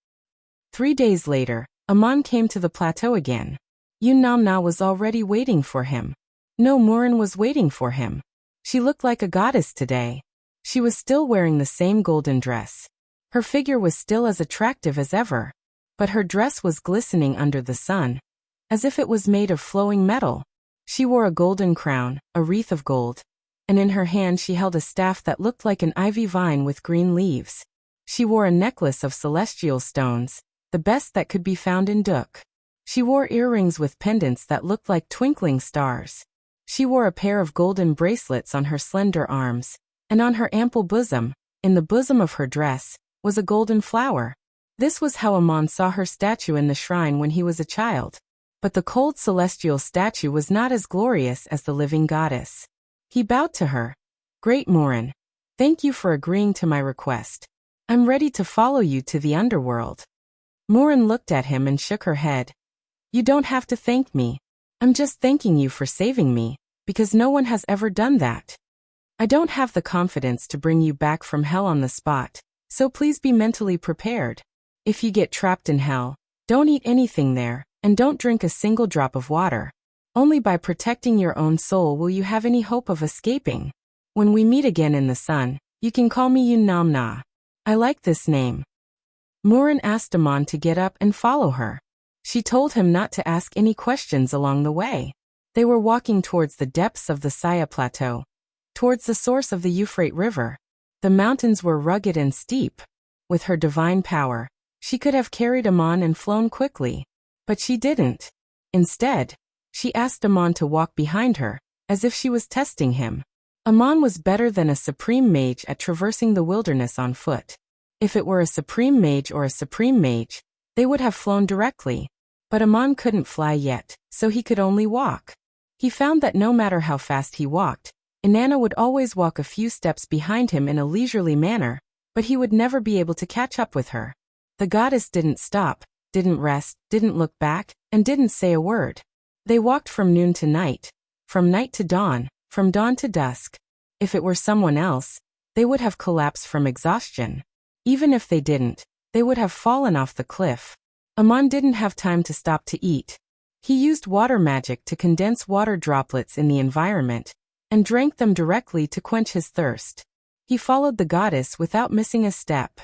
3 days later, Amon came to the plateau again. Yun-Namna was already waiting for him. No, Murin was waiting for him. She looked like a goddess today. She was still wearing the same golden dress. Her figure was still as attractive as ever. But her dress was glistening under the sun, as if it was made of flowing metal. She wore a golden crown, a wreath of gold, and in her hand she held a staff that looked like an ivy vine with green leaves. She wore a necklace of celestial stones, the best that could be found in Duk. She wore earrings with pendants that looked like twinkling stars. She wore a pair of golden bracelets on her slender arms, and on her ample bosom, in the bosom of her dress, was a golden flower. This was how Amon saw her statue in the shrine when he was a child. But the cold celestial statue was not as glorious as the living goddess. He bowed to her. "Great Murin, thank you for agreeing to my request. I'm ready to follow you to the underworld." Murin looked at him and shook her head. "You don't have to thank me. I'm just thanking you for saving me, because no one has ever done that. I don't have the confidence to bring you back from hell on the spot, so please be mentally prepared. If you get trapped in hell, don't eat anything there, and don't drink a single drop of water. Only by protecting your own soul will you have any hope of escaping. When we meet again in the sun, you can call me Yun-Namna. I like this name." Murin asked Amon to get up and follow her. She told him not to ask any questions along the way. They were walking towards the depths of the Saya Plateau, towards the source of the Euphrates River. The mountains were rugged and steep. With her divine power, she could have carried Amon and flown quickly. But she didn't. Instead, she asked Amon to walk behind her, as if she was testing him. Amon was better than a supreme mage at traversing the wilderness on foot. If it were a supreme mage or a supreme mage, they would have flown directly. But Amon couldn't fly yet, so he could only walk. He found that no matter how fast he walked, Inanna would always walk a few steps behind him in a leisurely manner, but he would never be able to catch up with her. The goddess didn't stop, didn't rest, didn't look back, and didn't say a word. They walked from noon to night, from night to dawn, from dawn to dusk. If it were someone else, they would have collapsed from exhaustion. Even if they didn't, they would have fallen off the cliff. Amon didn't have time to stop to eat. He used water magic to condense water droplets in the environment and drank them directly to quench his thirst. He followed the goddess without missing a step.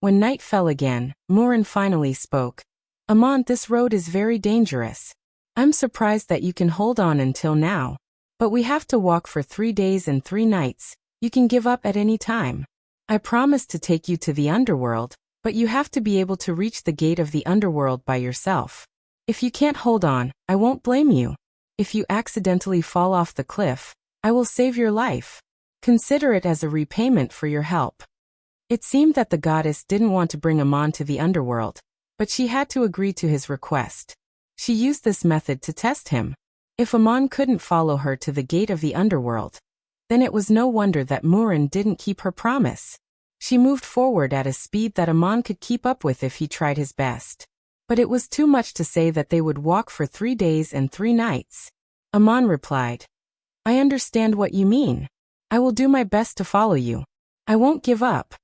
When night fell again, Murin finally spoke. Amon, this road is very dangerous. I'm surprised that you can hold on until now. But we have to walk for 3 days and 3 nights. You can give up at any time. I promise to take you to the underworld, but you have to be able to reach the gate of the underworld by yourself. If you can't hold on, I won't blame you. If you accidentally fall off the cliff, I will save your life. Consider it as a repayment for your help. It seemed that the goddess didn't want to bring Amon to the underworld, but she had to agree to his request. She used this method to test him. If Amon couldn't follow her to the gate of the underworld, then it was no wonder that Murin didn't keep her promise. She moved forward at a speed that Amon could keep up with if he tried his best. But it was too much to say that they would walk for 3 days and 3 nights. Amon replied, I understand what you mean. I will do my best to follow you. I won't give up.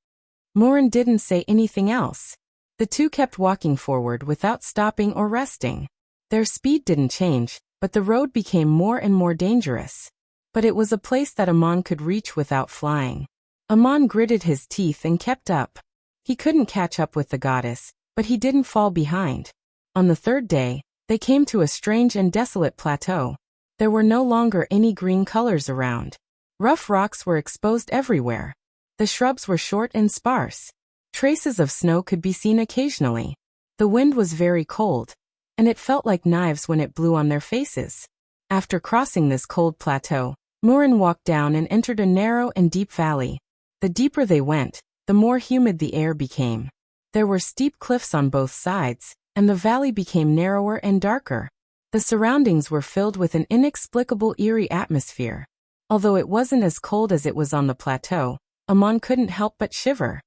Murin didn't say anything else. The two kept walking forward without stopping or resting. Their speed didn't change, but the road became more and more dangerous. But it was a place that Amon could reach without flying. Amon gritted his teeth and kept up. He couldn't catch up with the goddess, but he didn't fall behind. On the 3rd day, they came to a strange and desolate plateau. There were no longer any green colors around. Rough rocks were exposed everywhere. The shrubs were short and sparse. Traces of snow could be seen occasionally. The wind was very cold, and it felt like knives when it blew on their faces. After crossing this cold plateau, Murin walked down and entered a narrow and deep valley. The deeper they went, the more humid the air became. There were steep cliffs on both sides, and the valley became narrower and darker. The surroundings were filled with an inexplicable eerie atmosphere. Although it wasn't as cold as it was on the plateau, Amon couldn't help but shiver.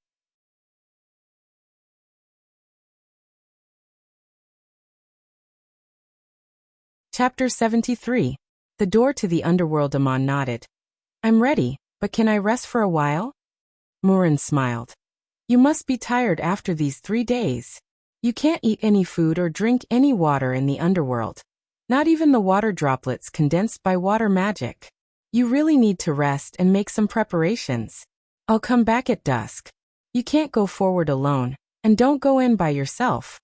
Chapter 73. The door to the underworld. Amon nodded. I'm ready, but can I rest for a while? Murin smiled. You must be tired after these 3 days. You can't eat any food or drink any water in the underworld. Not even the water droplets condensed by water magic. You really need to rest and make some preparations. I'll come back at dusk. You can't go forward alone, and don't go in by yourself.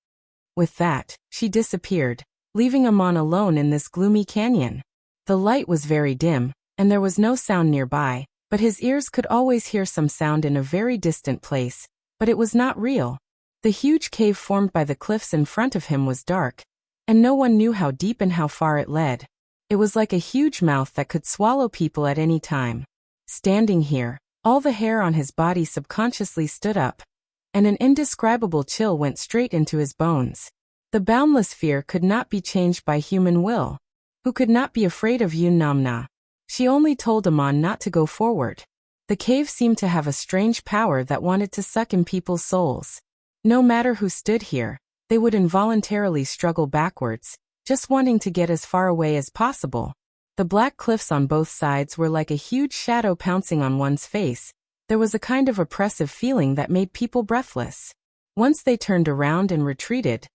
With that, she disappeared, leaving Amon alone in this gloomy canyon. The light was very dim, and there was no sound nearby, but his ears could always hear some sound in a very distant place, but it was not real. The huge cave formed by the cliffs in front of him was dark, and no one knew how deep and how far it led. It was like a huge mouth that could swallow people at any time. Standing here, all the hair on his body subconsciously stood up, and an indescribable chill went straight into his bones. The boundless fear could not be changed by human will. Who could not be afraid of Yun Namna? She only told Amon not to go forward. The cave seemed to have a strange power that wanted to suck in people's souls. No matter who stood here, they would involuntarily struggle backwards, just wanting to get as far away as possible. The black cliffs on both sides were like a huge shadow pouncing on one's face. There was a kind of oppressive feeling that made people breathless. Once they turned around and retreated,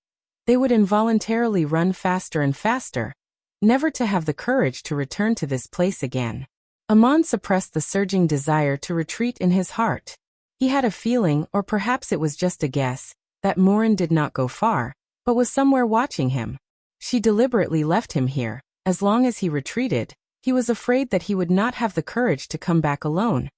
they would involuntarily run faster and faster, never to have the courage to return to this place again. Amon suppressed the surging desire to retreat in his heart. He had a feeling, or perhaps it was just a guess, that Murin did not go far, but was somewhere watching him. She deliberately left him here. As long as he retreated, he was afraid that he would not have the courage to come back alone.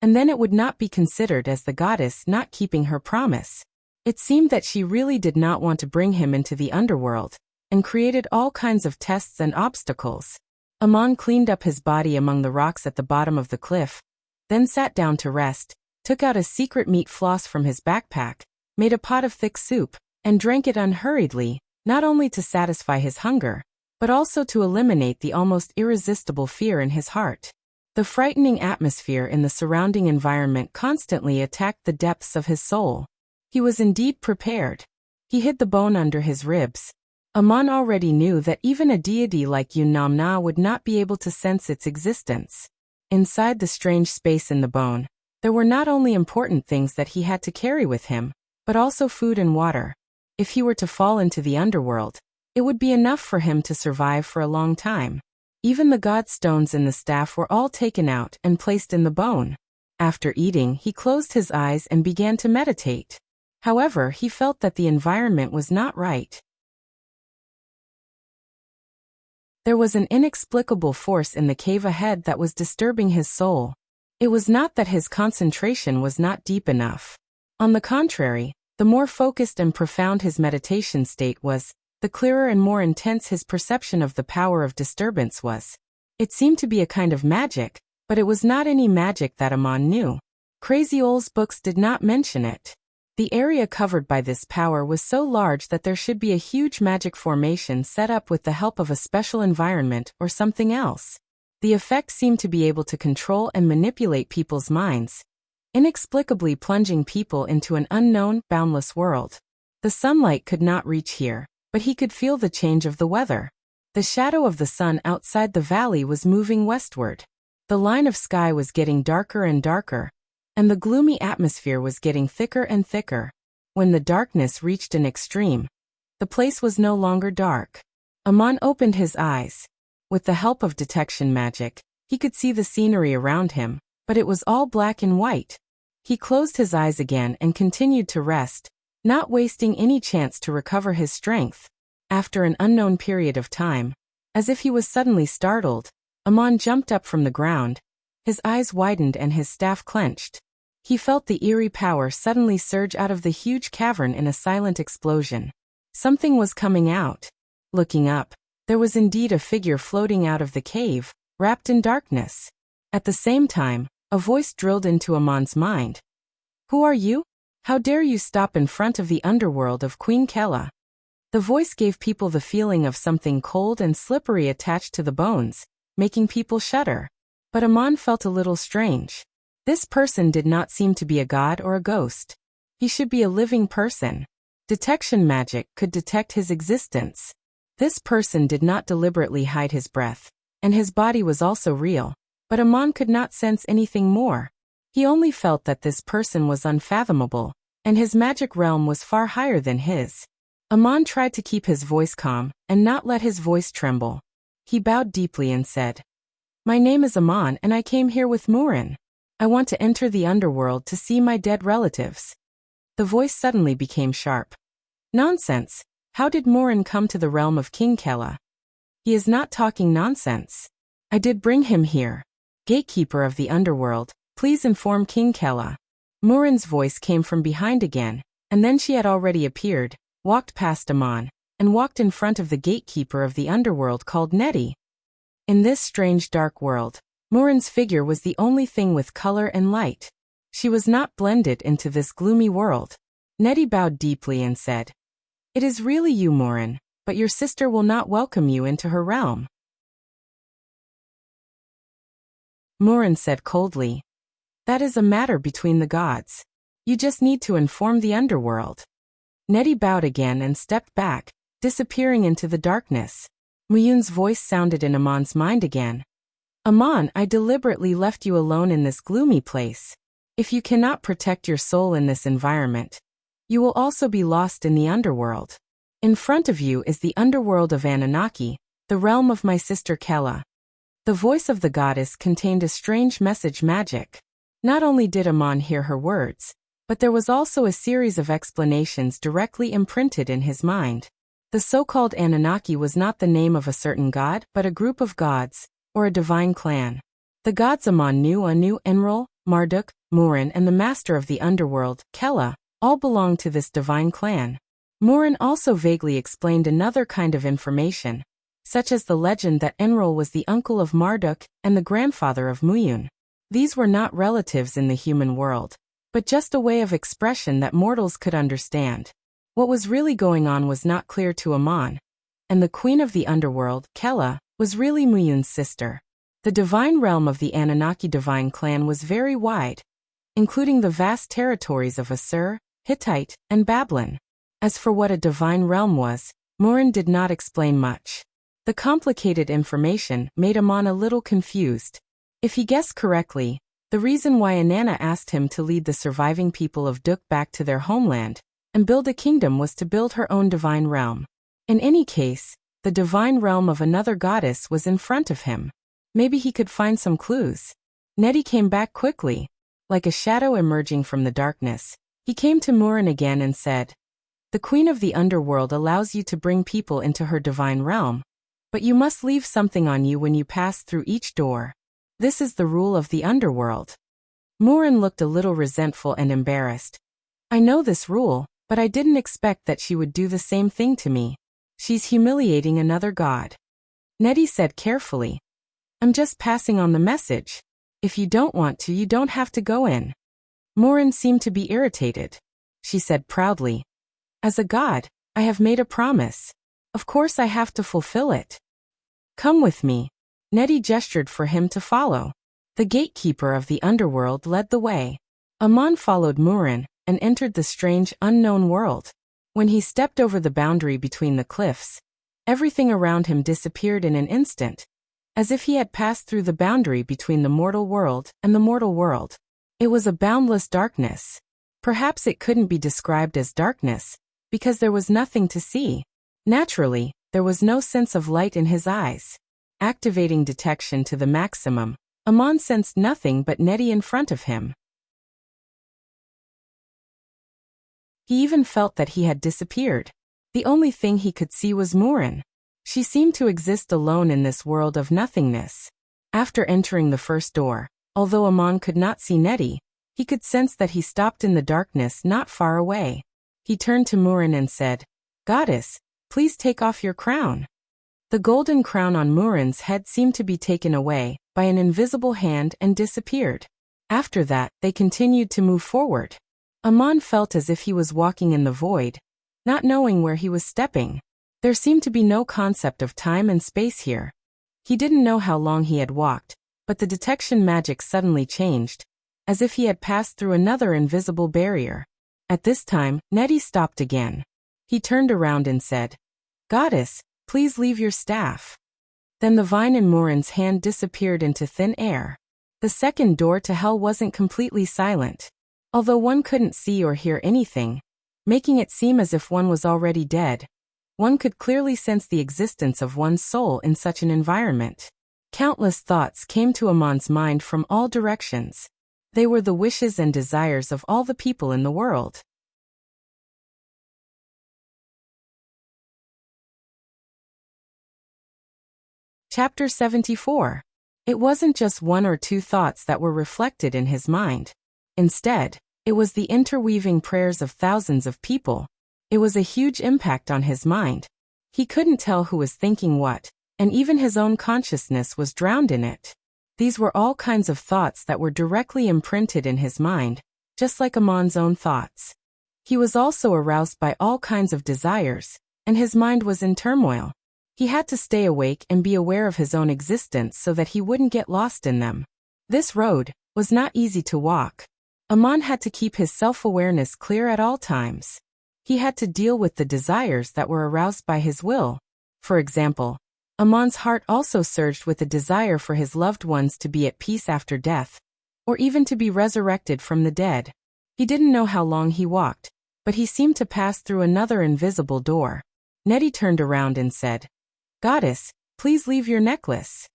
And then it would not be considered as the goddess not keeping her promise. It seemed that she really did not want to bring him into the underworld, and created all kinds of tests and obstacles. Amon cleaned up his body among the rocks at the bottom of the cliff, then sat down to rest, took out a secret meat floss from his backpack, made a pot of thick soup, and drank it unhurriedly, not only to satisfy his hunger, but also to eliminate the almost irresistible fear in his heart. The frightening atmosphere in the surrounding environment constantly attacked the depths of his soul. He was indeed prepared. He hid the bone under his ribs. Amon already knew that even a deity like Yun Namna would not be able to sense its existence. Inside the strange space in the bone, There were not only important things that he had to carry with him, but also food and water. If he were to fall into the underworld, it would be enough for him to survive for a long time. Even the god stones in the staff were all taken out and placed in the bone. After eating, he closed his eyes and began to meditate. However, he felt that the environment was not right. There was an inexplicable force in the cave ahead that was disturbing his soul. It was not that his concentration was not deep enough. On the contrary, the more focused and profound his meditation state was, the clearer and more intense his perception of the power of disturbance was. It seemed to be a kind of magic, but it was not any magic that Amon knew. Crazy Old's books did not mention it. The area covered by this power was so large that there should be a huge magic formation set up with the help of a special environment or something else. The effect seemed to be able to control and manipulate people's minds, inexplicably plunging people into an unknown, boundless world. The sunlight could not reach here, but he could feel the change of the weather. The shadow of the sun outside the valley was moving westward. The line of sky was getting darker and darker, and the gloomy atmosphere was getting thicker and thicker. When the darkness reached an extreme, the place was no longer dark. Amon opened his eyes. With the help of detection magic, he could see the scenery around him, but it was all black and white. He closed his eyes again and continued to rest, not wasting any chance to recover his strength. After an unknown period of time, as if he was suddenly startled, Amon jumped up from the ground. His eyes widened and his staff clenched. He felt the eerie power suddenly surge out of the huge cavern in a silent explosion. Something was coming out. Looking up, there was indeed a figure floating out of the cave, wrapped in darkness. At the same time, a voice drilled into Amon's mind. "Who are you? How dare you stop in front of the underworld of Queen Kella?" The voice gave people the feeling of something cold and slippery attached to the bones, making people shudder. But Amon felt a little strange. This person did not seem to be a god or a ghost. He should be a living person. Detection magic could detect his existence. This person did not deliberately hide his breath, and his body was also real, but Amon could not sense anything more. He only felt that this person was unfathomable, and his magic realm was far higher than his. Amon tried to keep his voice calm and not let his voice tremble. He bowed deeply and said, "My name is Amon and I came here with Murin. I want to enter the underworld to see my dead relatives." The voice suddenly became sharp. "Nonsense! How did Murin come to the realm of King Kella? He is not talking nonsense. I did bring him here. Gatekeeper of the underworld, please inform King Kella." Murin's voice came from behind again, and then she had already appeared, walked past Amon, and walked in front of the gatekeeper of the underworld called Nettie. In this strange dark world, Murin's figure was the only thing with color and light. She was not blended into this gloomy world. Nettie bowed deeply and said, "It is really you, Murin, but your sister will not welcome you into her realm." Murin said coldly, "That is a matter between the gods. You just need to inform the underworld." Nettie bowed again and stepped back, disappearing into the darkness. Muyun's voice sounded in Amon's mind again. "Amon, I deliberately left you alone in this gloomy place. If you cannot protect your soul in this environment, you will also be lost in the underworld. In front of you is the underworld of Anunnaki, the realm of my sister Kella." The voice of the goddess contained a strange message magic. Not only did Amon hear her words, but there was also a series of explanations directly imprinted in his mind. The so-called Anunnaki was not the name of a certain god, but a group of gods, or a divine clan. The gods Amon knew, Anu, Enrol, Marduk, Murin, and the master of the underworld, Kella, all belonged to this divine clan. Murin also vaguely explained another kind of information, such as the legend that Enrol was the uncle of Marduk and the grandfather of Muyun. These were not relatives in the human world, but just a way of expression that mortals could understand. What was really going on was not clear to Amon, and the queen of the underworld, Kella, was really Muyun's sister. The divine realm of the Anunnaki divine clan was very wide, including the vast territories of Assur, Hittite, and Babylon. As for what a divine realm was, Murin did not explain much. The complicated information made Amon a little confused. If he guessed correctly, The reason why Inanna asked him to lead the surviving people of Duk back to their homeland and build a kingdom was to build her own divine realm. In any case, the divine realm of another goddess was in front of him. Maybe he could find some clues. Nettie came back quickly. Like a shadow emerging from the darkness, he came to Murin again and said, "The Queen of the Underworld allows you to bring people into her divine realm, but you must leave something on you when you pass through each door. This is the rule of the underworld." Murin looked a little resentful and embarrassed. "I know this rule, but I didn't expect that she would do the same thing to me. She's humiliating another god." Nettie said carefully, "I'm just passing on the message. If you don't want to, you don't have to go in." Murin seemed to be irritated. She said proudly, "As a god, I have made a promise. Of course I have to fulfill it. Come with me." Nettie gestured for him to follow. The gatekeeper of the underworld led the way. Amon followed Murin and entered the strange, unknown world. When he stepped over the boundary between the cliffs, everything around him disappeared in an instant, as if he had passed through the boundary between the mortal world and the mortal world. It was a boundless darkness. Perhaps it couldn't be described as darkness, because there was nothing to see. Naturally, there was no sense of light in his eyes. Activating detection to the maximum, Amon sensed nothing but Nettie in front of him. He even felt that he had disappeared. The only thing he could see was Murin. She seemed to exist alone in this world of nothingness. After entering the first door, although Amon could not see Nettie, he could sense that he stopped in the darkness not far away. He turned to Murin and said, "Goddess, please take off your crown." The golden crown on Murin's head seemed to be taken away by an invisible hand and disappeared. After that, they continued to move forward. Amon felt as if he was walking in the void, not knowing where he was stepping. There seemed to be no concept of time and space here. He didn't know how long he had walked, but the detection magic suddenly changed, as if he had passed through another invisible barrier. At this time, Nettie stopped again. He turned around and said, "Goddess, please leave your staff." Then the vine in Murin's hand disappeared into thin air. The second door to hell wasn't completely silent. Although one couldn't see or hear anything, making it seem as if one was already dead, one could clearly sense the existence of one's soul in such an environment. Countless thoughts came to Amon's mind from all directions. They were the wishes and desires of all the people in the world. Chapter 74. It wasn't just one or two thoughts that were reflected in his mind. Instead, it was the interweaving prayers of thousands of people. It was a huge impact on his mind. He couldn't tell who was thinking what, and even his own consciousness was drowned in it. These were all kinds of thoughts that were directly imprinted in his mind, just like Amon's own thoughts. He was also aroused by all kinds of desires, and his mind was in turmoil. He had to stay awake and be aware of his own existence so that he wouldn't get lost in them. This road was not easy to walk. Amon had to keep his self-awareness clear at all times. He had to deal with the desires that were aroused by his will. For example, Amon's heart also surged with a desire for his loved ones to be at peace after death, or even to be resurrected from the dead. He didn't know how long he walked, but he seemed to pass through another invisible door. Nettie turned around and said, "Goddess, please leave your necklace."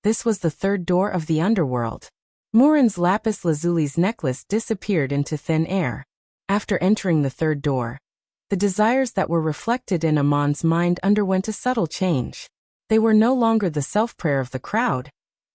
This was the third door of the underworld. Murin's lapis lazuli's necklace disappeared into thin air. After entering the third door, the desires that were reflected in Amon's mind underwent a subtle change. They were no longer the self-prayer of the crowd,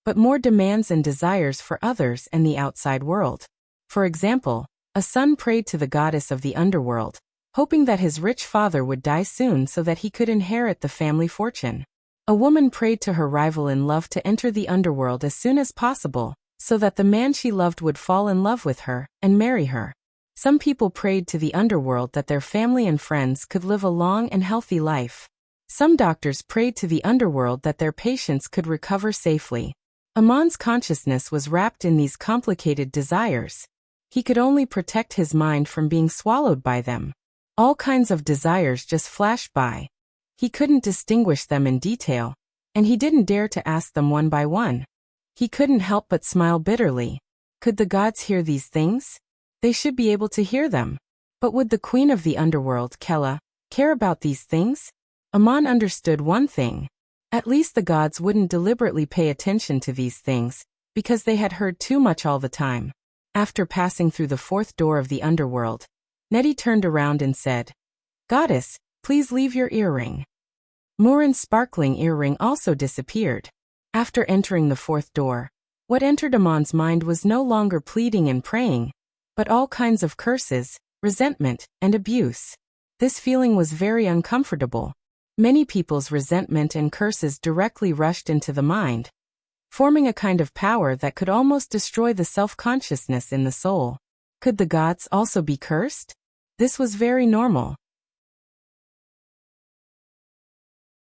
but more demands and desires for others and the outside world. For example, a son prayed to the goddess of the underworld, hoping that his rich father would die soon so that he could inherit the family fortune. A woman prayed to her rival in love to enter the underworld as soon as possible, so that the man she loved would fall in love with her and marry her. Some people prayed to the underworld that their family and friends could live a long and healthy life. Some doctors prayed to the underworld that their patients could recover safely. Amon's consciousness was wrapped in these complicated desires. He could only protect his mind from being swallowed by them. All kinds of desires just flashed by. He couldn't distinguish them in detail, and he didn't dare to ask them one by one. He couldn't help but smile bitterly. Could the gods hear these things? They should be able to hear them. But would the queen of the underworld, Kella, care about these things? Amon understood one thing. At least the gods wouldn't deliberately pay attention to these things, because they had heard too much all the time. After passing through the fourth door of the underworld, Nettie turned around and said, "Goddess, please leave your earring." Murin's sparkling earring also disappeared. After entering the fourth door, what entered Amon's mind was no longer pleading and praying, but all kinds of curses, resentment, and abuse. This feeling was very uncomfortable. Many people's resentment and curses directly rushed into the mind, forming a kind of power that could almost destroy the self-consciousness in the soul. Could the gods also be cursed? This was very normal.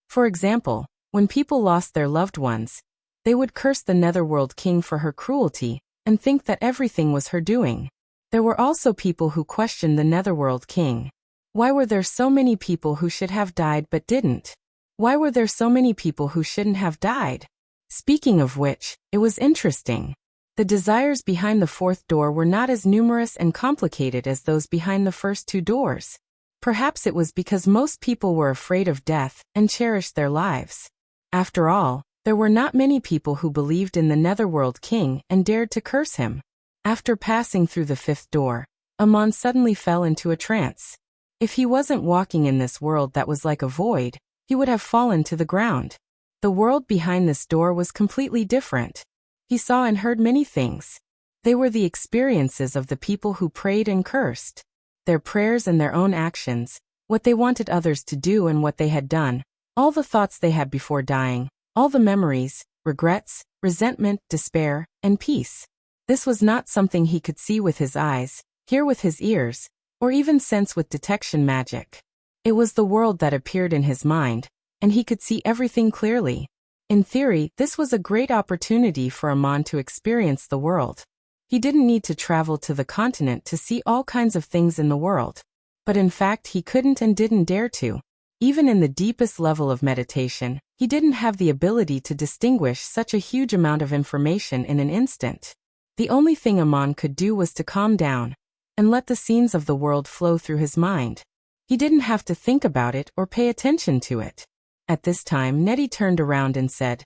For example, when people lost their loved ones, they would curse the Netherworld King for her cruelty, and think that everything was her doing. There were also people who questioned the Netherworld King. Why were there so many people who should have died but didn't? Why were there so many people who shouldn't have died? Speaking of which, it was interesting. The desires behind the fourth door were not as numerous and complicated as those behind the first two doors. Perhaps it was because most people were afraid of death and cherished their lives. After all, there were not many people who believed in the Netherworld King and dared to curse him. After passing through the fifth door, Amon suddenly fell into a trance. If he wasn't walking in this world that was like a void, he would have fallen to the ground. The world behind this door was completely different. He saw and heard many things. They were the experiences of the people who prayed and cursed. Their prayers and their own actions, what they wanted others to do and what they had done, all the thoughts they had before dying, all the memories, regrets, resentment, despair, and peace. This was not something he could see with his eyes, hear with his ears, or even sense with detection magic. It was the world that appeared in his mind, and he could see everything clearly. In theory, this was a great opportunity for Amon to experience the world. He didn't need to travel to the continent to see all kinds of things in the world. But in fact, he couldn't and didn't dare to. Even in the deepest level of meditation, he didn't have the ability to distinguish such a huge amount of information in an instant. The only thing Amon could do was to calm down and let the scenes of the world flow through his mind. He didn't have to think about it or pay attention to it. At this time, Nettie turned around and said,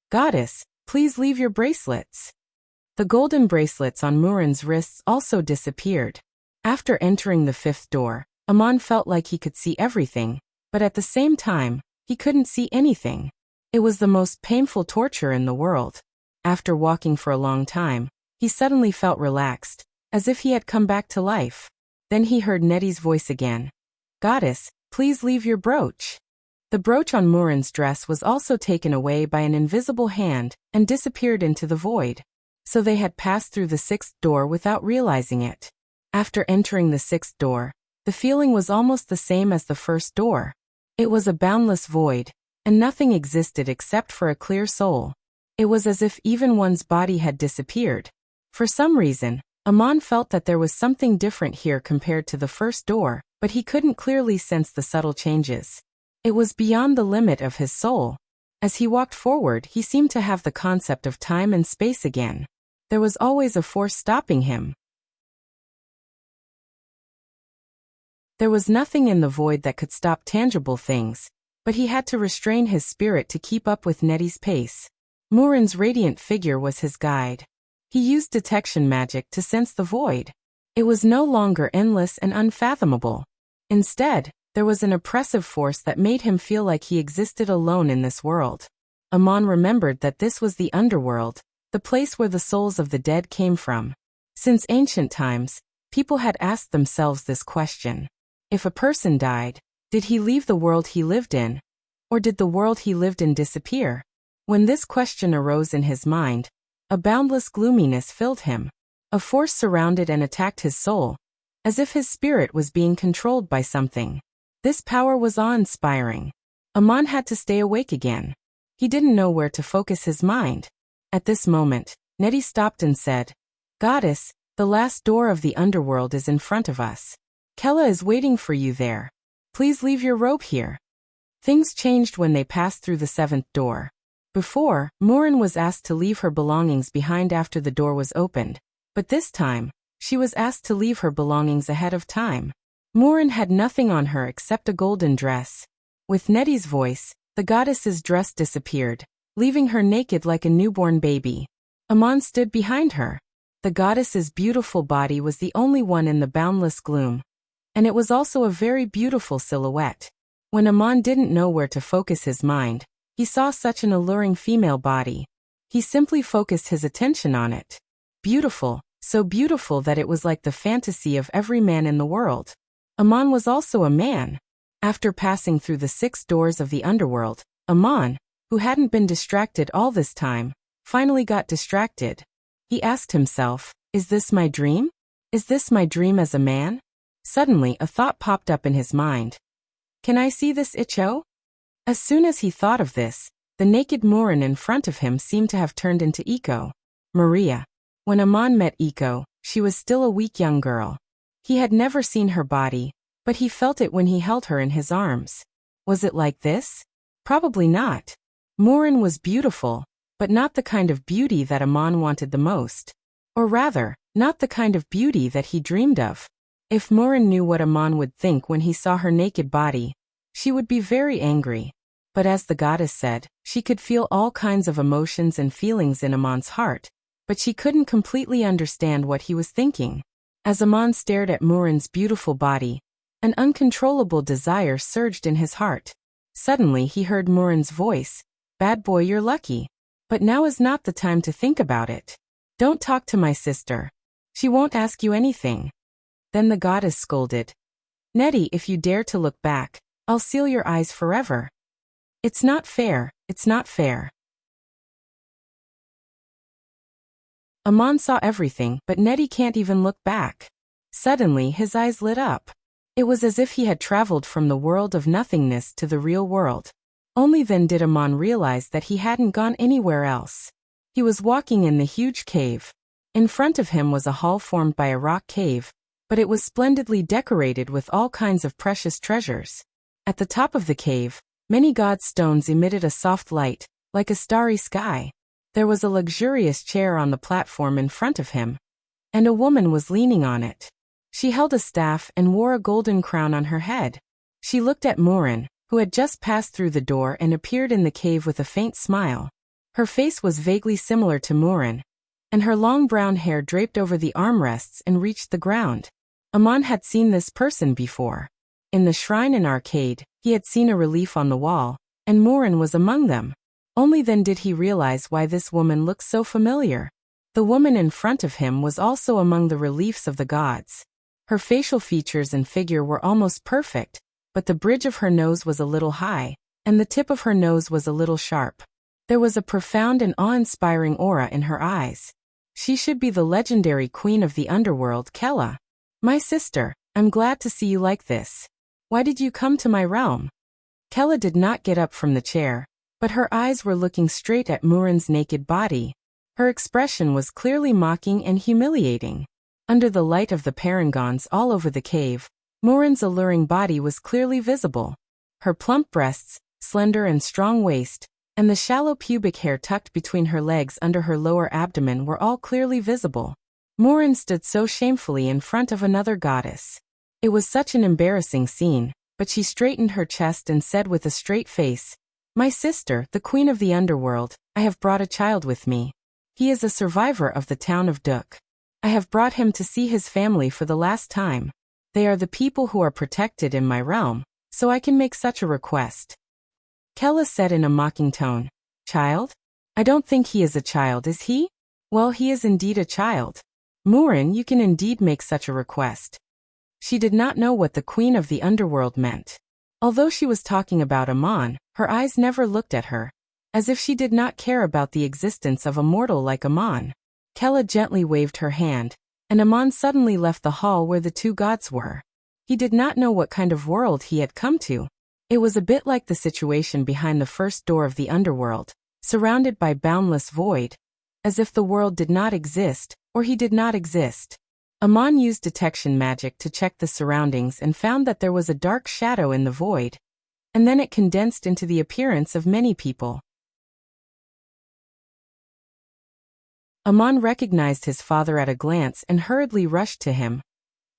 "Goddess, please leave your bracelets." The golden bracelets on Murin's wrists also disappeared. After entering the fifth door, Amon felt like he could see everything, but at the same time, he couldn't see anything. It was the most painful torture in the world. After walking for a long time, he suddenly felt relaxed, as if he had come back to life. Then he heard Nettie's voice again. "Goddess, please leave your brooch." The brooch on Murin's dress was also taken away by an invisible hand and disappeared into the void. So they had passed through the sixth door without realizing it. After entering the sixth door, the feeling was almost the same as the first door. It was a boundless void, and nothing existed except for a clear soul. It was as if even one's body had disappeared. For some reason, Amon felt that there was something different here compared to the first door, but he couldn't clearly sense the subtle changes. It was beyond the limit of his soul. As he walked forward, he seemed to have the concept of time and space again. There was always a force stopping him. There was nothing in the void that could stop tangible things, but he had to restrain his spirit to keep up with Nettie's pace. Murin's radiant figure was his guide. He used detection magic to sense the void. It was no longer endless and unfathomable. Instead, there was an oppressive force that made him feel like he existed alone in this world. Amon remembered that this was the underworld, the place where the souls of the dead came from. Since ancient times, people had asked themselves this question. If a person died, did he leave the world he lived in? Or did the world he lived in disappear? When this question arose in his mind, a boundless gloominess filled him. A force surrounded and attacked his soul, as if his spirit was being controlled by something. This power was awe-inspiring. Amon had to stay awake again. He didn't know where to focus his mind. At this moment, Nettie stopped and said, "Goddess, the last door of the underworld is in front of us. Kella is waiting for you there. Please leave your robe here." Things changed when they passed through the seventh door. Before, Murin was asked to leave her belongings behind after the door was opened, But this time, she was asked to leave her belongings ahead of time. Morin had nothing on her except a golden dress. With Nedi's voice, the goddess's dress disappeared, leaving her naked like a newborn baby. Amon stood behind her. The goddess's beautiful body was the only one in the boundless gloom. And it was also a very beautiful silhouette. When Amon didn't know where to focus his mind, he saw such an alluring female body. He simply focused his attention on it. Beautiful, so beautiful that it was like the fantasy of every man in the world. Amon was also a man. After passing through the 6 doors of the underworld, Amon, who hadn't been distracted all this time, finally got distracted. He asked himself, is this my dream? Is this my dream as a man? Suddenly a thought popped up in his mind. Can I see this Icho? As soon as he thought of this, the naked Morin in front of him seemed to have turned into Iko. Maria. When Amon met Iko, she was still a weak young girl. He had never seen her body, but he felt it when he held her in his arms. Was it like this? Probably not. Morin was beautiful, but not the kind of beauty that Amon wanted the most. Or rather, not the kind of beauty that he dreamed of. If Morin knew what Amon would think when he saw her naked body, she would be very angry. But as the goddess said, she could feel all kinds of emotions and feelings in Amon's heart, but she couldn't completely understand what he was thinking. As Amon stared at Morin's beautiful body, an uncontrollable desire surged in his heart. Suddenly he heard Morin's voice, "Bad boy, you're lucky. But now is not the time to think about it. Don't talk to my sister. She won't ask you anything." Then the goddess scolded, "Nedi, if you dare to look back, I'll seal your eyes forever. It's not fair, it's not fair." Amon saw everything, but Nedi can't even look back. Suddenly his eyes lit up. It was as if he had traveled from the world of nothingness to the real world. Only then did Amon realize that he hadn't gone anywhere else. He was walking in the huge cave. In front of him was a hall formed by a rock cave, but it was splendidly decorated with all kinds of precious treasures. At the top of the cave, many god stones emitted a soft light, like a starry sky. There was a luxurious chair on the platform in front of him, and a woman was leaning on it. She held a staff and wore a golden crown on her head. She looked at Morin, who had just passed through the door and appeared in the cave with a faint smile. Her face was vaguely similar to Morin, and her long brown hair draped over the armrests and reached the ground. Amon had seen this person before. In the shrine and arcade, he had seen a relief on the wall, and Morin was among them. Only then did he realize why this woman looked so familiar. The woman in front of him was also among the reliefs of the gods. Her facial features and figure were almost perfect, but the bridge of her nose was a little high, and the tip of her nose was a little sharp. There was a profound and awe-inspiring aura in her eyes. She should be the legendary queen of the underworld, Kella. "My sister, I'm glad to see you like this. Why did you come to my realm?" Kella did not get up from the chair, but her eyes were looking straight at Morin's naked body. Her expression was clearly mocking and humiliating. Under the light of the parangons all over the cave, Morin's alluring body was clearly visible. Her plump breasts, slender and strong waist, and the shallow pubic hair tucked between her legs under her lower abdomen were all clearly visible. Morin stood so shamefully in front of another goddess. It was such an embarrassing scene, but she straightened her chest and said with a straight face, "My sister, the queen of the underworld, I have brought a child with me. He is a survivor of the town of Duk. I have brought him to see his family for the last time. They are the people who are protected in my realm, so I can make such a request." Kella said in a mocking tone, "Child? I don't think he is a child, is he? Well, he is indeed a child. Morin, you can indeed make such a request." She did not know what the queen of the underworld meant. Although she was talking about Amon, her eyes never looked at her, as if she did not care about the existence of a mortal like Amon. Kella gently waved her hand, and Amon suddenly left the hall where the two gods were. He did not know what kind of world he had come to. It was a bit like the situation behind the first door of the underworld, surrounded by boundless void, as if the world did not exist, or he did not exist. Amon used detection magic to check the surroundings and found that there was a dark shadow in the void, and then it condensed into the appearance of many people. Aman recognized his father at a glance and hurriedly rushed to him,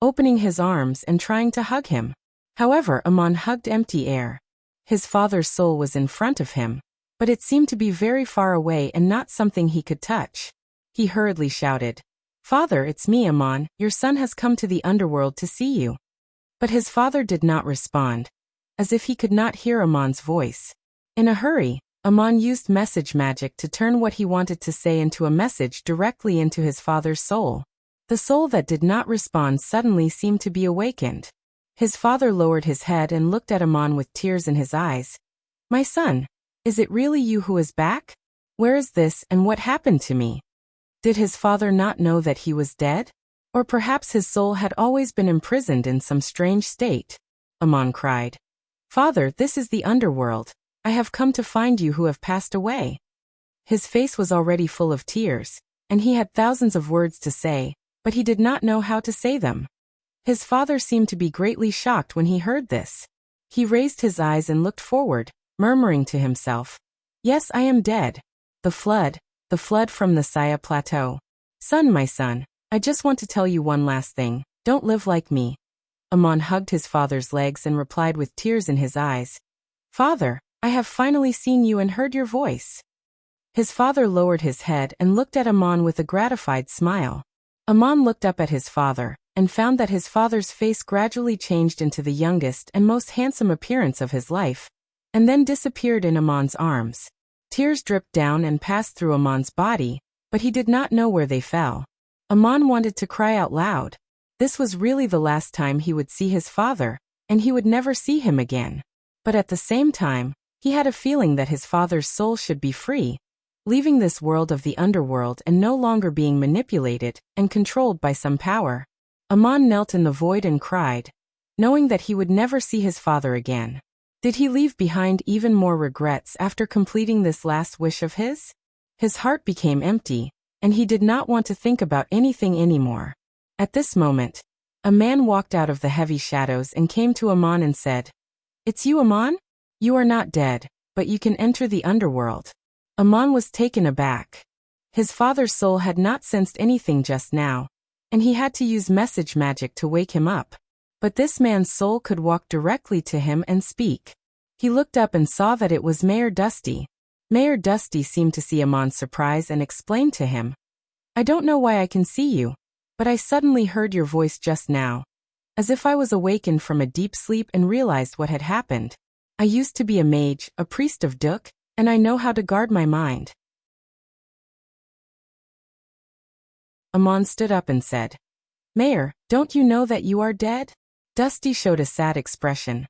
opening his arms and trying to hug him. However, Aman hugged empty air. His father's soul was in front of him, but it seemed to be very far away and not something he could touch. He hurriedly shouted, "Father, it's me, Aman, your son has come to the underworld to see you." But his father did not respond, as if he could not hear Aman's voice. In a hurry, Aman used message magic to turn what he wanted to say into a message directly into his father's soul. The soul that did not respond suddenly seemed to be awakened. His father lowered his head and looked at Aman with tears in his eyes. "My son, is it really you who is back? Where is this and what happened to me?" Did his father not know that he was dead? Or perhaps his soul had always been imprisoned in some strange state? Aman cried, "Father, this is the underworld. I have come to find you who have passed away." His face was already full of tears, and he had thousands of words to say, but he did not know how to say them. His father seemed to be greatly shocked when he heard this. He raised his eyes and looked forward, murmuring to himself, "Yes, I am dead. The flood from the Saya Plateau. Son, my son, I just want to tell you one last thing. Don't live like me." Aman hugged his father's legs and replied with tears in his eyes, "Father, I have finally seen you and heard your voice." His father lowered his head and looked at Aman with a gratified smile. Aman looked up at his father and found that his father's face gradually changed into the youngest and most handsome appearance of his life, and then disappeared in Aman's arms. Tears dripped down and passed through Aman's body, but he did not know where they fell. Aman wanted to cry out loud. This was really the last time he would see his father, and he would never see him again. But at the same time, he had a feeling that his father's soul should be free, leaving this world of the underworld and no longer being manipulated and controlled by some power. Aman knelt in the void and cried, knowing that he would never see his father again. Did he leave behind even more regrets after completing this last wish of his? His heart became empty, and he did not want to think about anything anymore. At this moment, a man walked out of the heavy shadows and came to Aman and said, "It's you, Aman? You are not dead, but you can enter the underworld." Aman was taken aback. His father's soul had not sensed anything just now, and he had to use message magic to wake him up. But this man's soul could walk directly to him and speak. He looked up and saw that it was Mayor Dusty. Mayor Dusty seemed to see Aman's surprise and explained to him, "I don't know why I can see you, but I suddenly heard your voice just now, as if I was awakened from a deep sleep and realized what had happened. I used to be a mage, a priest of Duk, and I know how to guard my mind." Aman stood up and said, "Mayor, don't you know that you are dead?" Dusty showed a sad expression.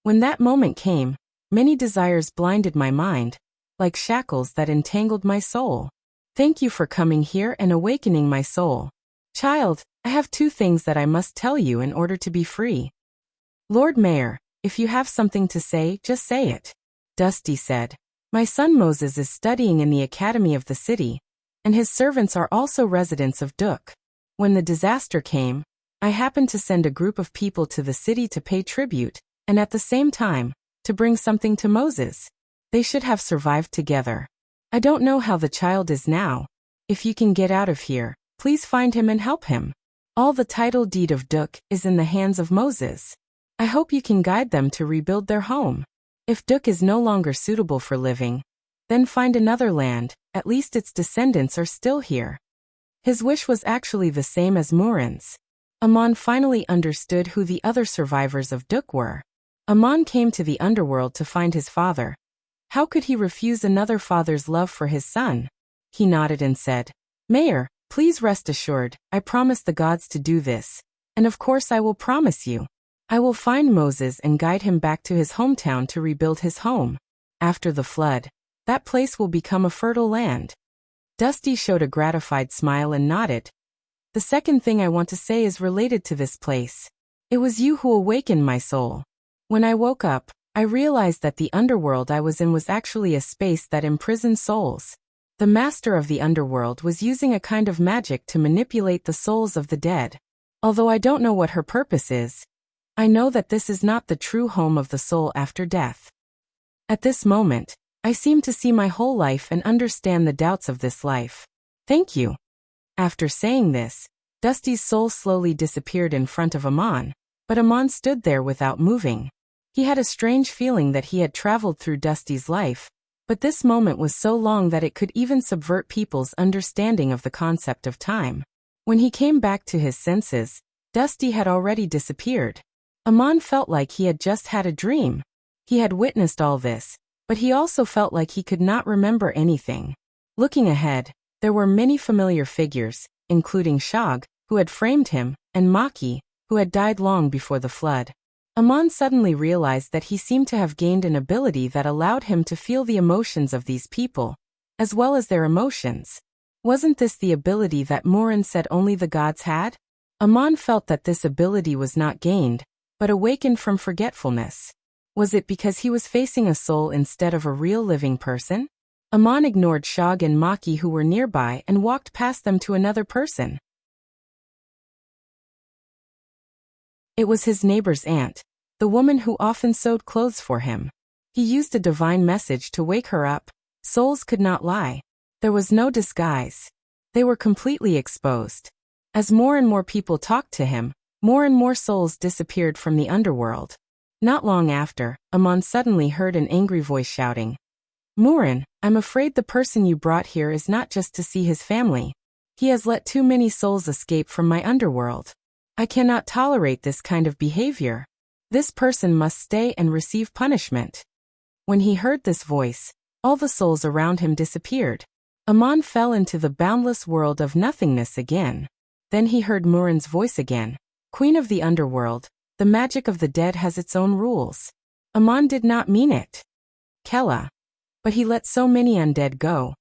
"When that moment came, many desires blinded my mind, like shackles that entangled my soul. Thank you for coming here and awakening my soul. Child, I have two things that I must tell you in order to be free." "Lord Mayor, if you have something to say, just say it." Dusty said, "My son Moses is studying in the academy of the city, and his servants are also residents of Duk. When the disaster came, I happened to send a group of people to the city to pay tribute, and at the same time, to bring something to Moses. They should have survived together. I don't know how the child is now. If you can get out of here, please find him and help him. All the title deed of Duk is in the hands of Moses. I hope you can guide them to rebuild their home. If Duk is no longer suitable for living, then find another land, at least its descendants are still here." His wish was actually the same as Murin's. Aman finally understood who the other survivors of Duk were. Aman came to the underworld to find his father. How could he refuse another father's love for his son? He nodded and said, "Mayor, please rest assured, I promise the gods to do this, and of course I will promise you. I will find Moses and guide him back to his hometown to rebuild his home. After the flood, that place will become a fertile land." Dusty showed a gratified smile and nodded. "The second thing I want to say is related to this place. It was you who awakened my soul. When I woke up, I realized that the underworld I was in was actually a space that imprisoned souls. The master of the underworld was using a kind of magic to manipulate the souls of the dead. Although I don't know what her purpose is, I know that this is not the true home of the soul after death. At this moment, I seem to see my whole life and understand the doubts of this life. Thank you. After saying this, Dusty's soul slowly disappeared in front of Amon, but Amon stood there without moving. He had a strange feeling that he had traveled through Dusty's life, but this moment was so long that it could even subvert people's understanding of the concept of time. When he came back to his senses, Dusty had already disappeared. Amon felt like he had just had a dream. He had witnessed all this, but he also felt like he could not remember anything. Looking ahead, there were many familiar figures, including Shog, who had framed him, and Maki, who had died long before the flood. Amon suddenly realized that he seemed to have gained an ability that allowed him to feel the emotions of these people, as well as their emotions. Wasn't this the ability that Morin said only the gods had? Amon felt that this ability was not gained, but awakened from forgetfulness. Was it because he was facing a soul instead of a real living person? Amon ignored Shog and Maki who were nearby and walked past them to another person. It was his neighbor's aunt, the woman who often sewed clothes for him. He used a divine message to wake her up. Souls could not lie. There was no disguise. They were completely exposed. As more and more people talked to him, more and more souls disappeared from the underworld. Not long after, Amon suddenly heard an angry voice shouting, "Morin, I'm afraid the person you brought here is not just to see his family. He has let too many souls escape from my underworld. I cannot tolerate this kind of behavior. This person must stay and receive punishment." When he heard this voice, all the souls around him disappeared. Amon fell into the boundless world of nothingness again. Then he heard Morin's voice again. "Queen of the underworld, the magic of the dead has its own rules." Amon did not mean it. Kella. But he let so many undead go.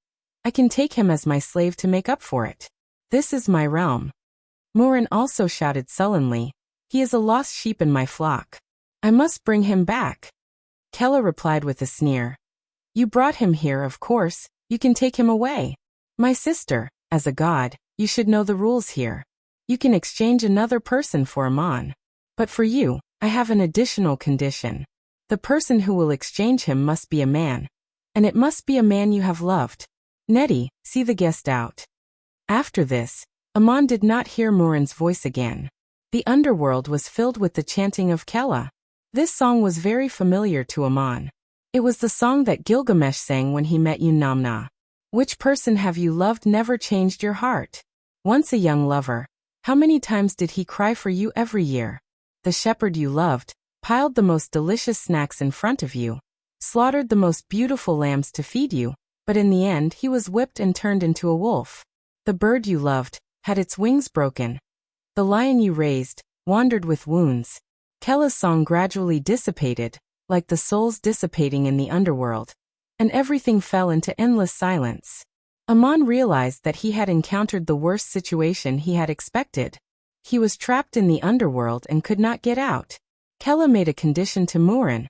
I can take him as my slave to make up for it. This is my realm. Morin also shouted sullenly, "He is a lost sheep in my flock. I must bring him back." Kella replied with a sneer, "You brought him here, of course, you can take him away. My sister, as a god, you should know the rules here. You can exchange another person for Amon. But for you, I have an additional condition. The person who will exchange him must be a man. And it must be a man you have loved. Nettie, see the guest out." After this, Amon did not hear Morin's voice again. The underworld was filled with the chanting of Kella. This song was very familiar to Amon. It was the song that Gilgamesh sang when he met Yunamna. Which person have you loved never changed your heart? Once a young lover, how many times did he cry for you every year? The shepherd you loved piled the most delicious snacks in front of you, slaughtered the most beautiful lambs to feed you, but in the end he was whipped and turned into a wolf. The bird you loved had its wings broken. The lion you raised wandered with wounds. Kella's song gradually dissipated, like the souls dissipating in the underworld, and everything fell into endless silence. Amon realized that he had encountered the worst situation he had expected. He was trapped in the underworld and could not get out. Kella made a condition to Morin,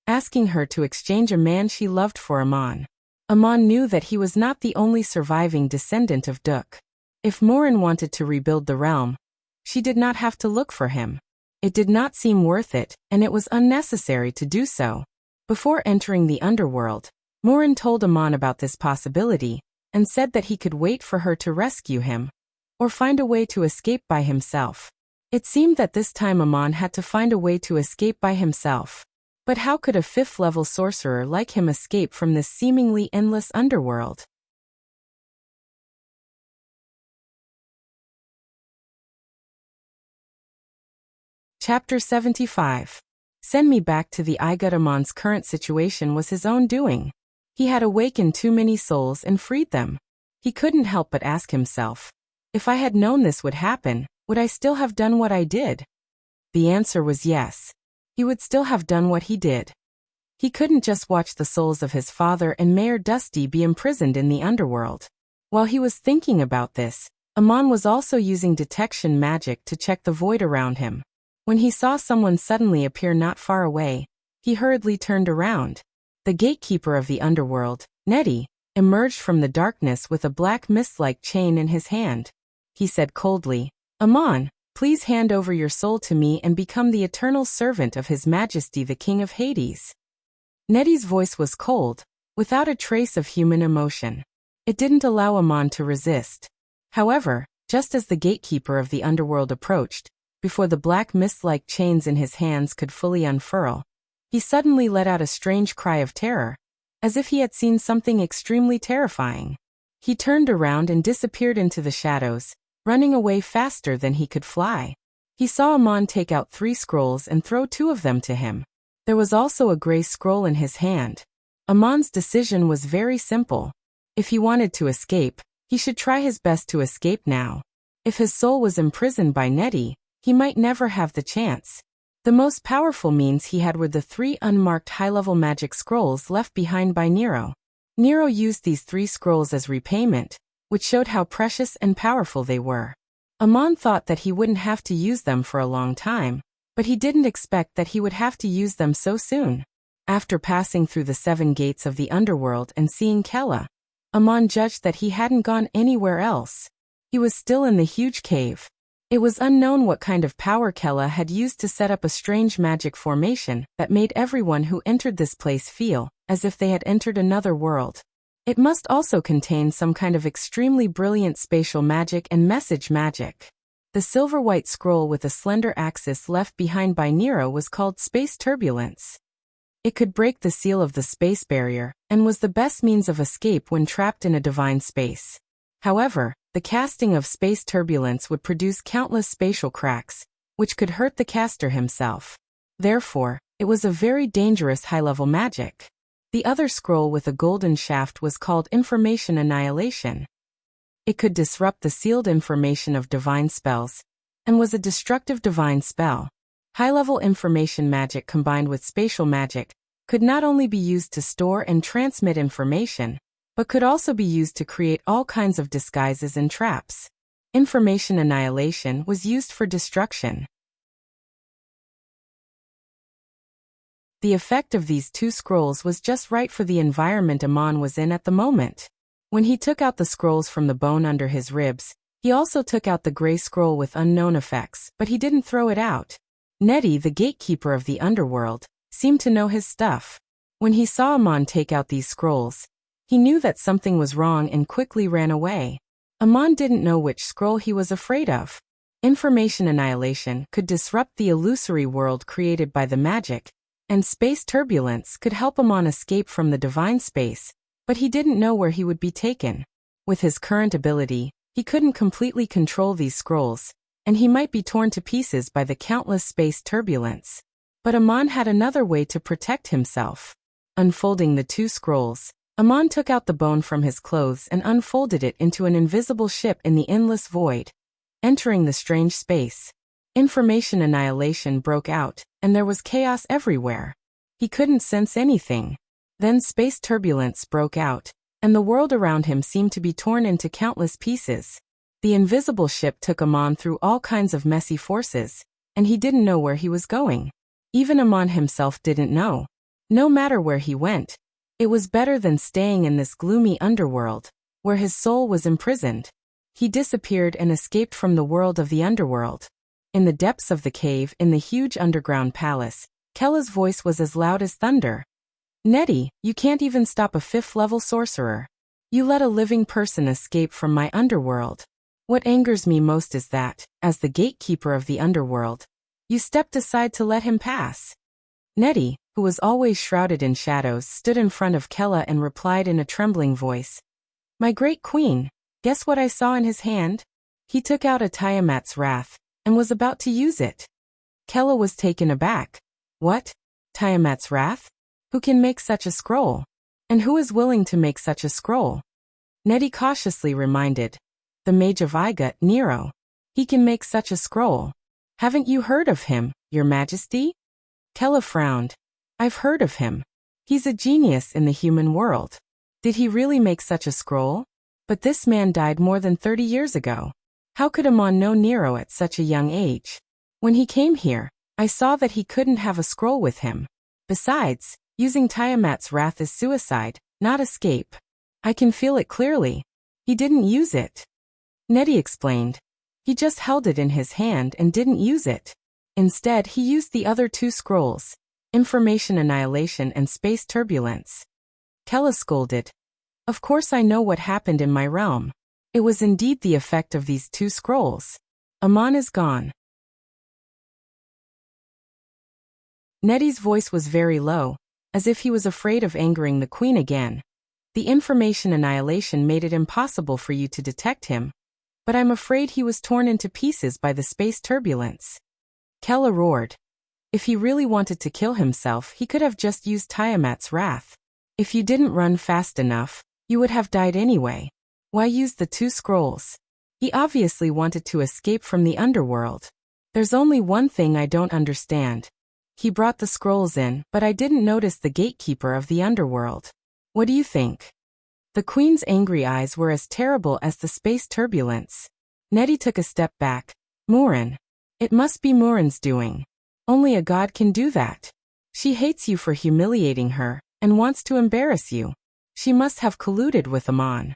asking her to exchange a man she loved for Amon. Amon knew that he was not the only surviving descendant of Duk. If Morin wanted to rebuild the realm, she did not have to look for him. It did not seem worth it, and it was unnecessary to do so. Before entering the underworld, Morin told Amon about this possibility, and said that he could wait for her to rescue him, or find a way to escape by himself. It seemed that this time Amon had to find a way to escape by himself. But how could a fifth-level sorcerer like him escape from this seemingly endless underworld? Chapter 75. Send me back to the Igut. Amon's current situation was his own doing. He had awakened too many souls and freed them. He couldn't help but ask himself, if I had known this would happen, would I still have done what I did? The answer was yes. He would still have done what he did. He couldn't just watch the souls of his father and Mayor Dusty be imprisoned in the underworld. While he was thinking about this, Amon was also using detection magic to check the void around him. When he saw someone suddenly appear not far away, he hurriedly turned around. The gatekeeper of the underworld, Nettie, emerged from the darkness with a black mist-like chain in his hand. He said coldly, "Amon, please hand over your soul to me and become the eternal servant of His Majesty the King of Hades." Nettie's voice was cold, without a trace of human emotion. It didn't allow Amon to resist. However, just as the gatekeeper of the underworld approached, before the black mist-like chains in his hands could fully unfurl, he suddenly let out a strange cry of terror, as if he had seen something extremely terrifying. He turned around and disappeared into the shadows, running away faster than he could fly. He saw Amon take out 3 scrolls and throw 2 of them to him. There was also a gray scroll in his hand. Amon's decision was very simple. If he wanted to escape, he should try his best to escape now. If his soul was imprisoned by Nettie, he might never have the chance. The most powerful means he had were the 3 unmarked high-level magic scrolls left behind by Nero. Nero used these 3 scrolls as repayment, which showed how precious and powerful they were. Amon thought that he wouldn't have to use them for a long time, but he didn't expect that he would have to use them so soon. After passing through the 7 gates of the underworld and seeing Kella, Amon judged that he hadn't gone anywhere else. He was still in the huge cave. It was unknown what kind of power Kella had used to set up a strange magic formation that made everyone who entered this place feel as if they had entered another world. It must also contain some kind of extremely brilliant spatial magic and message magic. The silver-white scroll with a slender axis left behind by Nero was called Space Turbulence. It could break the seal of the space barrier and was the best means of escape when trapped in a divine space. However, the casting of space turbulence would produce countless spatial cracks, which could hurt the caster himself. Therefore, it was a very dangerous high-level magic. The other scroll with a golden shaft was called Information Annihilation. It could disrupt the sealed information of divine spells, and was a destructive divine spell. High-level information magic combined with spatial magic could not only be used to store and transmit information, but could also be used to create all kinds of disguises and traps. Information annihilation was used for destruction. The effect of these 2 scrolls was just right for the environment Amon was in at the moment. When he took out the scrolls from the bone under his ribs, he also took out the gray scroll with unknown effects, but he didn't throw it out. Nettie, the gatekeeper of the underworld, seemed to know his stuff. When he saw Amon take out these scrolls, he knew that something was wrong and quickly ran away. Amon didn't know which scroll he was afraid of. Information annihilation could disrupt the illusory world created by the magic, and space turbulence could help Amon escape from the divine space, but he didn't know where he would be taken. With his current ability, he couldn't completely control these scrolls, and he might be torn to pieces by the countless space turbulence. But Amon had another way to protect himself. Unfolding the 2 scrolls, Amon took out the bone from his clothes and unfolded it into an invisible ship in the endless void. Entering the strange space, information annihilation broke out, and there was chaos everywhere. He couldn't sense anything. Then space turbulence broke out, and the world around him seemed to be torn into countless pieces. The invisible ship took Amon through all kinds of messy forces, and he didn't know where he was going. Even Amon himself didn't know. No matter where he went, it was better than staying in this gloomy underworld, where his soul was imprisoned. He disappeared and escaped from the world of the underworld. In the depths of the cave in the huge underground palace, Kella's voice was as loud as thunder. Nettie, you can't even stop a 5th-level sorcerer. You let a living person escape from my underworld. What angers me most is that, as the gatekeeper of the underworld, you stepped aside to let him pass. Nettie, who was always shrouded in shadows, stood in front of Kella and replied in a trembling voice. My great queen, guess what I saw in his hand? He took out a Tiamat's wrath, and was about to use it. Kella was taken aback. What? Tiamat's wrath? Who can make such a scroll? And who is willing to make such a scroll? Nettie cautiously reminded. The Mage of Iga, Nero. He can make such a scroll. Haven't you heard of him, Your Majesty? Kella frowned. I've heard of him. He's a genius in the human world. Did he really make such a scroll? But this man died more than 30 years ago. How could Amon know Nero at such a young age? When he came here, I saw that he couldn't have a scroll with him. Besides, using Tiamat's wrath is suicide, not escape. I can feel it clearly. He didn't use it. Nettie explained. He just held it in his hand and didn't use it. Instead, he used the other 2 scrolls, Information Annihilation and Space Turbulence. Kella scolded. Of course I know what happened in my realm. It was indeed the effect of these 2 scrolls. Amon is gone. Nettie's voice was very low, as if he was afraid of angering the queen again. The information annihilation made it impossible for you to detect him, but I'm afraid he was torn into pieces by the space turbulence. Kella roared. If he really wanted to kill himself, he could have just used Tiamat's wrath. If you didn't run fast enough, you would have died anyway. Why use the 2 scrolls? He obviously wanted to escape from the underworld. There's only one thing I don't understand. He brought the scrolls in, but I didn't notice the gatekeeper of the underworld. What do you think? The queen's angry eyes were as terrible as the space turbulence. Nettie took a step back. Morin. It must be Morin's doing. Only a god can do that. She hates you for humiliating her, and wants to embarrass you. She must have colluded with Amon.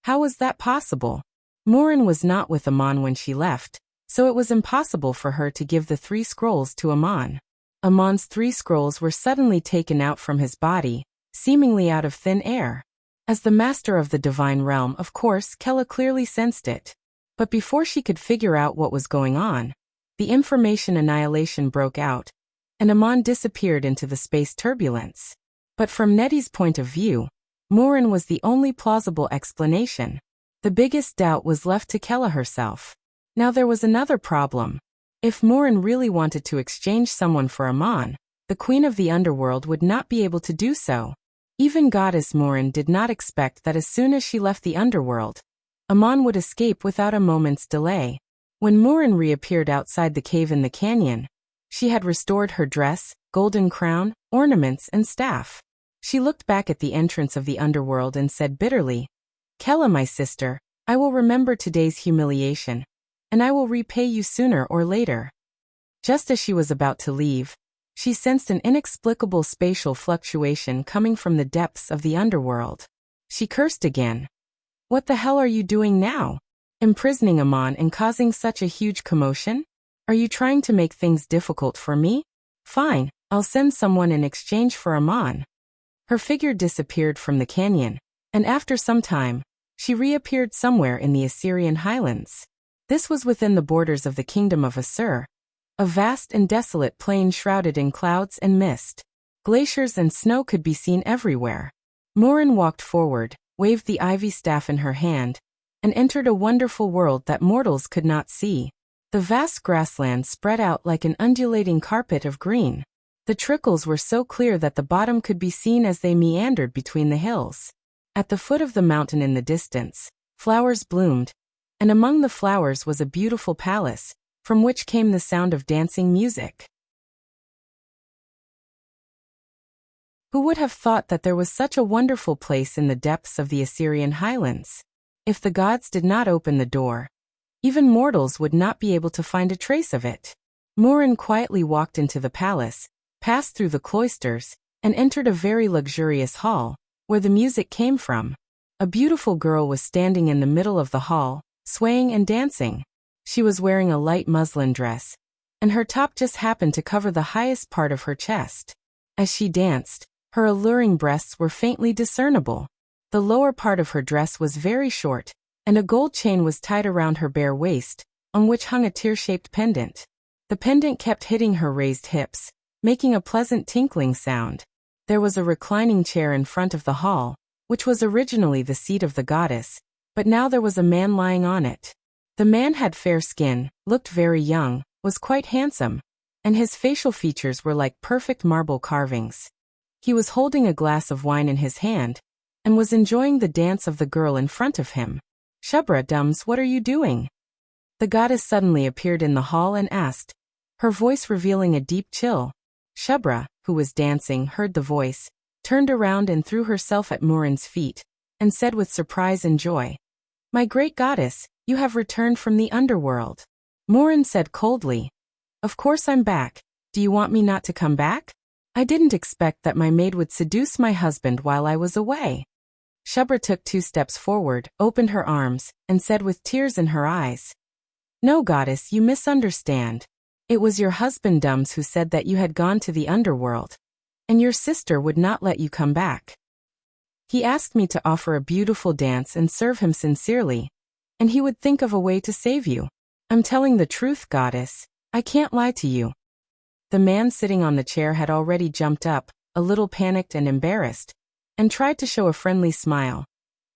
How was that possible? Morin was not with Amon when she left, so it was impossible for her to give the 3 scrolls to Amon. Amon's 3 scrolls were suddenly taken out from his body, seemingly out of thin air. As the master of the divine realm, of course, Kella clearly sensed it. But before she could figure out what was going on, the information annihilation broke out, and Amon disappeared into the space turbulence. But from Nettie's point of view, Morin was the only plausible explanation. The biggest doubt was left to Kella herself. Now there was another problem. If Morin really wanted to exchange someone for Amon, the queen of the underworld would not be able to do so. Even goddess Morin did not expect that as soon as she left the underworld, Amon would escape without a moment's delay. When Morin reappeared outside the cave in the canyon, she had restored her dress, golden crown, ornaments, and staff. She looked back at the entrance of the underworld and said bitterly, Kella, my sister, I will remember today's humiliation, and I will repay you sooner or later. Just as she was about to leave, she sensed an inexplicable spatial fluctuation coming from the depths of the underworld. She cursed again. What the hell are you doing now? Imprisoning Amon and causing such a huge commotion? Are you trying to make things difficult for me? Fine, I'll send someone in exchange for Amon. Her figure disappeared from the canyon, and after some time, she reappeared somewhere in the Assyrian highlands. This was within the borders of the kingdom of Assur, a vast and desolate plain shrouded in clouds and mist. Glaciers and snow could be seen everywhere. Morin walked forward, waved the ivy staff in her hand, and entered a wonderful world that mortals could not see. The vast grassland spread out like an undulating carpet of green. The trickles were so clear that the bottom could be seen as they meandered between the hills. At the foot of the mountain in the distance, flowers bloomed, and among the flowers was a beautiful palace, from which came the sound of dancing music. Who would have thought that there was such a wonderful place in the depths of the Assyrian highlands? If the gods did not open the door, even mortals would not be able to find a trace of it. Morin quietly walked into the palace, passed through the cloisters, and entered a very luxurious hall, where the music came from. A beautiful girl was standing in the middle of the hall, swaying and dancing. She was wearing a light muslin dress, and her top just happened to cover the highest part of her chest. As she danced, her alluring breasts were faintly discernible. The lower part of her dress was very short, and a gold chain was tied around her bare waist, on which hung a tear-shaped pendant. The pendant kept hitting her raised hips, making a pleasant tinkling sound. There was a reclining chair in front of the hall, which was originally the seat of the goddess, but now there was a man lying on it. The man had fair skin, looked very young, was quite handsome, and his facial features were like perfect marble carvings. He was holding a glass of wine in his hand, and was enjoying the dance of the girl in front of him. Shubra Dums, what are you doing? The goddess suddenly appeared in the hall and asked, her voice revealing a deep chill. Shubra, who was dancing, heard the voice, turned around and threw herself at Morin's feet, and said with surprise and joy, My great goddess, you have returned from the underworld. Morin said coldly, Of course I'm back. Do you want me not to come back? I didn't expect that my maid would seduce my husband while I was away. Shubra took 2 steps forward, opened her arms, and said with tears in her eyes, No, goddess, you misunderstand. It was your husband Dums who said that you had gone to the underworld, and your sister would not let you come back. He asked me to offer a beautiful dance and serve him sincerely, and he would think of a way to save you. I'm telling the truth, goddess. I can't lie to you. The man sitting on the chair had already jumped up, a little panicked and embarrassed, and tried to show a friendly smile.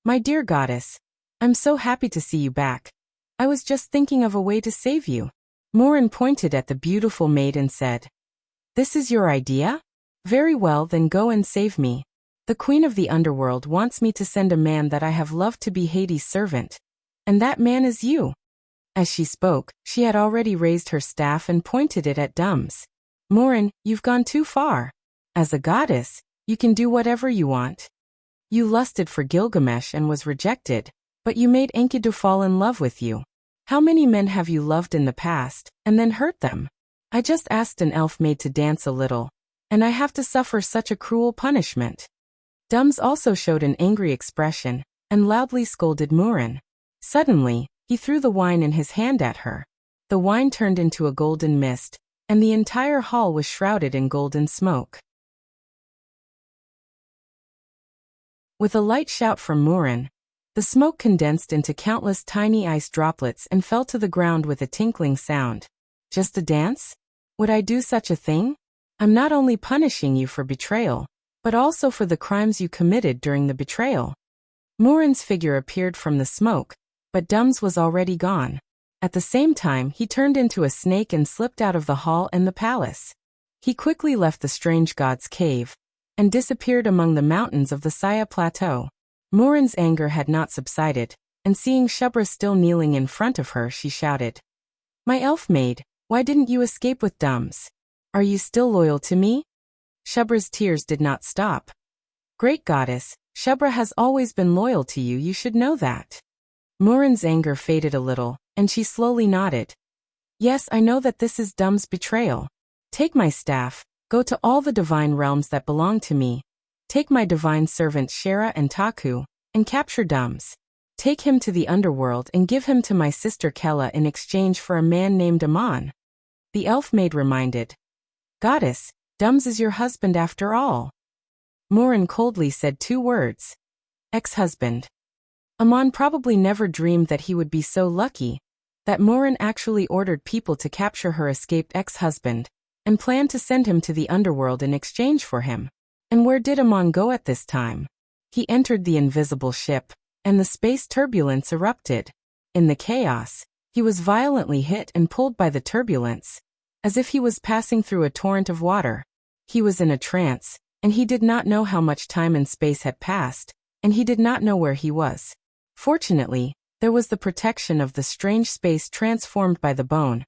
My dear goddess, I'm so happy to see you back. I was just thinking of a way to save you. Morin pointed at the beautiful maid and said, This is your idea? Very well, then go and save me. The queen of the underworld wants me to send a man that I have loved to be Hades' servant. And that man is you. As she spoke, she had already raised her staff and pointed it at Dums. Morin, you've gone too far. As a goddess, you can do whatever you want. You lusted for Gilgamesh and was rejected, but you made Enkidu fall in love with you. How many men have you loved in the past, and then hurt them? I just asked an elf maid to dance a little, and I have to suffer such a cruel punishment. Dums also showed an angry expression, and loudly scolded Morin. Suddenly, he threw the wine in his hand at her. The wine turned into a golden mist, and the entire hall was shrouded in golden smoke. With a light shout from Morin, the smoke condensed into countless tiny ice droplets and fell to the ground with a tinkling sound. Just a dance? Would I do such a thing? I'm not only punishing you for betrayal, but also for the crimes you committed during the betrayal. Morin's figure appeared from the smoke, but Dums was already gone. At the same time, he turned into a snake and slipped out of the hall and the palace. He quickly left the strange god's cave and disappeared among the mountains of the Saya Plateau. Morin's anger had not subsided, and seeing Shubra still kneeling in front of her, she shouted, My elf maid, why didn't you escape with Dums? Are you still loyal to me? Shubra's tears did not stop. Great goddess, Shubra has always been loyal to you, you should know that. Morin's anger faded a little, and she slowly nodded. Yes, I know that this is Dums' betrayal. Take my staff, go to all the divine realms that belong to me. Take my divine servants Shera and Taku, and capture Dums. Take him to the underworld and give him to my sister Kella in exchange for a man named Amon. The elf maid reminded. Goddess, Dums is your husband after all. Morin coldly said 2 words. Ex-husband. Amon probably never dreamed that he would be so lucky, that Morin actually ordered people to capture her escaped ex-husband, and planned to send him to the underworld in exchange for him. And where did Amon go at this time? He entered the invisible ship, and the space turbulence erupted. In the chaos, he was violently hit and pulled by the turbulence, as if he was passing through a torrent of water. He was in a trance, and he did not know how much time and space had passed, and he did not know where he was. Fortunately, there was the protection of the strange space transformed by the bone.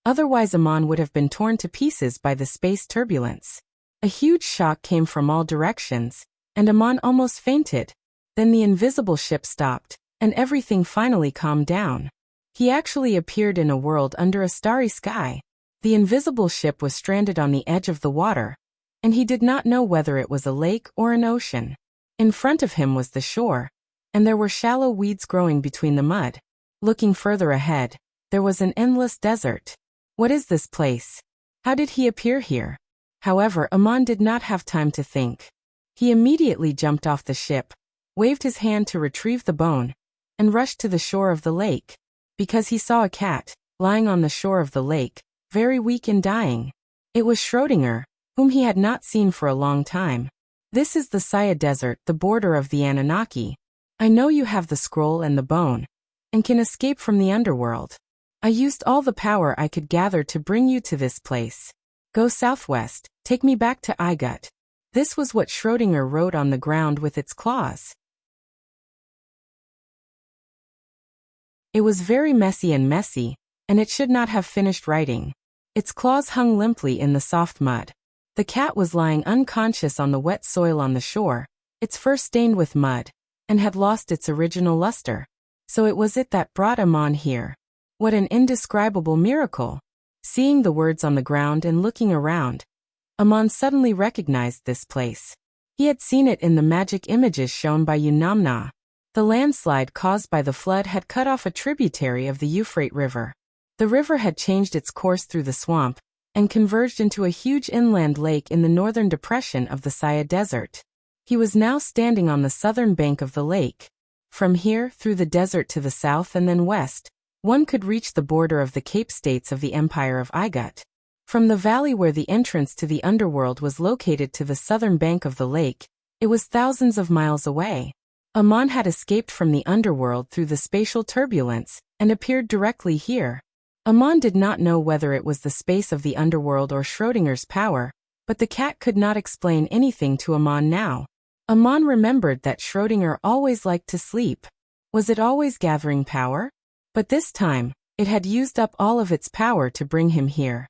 Otherwise Amon would have been torn to pieces by the space turbulence. A huge shock came from all directions, and Amon almost fainted. Then the invisible ship stopped, and everything finally calmed down. He actually appeared in a world under a starry sky. The invisible ship was stranded on the edge of the water, and he did not know whether it was a lake or an ocean. In front of him was the shore, and there were shallow weeds growing between the mud. Looking further ahead, there was an endless desert. What is this place? How did he appear here? However, Amon did not have time to think. He immediately jumped off the ship, waved his hand to retrieve the bone, and rushed to the shore of the lake, because he saw a cat, lying on the shore of the lake, very weak and dying. It was Schrödinger, whom he had not seen for a long time. This is the Saya Desert, the border of the Anunnaki. I know you have the scroll and the bone, and can escape from the underworld. I used all the power I could gather to bring you to this place. Go southwest, take me back to Igut. This was what Schrödinger wrote on the ground with its claws. It was very messy, and it should not have finished writing. Its claws hung limply in the soft mud. The cat was lying unconscious on the wet soil on the shore, its fur stained with mud, and had lost its original luster. So it was it that brought Amon here. What an indescribable miracle! Seeing the words on the ground and looking around, Amon suddenly recognized this place. He had seen it in the magic images shown by Unamna. The landslide caused by the flood had cut off a tributary of the Euphrates River. The river had changed its course through the swamp and converged into a huge inland lake in the northern depression of the Saya Desert. He was now standing on the southern bank of the lake. From here, through the desert to the south and then west, one could reach the border of the Cape States of the Empire of Igut. From the valley where the entrance to the underworld was located to the southern bank of the lake, it was thousands of miles away. Amon had escaped from the underworld through the spatial turbulence and appeared directly here. Amon did not know whether it was the space of the underworld or Schrodinger's power, but the cat could not explain anything to Amon now. Amon remembered that Schrödinger always liked to sleep. Was it always gathering power? But this time, it had used up all of its power to bring him here.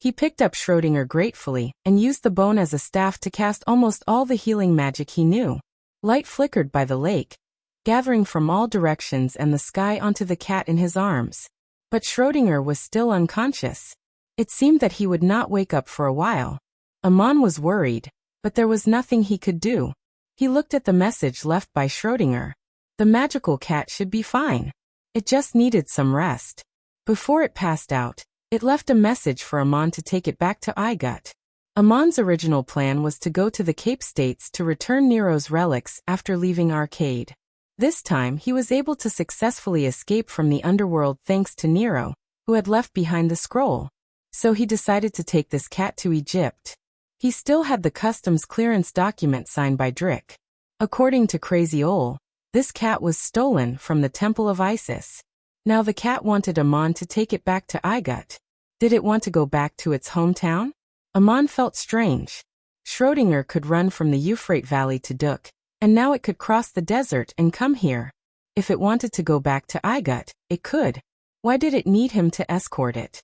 He picked up Schrödinger gratefully and used the bone as a staff to cast almost all the healing magic he knew. Light flickered by the lake, gathering from all directions and the sky onto the cat in his arms. But Schrödinger was still unconscious. It seemed that he would not wake up for a while. Amon was worried, but there was nothing he could do. He looked at the message left by Schrödinger. The magical cat should be fine. It just needed some rest. Before it passed out, it left a message for Amon to take it back to Igut. Amon's original plan was to go to the Cape States to return Nero's relics after leaving Arcade. This time he was able to successfully escape from the underworld thanks to Nero, who had left behind the scroll. So he decided to take this cat to Egypt. He still had the customs clearance document signed by Drick. According to Crazy Ole, this cat was stolen from the Temple of Isis. Now the cat wanted Amon to take it back to Igut. Did it want to go back to its hometown? Amon felt strange. Schrödinger could run from the Euphrates Valley to Duk, and now it could cross the desert and come here. If it wanted to go back to Igut, it could. Why did it need him to escort it?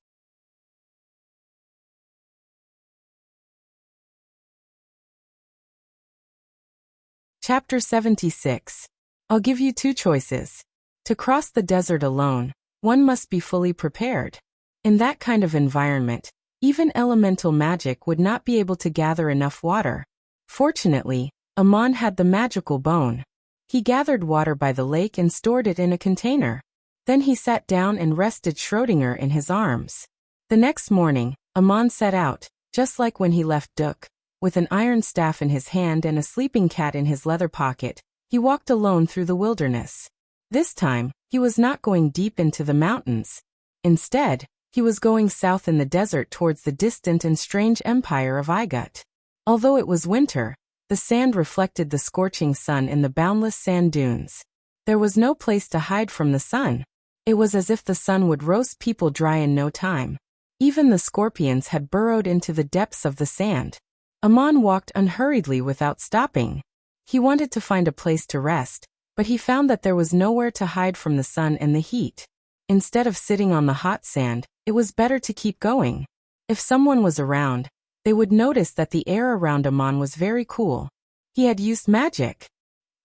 Chapter 76. I'll give you two choices. To cross the desert alone, one must be fully prepared. In that kind of environment, even elemental magic would not be able to gather enough water. Fortunately, Amon had the magical bone. He gathered water by the lake and stored it in a container. Then he sat down and rested Schrödinger in his arms. The next morning, Amon set out, just like when he left Duk. With an iron staff in his hand and a sleeping cat in his leather pocket, he walked alone through the wilderness. This time, he was not going deep into the mountains. Instead, he was going south in the desert towards the distant and strange empire of Igut. Although it was winter, the sand reflected the scorching sun in the boundless sand dunes. There was no place to hide from the sun. It was as if the sun would roast people dry in no time. Even the scorpions had burrowed into the depths of the sand. Amon walked unhurriedly without stopping. He wanted to find a place to rest, but he found that there was nowhere to hide from the sun and the heat. Instead of sitting on the hot sand, it was better to keep going. If someone was around, they would notice that the air around Amon was very cool. He had used magic.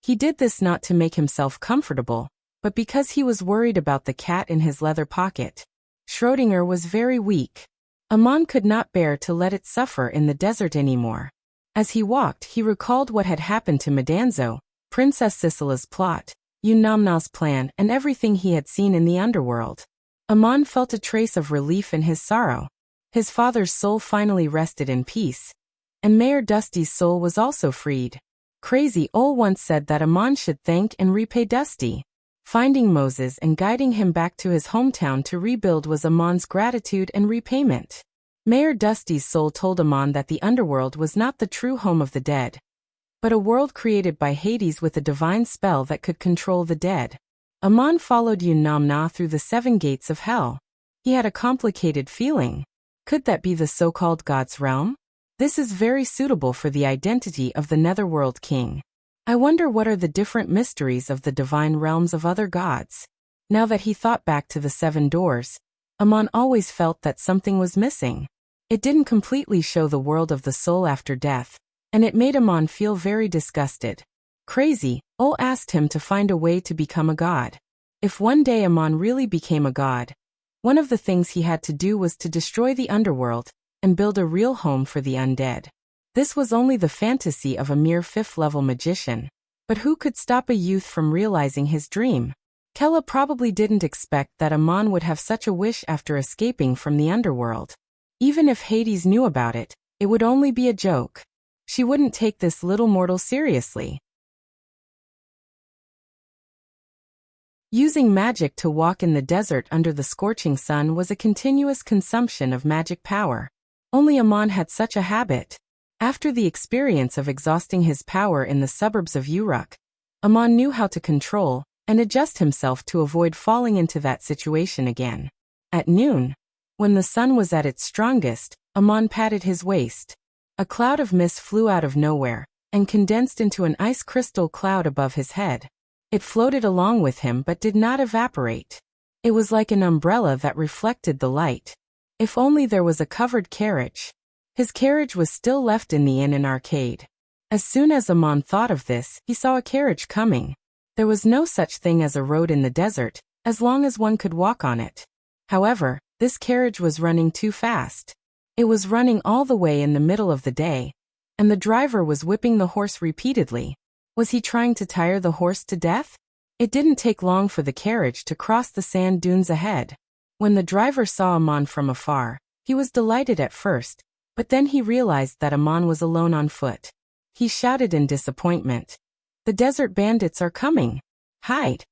He did this not to make himself comfortable, but because he was worried about the cat in his leather pocket. Schrödinger was very weak. Amon could not bear to let it suffer in the desert anymore. As he walked, he recalled what had happened to Madanzo, Princess Sisela's plot, Unamna's plan, and everything he had seen in the underworld. Amon felt a trace of relief in his sorrow. His father's soul finally rested in peace. And Mayor Dusty's soul was also freed. Crazy Ole once said that Amon should thank and repay Dusty. Finding Moses and guiding him back to his hometown to rebuild was Amon's gratitude and repayment. Mayor Dusty's soul told Amon that the underworld was not the true home of the dead, but a world created by Hades with a divine spell that could control the dead. Amon followed Unamna through the 7 gates of hell. He had a complicated feeling. Could that be the so-called God's realm? This is very suitable for the identity of the Netherworld King. I wonder what are the different mysteries of the divine realms of other gods. Now that he thought back to the 7 doors, Amon always felt that something was missing. It didn't completely show the world of the soul after death, and it made Amon feel very disgusted. Crazy Ole asked him to find a way to become a god. If one day Amon really became a god, one of the things he had to do was to destroy the underworld and build a real home for the undead. This was only the fantasy of a mere 5th-level magician. But who could stop a youth from realizing his dream? Kella probably didn't expect that Amon would have such a wish after escaping from the underworld. Even if Hades knew about it, it would only be a joke. She wouldn't take this little mortal seriously. Using magic to walk in the desert under the scorching sun was a continuous consumption of magic power. Only Amon had such a habit. After the experience of exhausting his power in the suburbs of Uruk, Amon knew how to control and adjust himself to avoid falling into that situation again. At noon, when the sun was at its strongest, Amon patted his waist. A cloud of mist flew out of nowhere and condensed into an ice crystal cloud above his head. It floated along with him but did not evaporate. It was like an umbrella that reflected the light. If only there was a covered carriage. His carriage was still left in the inn and arcade. As soon as Amon thought of this, he saw a carriage coming. There was no such thing as a road in the desert, as long as one could walk on it. However, this carriage was running too fast. It was running all the way in the middle of the day, and the driver was whipping the horse repeatedly. Was he trying to tire the horse to death? It didn't take long for the carriage to cross the sand dunes ahead. When the driver saw Amon from afar, he was delighted at first, but then he realized that Amon was alone on foot. He shouted in disappointment, "The desert bandits are coming! Hide!"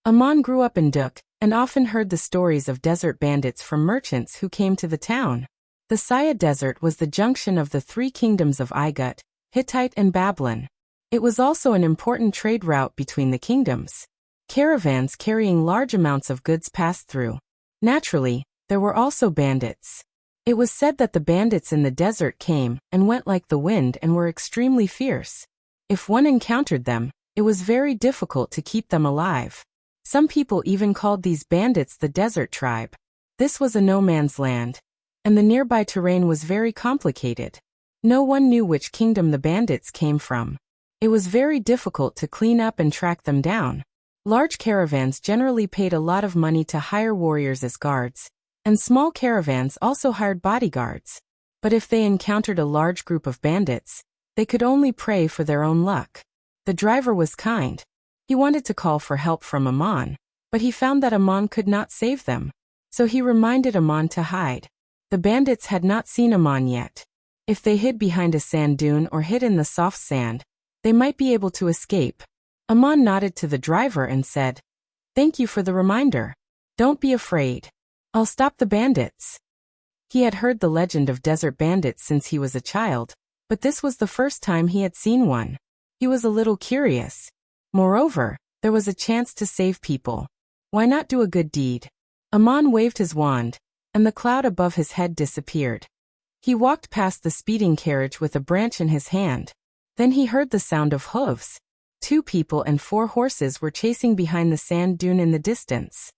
Amon grew up in Duk, and often heard the stories of desert bandits from merchants who came to the town. The Saya Desert was the junction of the three kingdoms of Igut, Hittite and Babylon. It was also an important trade route between the kingdoms. Caravans carrying large amounts of goods passed through. Naturally, there were also bandits. It was said that the bandits in the desert came and went like the wind and were extremely fierce. If one encountered them, it was very difficult to keep them alive. Some people even called these bandits the desert tribe. This was a no-man's land, and the nearby terrain was very complicated. No one knew which kingdom the bandits came from. It was very difficult to clean up and track them down. Large caravans generally paid a lot of money to hire warriors as guards, and small caravans also hired bodyguards. But if they encountered a large group of bandits, they could only pray for their own luck. The driver was kind. He wanted to call for help from Amon, but he found that Amon could not save them. So he reminded Amon to hide. The bandits had not seen Amon yet. If they hid behind a sand dune or hid in the soft sand, they might be able to escape. Amon nodded to the driver and said, "Thank you for the reminder. Don't be afraid. I'll stop the bandits." He had heard the legend of desert bandits since he was a child, but this was the first time he had seen one. He was a little curious. Moreover, there was a chance to save people. Why not do a good deed? Amon waved his wand, and the cloud above his head disappeared. He walked past the speeding carriage with a branch in his hand. Then he heard the sound of hooves. 2 people and 4 horses were chasing behind the sand dune in the distance.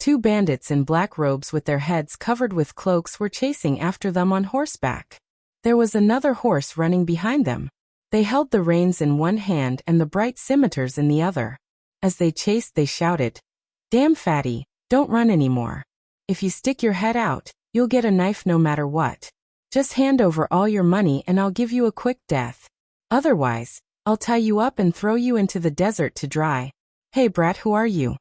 2 bandits in black robes with their heads covered with cloaks were chasing after them on horseback. There was another horse running behind them. They held the reins in one hand and the bright scimitars in the other. As they chased, they shouted, "Damn fatty, don't run anymore. If you stick your head out, you'll get a knife no matter what. Just hand over all your money and I'll give you a quick death. Otherwise, I'll tie you up and throw you into the desert to dry. Hey brat, who are you?"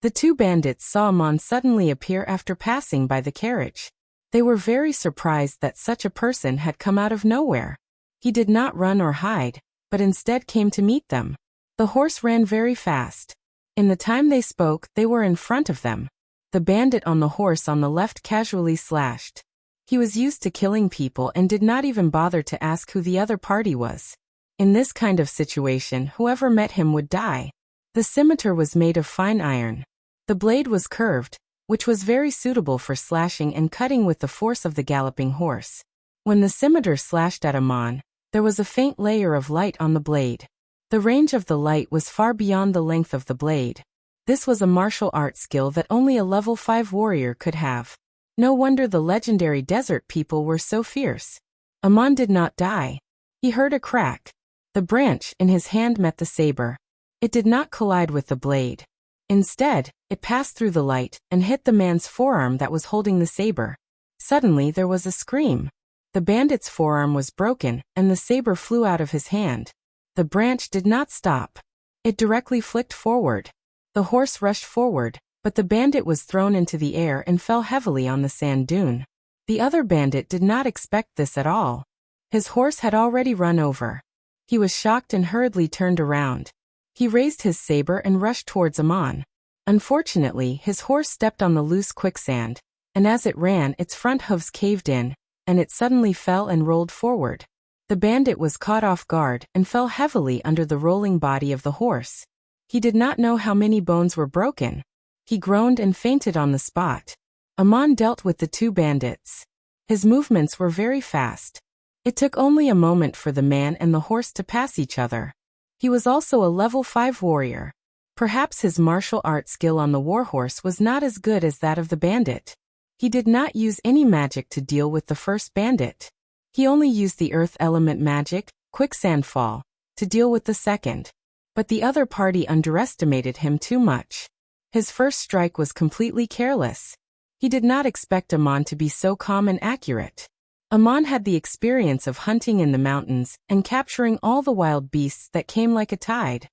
The 2 bandits saw Amon suddenly appear after passing by the carriage. They were very surprised that such a person had come out of nowhere. He did not run or hide, but instead came to meet them. The horse ran very fast. In the time they spoke, they were in front of them. The bandit on the horse on the left casually slashed. He was used to killing people and did not even bother to ask who the other party was. In this kind of situation, whoever met him would die. The scimitar was made of fine iron. The blade was curved, which was very suitable for slashing and cutting with the force of the galloping horse. When the scimitar slashed at Amon, there was a faint layer of light on the blade. The range of the light was far beyond the length of the blade. This was a martial art skill that only a level 5 warrior could have. No wonder the legendary desert people were so fierce. Amon did not die. He heard a crack. The branch in his hand met the saber. It did not collide with the blade. Instead, it passed through the light and hit the man's forearm that was holding the saber. Suddenly there was a scream. The bandit's forearm was broken and the saber flew out of his hand. The branch did not stop. It directly flicked forward. The horse rushed forward, but the bandit was thrown into the air and fell heavily on the sand dune. The other bandit did not expect this at all. His horse had already run over. He was shocked and hurriedly turned around. He raised his saber and rushed towards Amon. Unfortunately, his horse stepped on the loose quicksand, and as it ran, its front hooves caved in, and it suddenly fell and rolled forward. The bandit was caught off guard and fell heavily under the rolling body of the horse. He did not know how many bones were broken. He groaned and fainted on the spot. Amon dealt with the two bandits. His movements were very fast. It took only a moment for the man and the horse to pass each other. He was also a level 5 warrior. Perhaps his martial art skill on the warhorse was not as good as that of the bandit. He did not use any magic to deal with the first bandit. He only used the earth element magic, quicksand fall, to deal with the second. But the other party underestimated him too much. His first strike was completely careless. He did not expect Amon to be so calm and accurate. Amon had the experience of hunting in the mountains and capturing all the wild beasts that came like a tide.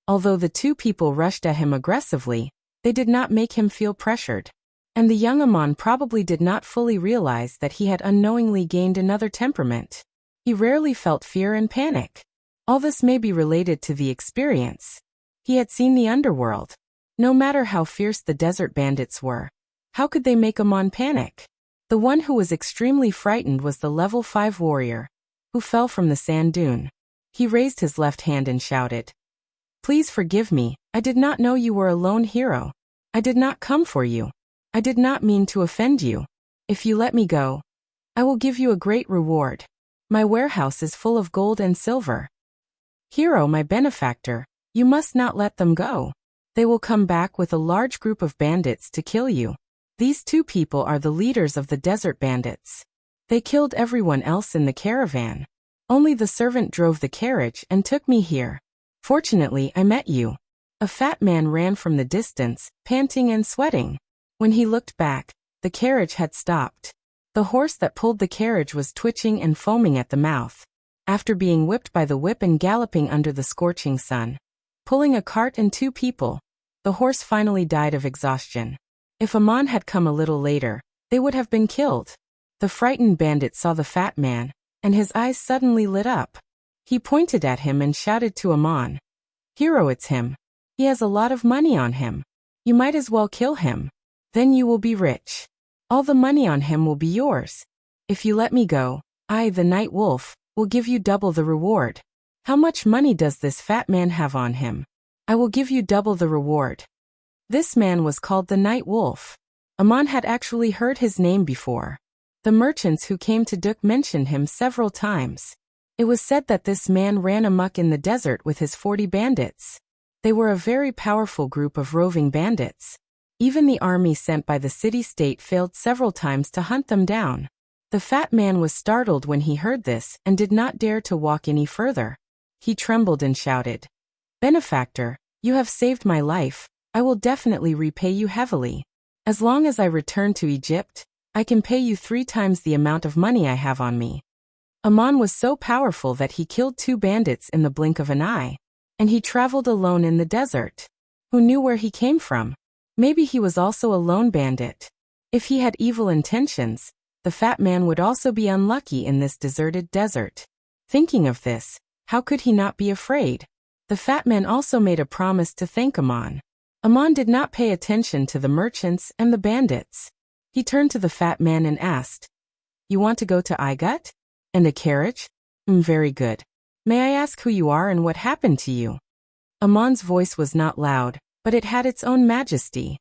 Although the two people rushed at him aggressively, they did not make him feel pressured. And the young Amon probably did not fully realize that he had unknowingly gained another temperament. He rarely felt fear and panic. All this may be related to the experience. He had seen the underworld. No matter how fierce the desert bandits were, how could they make Amon panic? The one who was extremely frightened was the level 5 warrior, who fell from the sand dune. He raised his left hand and shouted, "Please forgive me, I did not know you were a lone hero. I did not come for you. I did not mean to offend you. If you let me go, I will give you a great reward. My warehouse is full of gold and silver. Hero, my benefactor, you must not let them go. They will come back with a large group of bandits to kill you. These two people are the leaders of the desert bandits. They killed everyone else in the caravan. Only the servant drove the carriage and took me here. Fortunately, I met you." A fat man ran from the distance, panting and sweating. When he looked back, the carriage had stopped. The horse that pulled the carriage was twitching and foaming at the mouth. After being whipped by the whip and galloping under the scorching sun, pulling a cart and two people, the horse finally died of exhaustion. If Amon had come a little later, they would have been killed. The frightened bandit saw the fat man, and his eyes suddenly lit up. He pointed at him and shouted to Amon, "Hero, it's him. He has a lot of money on him. You might as well kill him. Then you will be rich. All the money on him will be yours. If you let me go, I, the night wolf, will give you double the reward. How much money does this fat man have on him? I will give you double the reward." This man was called the night wolf. Amon had actually heard his name before. The merchants who came to Duk mentioned him several times. It was said that this man ran amok in the desert with his 40 bandits. They were a very powerful group of roving bandits. Even the army sent by the city-state failed several times to hunt them down. The fat man was startled when he heard this and did not dare to walk any further. He trembled and shouted, "Benefactor, you have saved my life. I will definitely repay you heavily. As long as I return to Egypt, I can pay you 3 times the amount of money I have on me." Amon was so powerful that he killed 2 bandits in the blink of an eye. And he traveled alone in the desert. Who knew where he came from? Maybe he was also a lone bandit. If he had evil intentions, the fat man would also be unlucky in this deserted desert. Thinking of this, how could he not be afraid? The fat man also made a promise to thank Amon. Amon did not pay attention to the merchants and the bandits. He turned to the fat man and asked, "You want to go to Igut? And a carriage? Very good. May I ask who you are and what happened to you?" Amon's voice was not loud, but it had its own majesty.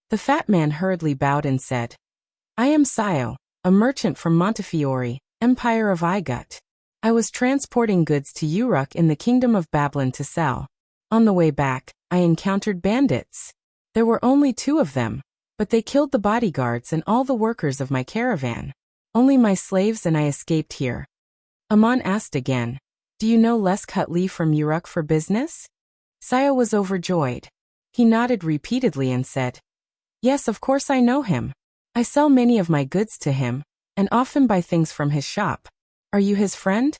The fat man hurriedly bowed and said, "I am Sio, a merchant from Montefiore, Empire of Igut. I was transporting goods to Uruk in the Kingdom of Babylon to sell. On the way back, I encountered bandits. There were only 2 of them, but they killed the bodyguards and all the workers of my caravan. Only my slaves and I escaped here." Amon asked again, "Do you know Leskutli from Uruk for business?" Sio was overjoyed. He nodded repeatedly and said, "Yes, of course I know him. I sell many of my goods to him, and often buy things from his shop. Are you his friend?"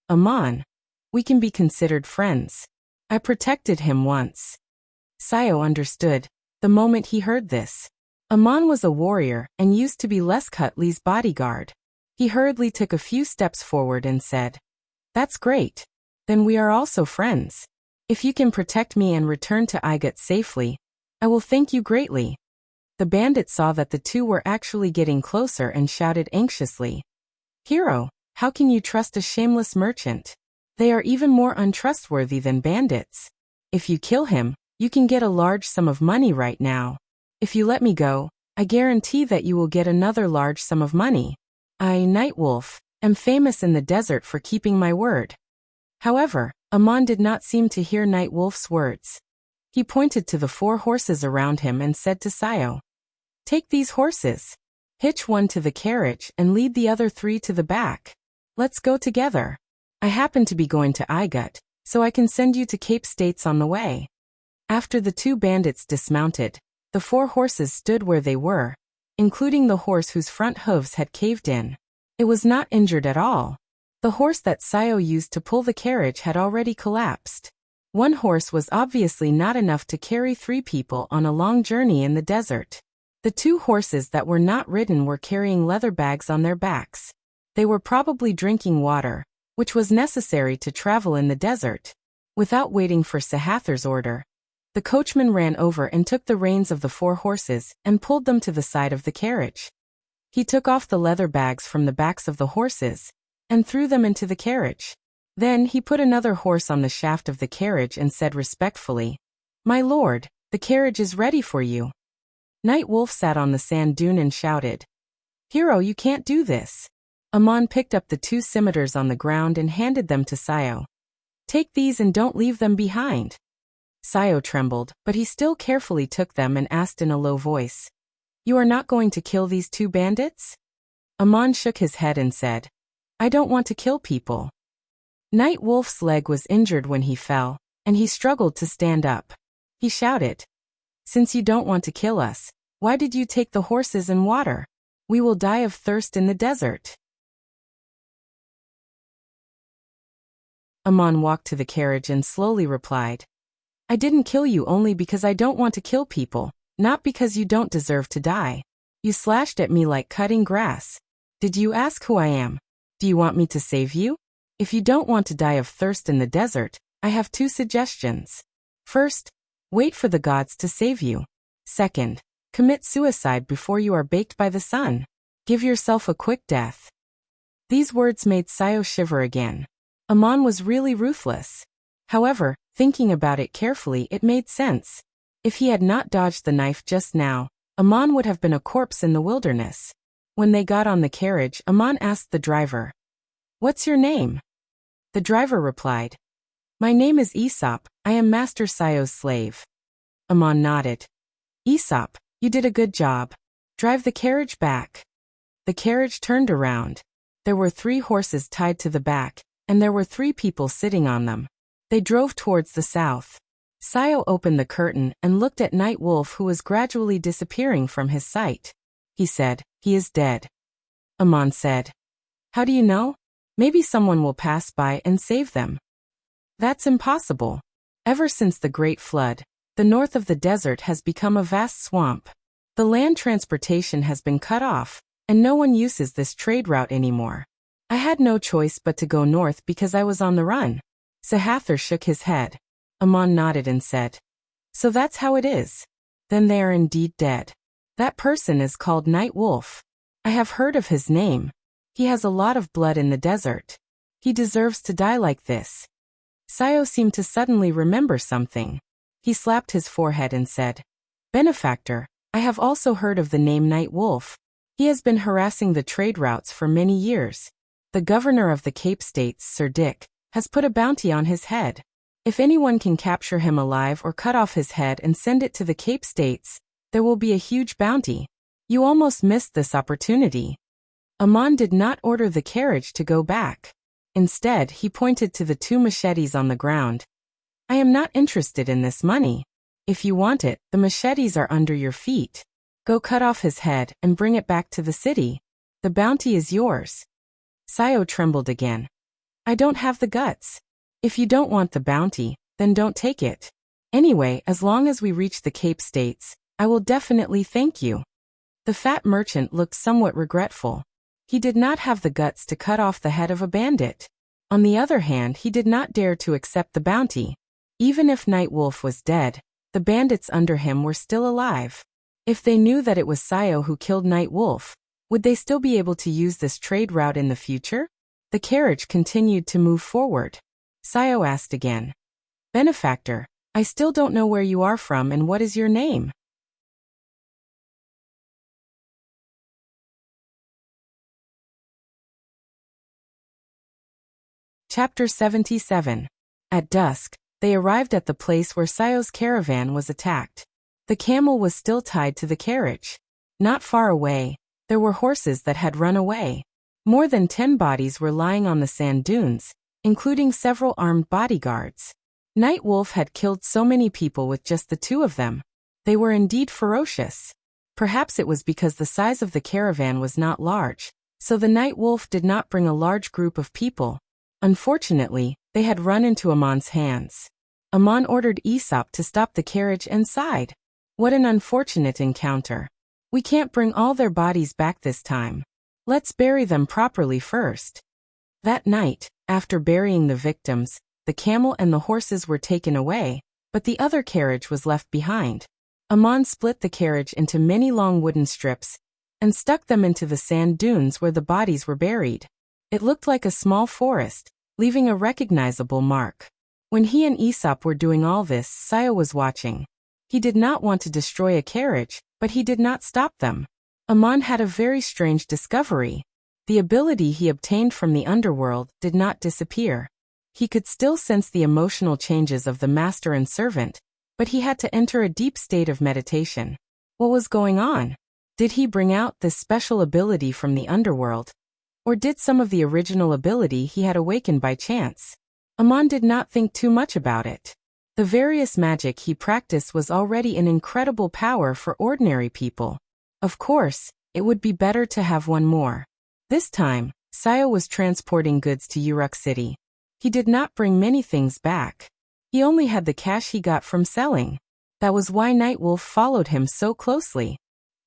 "Amon, we can be considered friends. I protected him once. Sayo understood the moment he heard this. Amon was a warrior and used to be Lescutli's bodyguard. He hurriedly took a few steps forward and said, "That's great. Then we are also friends. If you can protect me and return to Igut safely, I will thank you greatly." The bandit saw that the two were actually getting closer and shouted anxiously, "Hero, how can you trust a shameless merchant? They are even more untrustworthy than bandits. If you kill him, you can get a large sum of money right now. If you let me go, I guarantee that you will get another large sum of money. I, Nightwolf, am famous in the desert for keeping my word." However, Amon did not seem to hear Nightwolf's words. He pointed to the 4 horses around him and said to Sayo, "Take these horses. Hitch one to the carriage and lead the other 3 to the back. Let's go together. I happen to be going to Igut, so I can send you to Cape States on the way." After the 2 bandits dismounted, the 4 horses stood where they were, including the horse whose front hooves had caved in. It was not injured at all. The horse that Sayo used to pull the carriage had already collapsed. One horse was obviously not enough to carry 3 people on a long journey in the desert. The 2 horses that were not ridden were carrying leather bags on their backs. They were probably drinking water, which was necessary to travel in the desert. Without waiting for Sahathar's order, the coachman ran over and took the reins of the 4 horses and pulled them to the side of the carriage. He took off the leather bags from the backs of the horses and threw them into the carriage. Then he put another horse on the shaft of the carriage and said respectfully, "My lord, the carriage is ready for you." Nightwolf sat on the sand dune and shouted, "Hero, you can't do this." Amon picked up the 2 scimitars on the ground and handed them to Sayo. "Take these and don't leave them behind." Sayo trembled, but he still carefully took them and asked in a low voice, "You are not going to kill these 2 bandits?" Amon shook his head and said, "I don't want to kill people." Nightwolf's leg was injured when he fell, and he struggled to stand up. He shouted, "Since you don't want to kill us, why did you take the horses and water? We will die of thirst in the desert." Amon walked to the carriage and slowly replied, "I didn't kill you only because I don't want to kill people, not because you don't deserve to die. You slashed at me like cutting grass. Did you ask who I am? Do you want me to save you? If you don't want to die of thirst in the desert, I have 2 suggestions. First, wait for the gods to save you. Second, commit suicide before you are baked by the sun. Give yourself a quick death." These words made Sayo shiver again. Amon was really ruthless. However, thinking about it carefully, it made sense. If he had not dodged the knife just now, Amon would have been a corpse in the wilderness. When they got on the carriage, Amon asked the driver, "What's your name?" The driver replied, "My name is Aesop. I am Master Sayo's slave." Amon nodded. "Aesop, you did a good job. Drive the carriage back." The carriage turned around. There were 3 horses tied to the back, and there were 3 people sitting on them. They drove towards the south. Sayo opened the curtain and looked at Nightwolf, who was gradually disappearing from his sight. He said, "He is dead." Amon said, "How do you know? Maybe someone will pass by and save them." "That's impossible. Ever since the Great Flood, the north of the desert has become a vast swamp. The land transportation has been cut off, and no one uses this trade route anymore. I had no choice but to go north because I was on the run." Sahathar shook his head. Amon nodded and said, "So that's how it is. Then they are indeed dead. That person is called Nightwolf. I have heard of his name. He has a lot of blood in the desert. He deserves to die like this." Sayo seemed to suddenly remember something. He slapped his forehead and said, "Benefactor, I have also heard of the name Nightwolf. He has been harassing the trade routes for many years. The governor of the Cape States, Sir Dick, has put a bounty on his head. If anyone can capture him alive or cut off his head and send it to the Cape States, there will be a huge bounty. You almost missed this opportunity." Amon did not order the carriage to go back. Instead, he pointed to the 2 machetes on the ground. "I am not interested in this money. If you want it, the machetes are under your feet. Go cut off his head and bring it back to the city. The bounty is yours." Sayo trembled again. "I don't have the guts. If you don't want the bounty, then don't take it. Anyway, as long as we reach the Cape States, I will definitely thank you." The fat merchant looked somewhat regretful. He did not have the guts to cut off the head of a bandit. On the other hand, he did not dare to accept the bounty. Even if Night Wolf was dead, the bandits under him were still alive. If they knew that it was Sayo who killed Night Wolf, would they still be able to use this trade route in the future? The carriage continued to move forward. Sayo asked again, "Benefactor, I still don't know where you are from and what is your name?" Chapter 77. At dusk, they arrived at the place where Sayo's caravan was attacked. The camel was still tied to the carriage. Not far away, there were horses that had run away. More than 10 bodies were lying on the sand dunes, including several armed bodyguards. Night Wolf had killed so many people with just the 2 of them. They were indeed ferocious. Perhaps it was because the size of the caravan was not large, so the Night Wolf did not bring a large group of people. Unfortunately, they had run into Amon's hands. Amon ordered Aesop to stop the carriage and sighed. "What an unfortunate encounter. We can't bring all their bodies back this time. Let's bury them properly first." That night, after burying the victims, the camel and the horses were taken away, but the other carriage was left behind. Amon split the carriage into many long wooden strips and stuck them into the sand dunes where the bodies were buried. It looked like a small forest, leaving a recognizable mark. When he and Aesop were doing all this, Sayo was watching. He did not want to destroy a carriage, but he did not stop them. Amon had a very strange discovery. The ability he obtained from the underworld did not disappear. He could still sense the emotional changes of the master and servant, but he had to enter a deep state of meditation. What was going on? Did he bring out this special ability from the underworld? Or did some of the original ability he had awakened by chance? Amon did not think too much about it. The various magic he practiced was already an incredible power for ordinary people. Of course, it would be better to have one more. This time, Sayo was transporting goods to Uruk City. He did not bring many things back. He only had the cash he got from selling. That was why Night Wolf followed him so closely.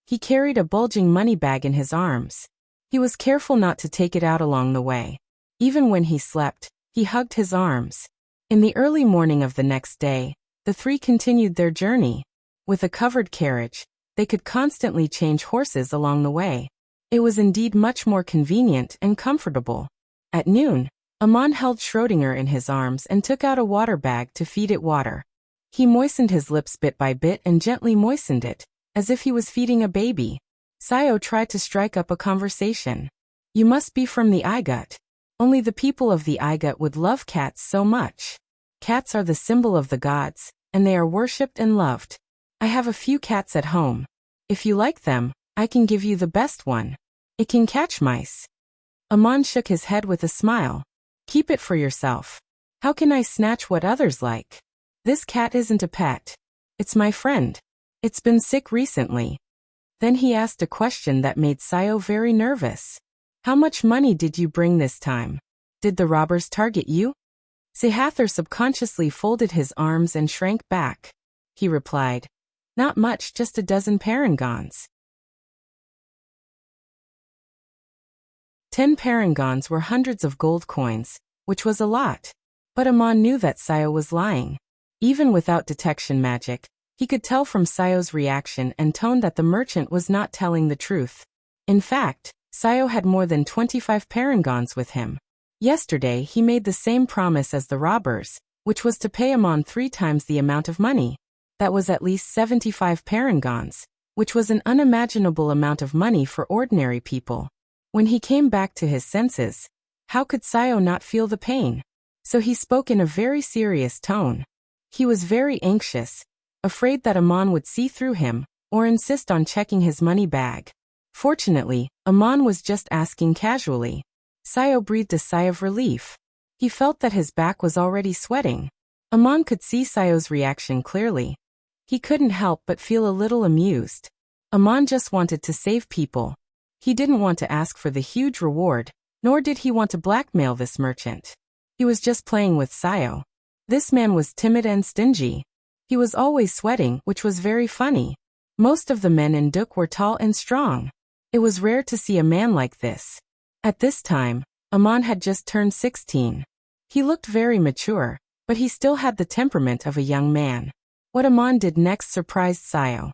He carried a bulging money bag in his arms. He was careful not to take it out along the way. Even when he slept, he hugged his arms. In the early morning of the next day, the 3 continued their journey. With a covered carriage, they could constantly change horses along the way. It was indeed much more convenient and comfortable. At noon, Amon held Schrödinger in his arms and took out a water bag to feed it water. He moistened his lips bit by bit and gently moistened it, as if he was feeding a baby. Sayo tried to strike up a conversation. "You must be from the Igut. Only the people of the Igut would love cats so much. Cats are the symbol of the gods, and they are worshipped and loved. I have a few cats at home. If you like them, I can give you the best one. It can catch mice." Amon shook his head with a smile. "Keep it for yourself. How can I snatch what others like? This cat isn't a pet. It's my friend. It's been sick recently." Then he asked a question that made Sayo very nervous. "How much money did you bring this time? Did the robbers target you?" Sehathar subconsciously folded his arms and shrank back. He replied, "Not much, just a dozen parangons." 10 parangons were hundreds of gold coins, which was a lot. But Amon knew that Sayo was lying. Even without detection magic, he could tell from Sayo's reaction and tone that the merchant was not telling the truth. In fact, Sayo had more than 25 parangons with him. Yesterday he made the same promise as the robbers, which was to pay Amon 3 times the amount of money. That was at least 75 parangons, which was an unimaginable amount of money for ordinary people. When he came back to his senses, how could Sayo not feel the pain? So he spoke in a very serious tone. He was very anxious, afraid that Amon would see through him, or insist on checking his money bag. Fortunately, Amon was just asking casually. Sayo breathed a sigh of relief. He felt that his back was already sweating. Amon could see Sayo's reaction clearly. He couldn't help but feel a little amused. Amon just wanted to save people. He didn't want to ask for the huge reward, nor did he want to blackmail this merchant. He was just playing with Sayo. This man was timid and stingy. He was always sweating, which was very funny. Most of the men in Duk were tall and strong. It was rare to see a man like this. At this time, Amon had just turned 16. He looked very mature, but he still had the temperament of a young man. What Amon did next surprised Sayo.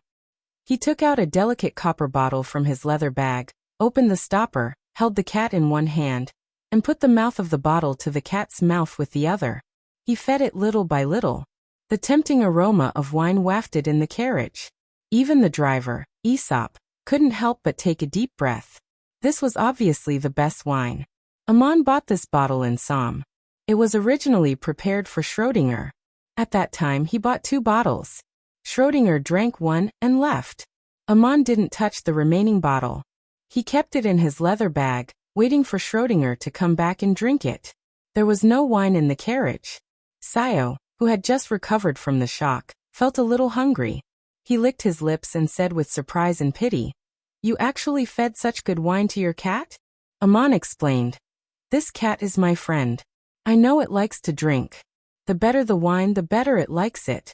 He took out a delicate copper bottle from his leather bag, opened the stopper, held the cat in one hand, and put the mouth of the bottle to the cat's mouth with the other. He fed it little by little. The tempting aroma of wine wafted in the carriage. Even the driver, Aesop, couldn't help but take a deep breath. This was obviously the best wine. Amon bought this bottle in Somme. It was originally prepared for Schrödinger. At that time he bought 2 bottles. Schrödinger drank one and left. Amon didn't touch the remaining bottle. He kept it in his leather bag, waiting for Schrödinger to come back and drink it. There was no wine in the carriage. Sayo, who had just recovered from the shock, felt a little hungry. He licked his lips and said with surprise and pity, "You actually fed such good wine to your cat?" Amon explained, "This cat is my friend. I know it likes to drink. The better the wine, the better it likes it."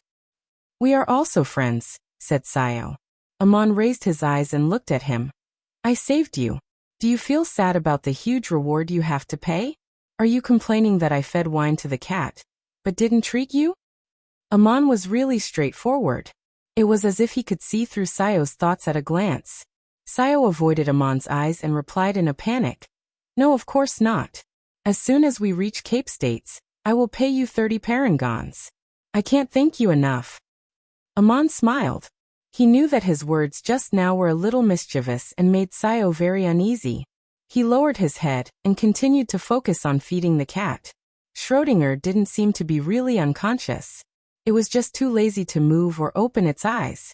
"We are also friends," said Sayo. Amon raised his eyes and looked at him. "I saved you. Do you feel sad about the huge reward you have to pay? Are you complaining that I fed wine to the cat, but didn't treat you?" Amon was really straightforward. It was as if he could see through Sayo's thoughts at a glance. Sayo avoided Amon's eyes and replied in a panic, "No, of course not. As soon as we reach Cape States, I will pay you 30 parangons. I can't thank you enough." Amon smiled. He knew that his words just now were a little mischievous and made Sayo very uneasy. He lowered his head and continued to focus on feeding the cat. Schrödinger didn't seem to be really unconscious. It was just too lazy to move or open its eyes.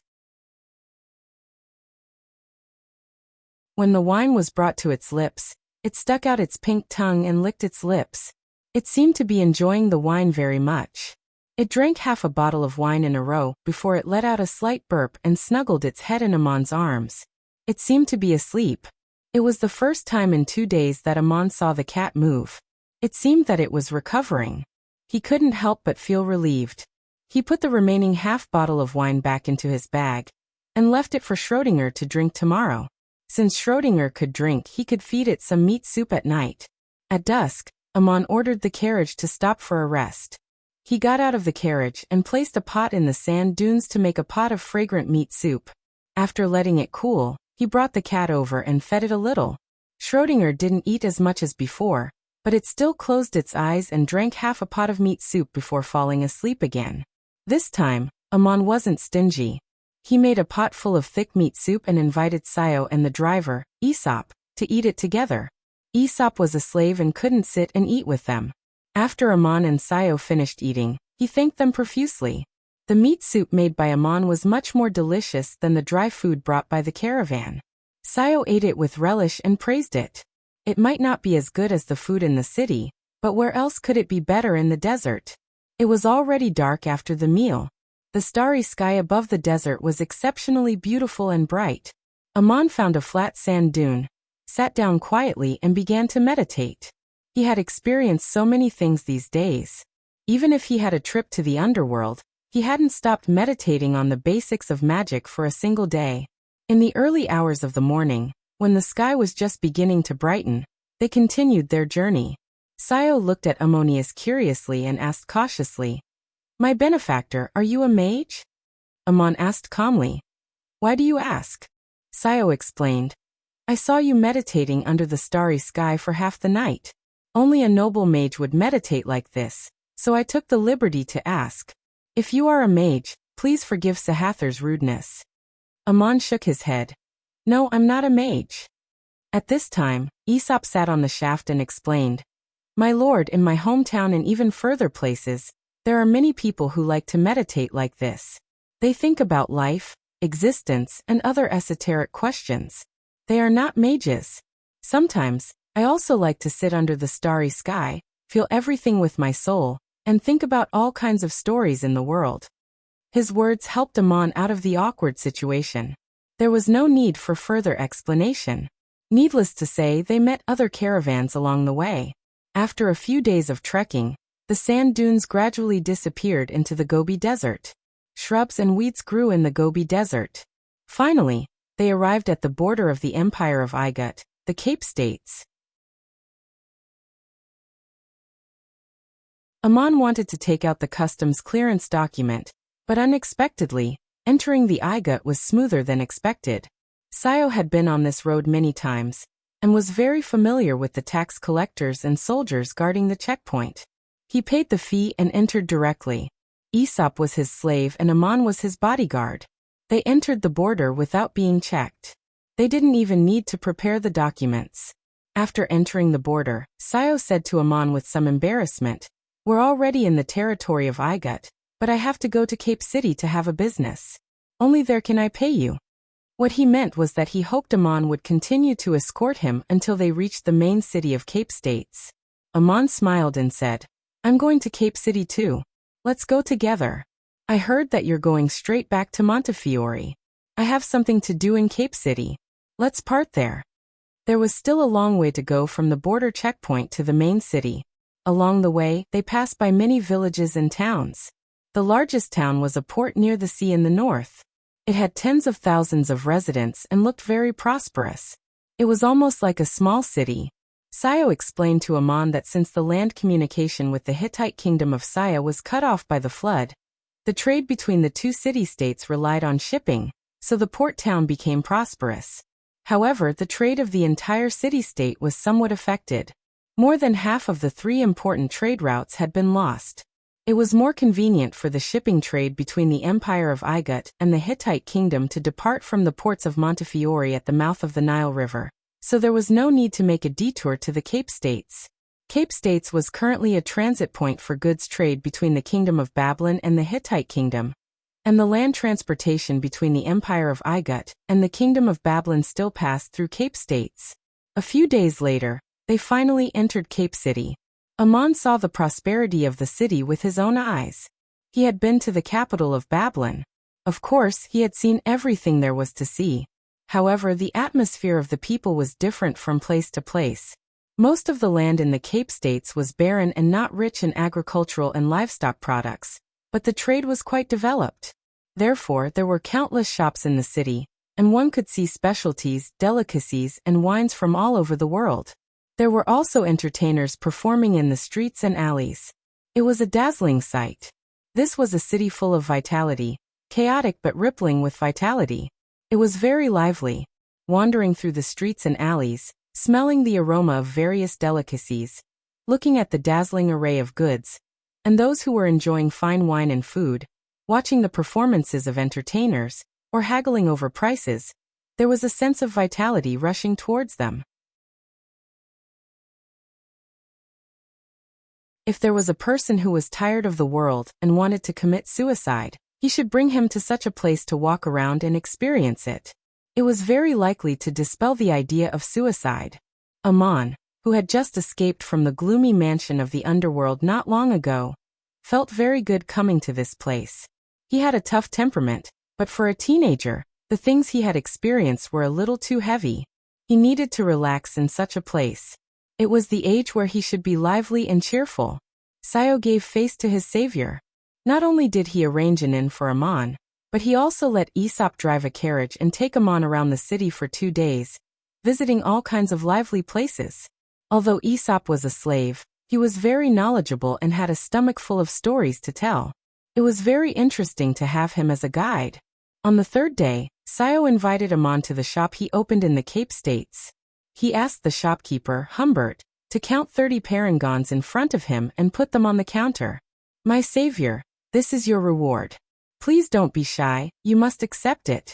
When the wine was brought to its lips, it stuck out its pink tongue and licked its lips. It seemed to be enjoying the wine very much. It drank half a bottle of wine in a row before it let out a slight burp and snuggled its head in Amon's arms. It seemed to be asleep. It was the first time in 2 days that Amon saw the cat move. It seemed that it was recovering. He couldn't help but feel relieved. He put the remaining half bottle of wine back into his bag and left it for Schrödinger to drink tomorrow. Since Schrödinger could drink, he could feed it some meat soup at night. At dusk, Amon ordered the carriage to stop for a rest. He got out of the carriage and placed a pot in the sand dunes to make a pot of fragrant meat soup. After letting it cool, he brought the cat over and fed it a little. Schrödinger didn't eat as much as before, but it still closed its eyes and drank half a pot of meat soup before falling asleep again. This time, Amon wasn't stingy. He made a pot full of thick meat soup and invited Sayo and the driver, Aesop, to eat it together. Aesop was a slave and couldn't sit and eat with them. After Amon and Sayo finished eating, he thanked them profusely. The meat soup made by Amon was much more delicious than the dry food brought by the caravan. Sayo ate it with relish and praised it. It might not be as good as the food in the city, but where else could it be better in the desert? It was already dark after the meal. The starry sky above the desert was exceptionally beautiful and bright. Amon found a flat sand dune, sat down quietly and began to meditate. He had experienced so many things these days. Even if he had a trip to the underworld, he hadn't stopped meditating on the basics of magic for a single day. In the early hours of the morning, when the sky was just beginning to brighten, they continued their journey. Sayo looked at Ammonius curiously and asked cautiously, "My benefactor, are you a mage?" Amon asked calmly, "Why do you ask?" Sayo explained, "I saw you meditating under the starry sky for half the night. Only a noble mage would meditate like this, so I took the liberty to ask. If you are a mage, please forgive Sahathar's rudeness." Amon shook his head. "No, I'm not a mage." At this time, Aesop sat on the shaft and explained, "My lord, in my hometown and even further places, there are many people who like to meditate like this. They think about life, existence, and other esoteric questions. They are not mages. Sometimes, I also like to sit under the starry sky, feel everything with my soul, and think about all kinds of stories in the world." His words helped Amon out of the awkward situation. There was no need for further explanation. Needless to say, they met other caravans along the way. After a few days of trekking, The sand dunes gradually disappeared into the Gobi Desert. Shrubs and weeds grew in the Gobi Desert. Finally, they arrived at the border of the Empire of Igut, the Cape States. Aman wanted to take out the customs clearance document, but unexpectedly, entering the Igut was smoother than expected. Sayo had been on this road many times, and was very familiar with the tax collectors and soldiers guarding the checkpoint. He paid the fee and entered directly. Aesop was his slave and Aman was his bodyguard. They entered the border without being checked. They didn't even need to prepare the documents. After entering the border, Sayo said to Aman with some embarrassment, "We're already in the territory of Igut, but I have to go to Cape City to have a business. Only there can I pay you." What he meant was that he hoped Aman would continue to escort him until they reached the main city of Cape States. Aman smiled and said, "I'm going to Cape City too. Let's go together. I heard that you're going straight back to Montefiore. I have something to do in Cape City. Let's part there." There was still a long way to go from the border checkpoint to the main city. Along the way, they passed by many villages and towns. The largest town was a port near the sea in the north. It had tens of thousands of residents and looked very prosperous. It was almost like a small city. Sayo explained to Aman that since the land communication with the Hittite kingdom of Saya was cut off by the flood, the trade between the two city-states relied on shipping, so the port town became prosperous. However, the trade of the entire city-state was somewhat affected. More than half of the 3 important trade routes had been lost. It was more convenient for the shipping trade between the Empire of Igut and the Hittite kingdom to depart from the ports of Montefiore at the mouth of the Nile River, so there was no need to make a detour to the Cape States. Cape States was currently a transit point for goods trade between the Kingdom of Babylon and the Hittite kingdom, and the land transportation between the Empire of Igut and the Kingdom of Babylon still passed through Cape States. A few days later, they finally entered Cape City. Aman saw the prosperity of the city with his own eyes. He had been to the capital of Babylon. Of course, he had seen everything there was to see. However, the atmosphere of the people was different from place to place. Most of the land in the Cape States was barren and not rich in agricultural and livestock products, but the trade was quite developed. Therefore, there were countless shops in the city, and one could see specialties, delicacies, and wines from all over the world. There were also entertainers performing in the streets and alleys. It was a dazzling sight. This was a city full of vitality, chaotic but rippling with vitality. It was very lively. Wandering through the streets and alleys, smelling the aroma of various delicacies, looking at the dazzling array of goods, and those who were enjoying fine wine and food, watching the performances of entertainers, or haggling over prices, there was a sense of vitality rushing towards them. If there was a person who was tired of the world and wanted to commit suicide, he should bring him to such a place to walk around and experience it. It was very likely to dispel the idea of suicide. Aman, who had just escaped from the gloomy mansion of the underworld not long ago, felt very good coming to this place. He had a tough temperament, but for a teenager, the things he had experienced were a little too heavy. He needed to relax in such a place. It was the age where he should be lively and cheerful. Sayo gave face to his savior. Not only did he arrange an inn for Aman, but he also let Aesop drive a carriage and take Aman around the city for 2 days, visiting all kinds of lively places. Although Aesop was a slave, he was very knowledgeable and had a stomach full of stories to tell. It was very interesting to have him as a guide. On the 3rd day, Sayo invited Aman to the shop he opened in the Cape States. He asked the shopkeeper, Humbert, to count 30 parangons in front of him and put them on the counter. "My savior, this is your reward. Please don't be shy, you must accept it."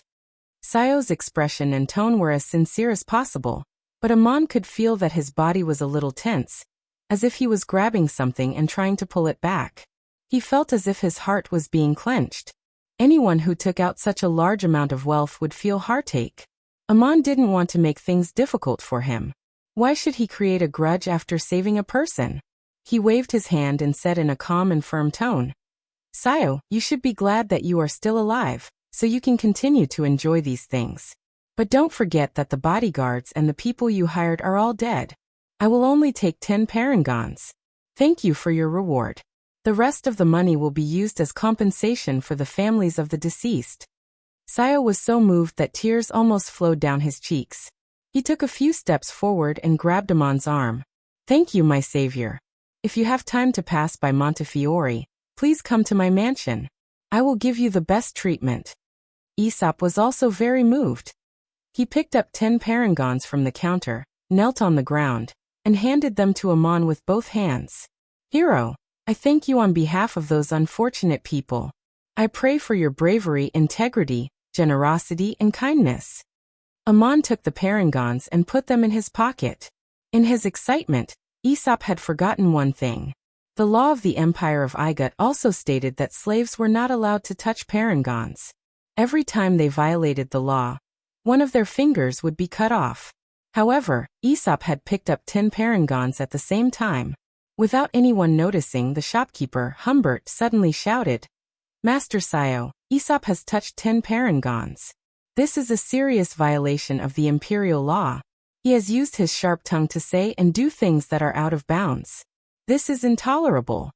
Sayo's expression and tone were as sincere as possible, but Aman could feel that his body was a little tense, as if he was grabbing something and trying to pull it back. He felt as if his heart was being clenched. Anyone who took out such a large amount of wealth would feel heartache. Aman didn't want to make things difficult for him. Why should he create a grudge after saving a person? He waved his hand and said in a calm and firm tone, "Sayo, you should be glad that you are still alive, so you can continue to enjoy these things. But don't forget that the bodyguards and the people you hired are all dead. I will only take 10 parangons. Thank you for your reward. The rest of the money will be used as compensation for the families of the deceased. Sayo was so moved that tears almost flowed down his cheeks. He took a few steps forward and grabbed Amon's arm. Thank you, my savior. If you have time to pass by Montefiore, please come to my mansion. I will give you the best treatment. Aesop was also very moved. He picked up 10 parangons from the counter, knelt on the ground, and handed them to Amon with both hands. Hero, I thank you on behalf of those unfortunate people. I pray for your bravery, integrity, generosity, and kindness. Amon took the parangons and put them in his pocket. In his excitement, Aesop had forgotten one thing. The law of the Empire of Igut also stated that slaves were not allowed to touch parangons. Every time they violated the law, one of their fingers would be cut off. However, Aesop had picked up 10 parangons at the same time. Without anyone noticing, the shopkeeper, Humbert, suddenly shouted, Master Sayo, Aesop has touched 10 parangons. This is a serious violation of the imperial law. He has used his sharp tongue to say and do things that are out of bounds. This is intolerable.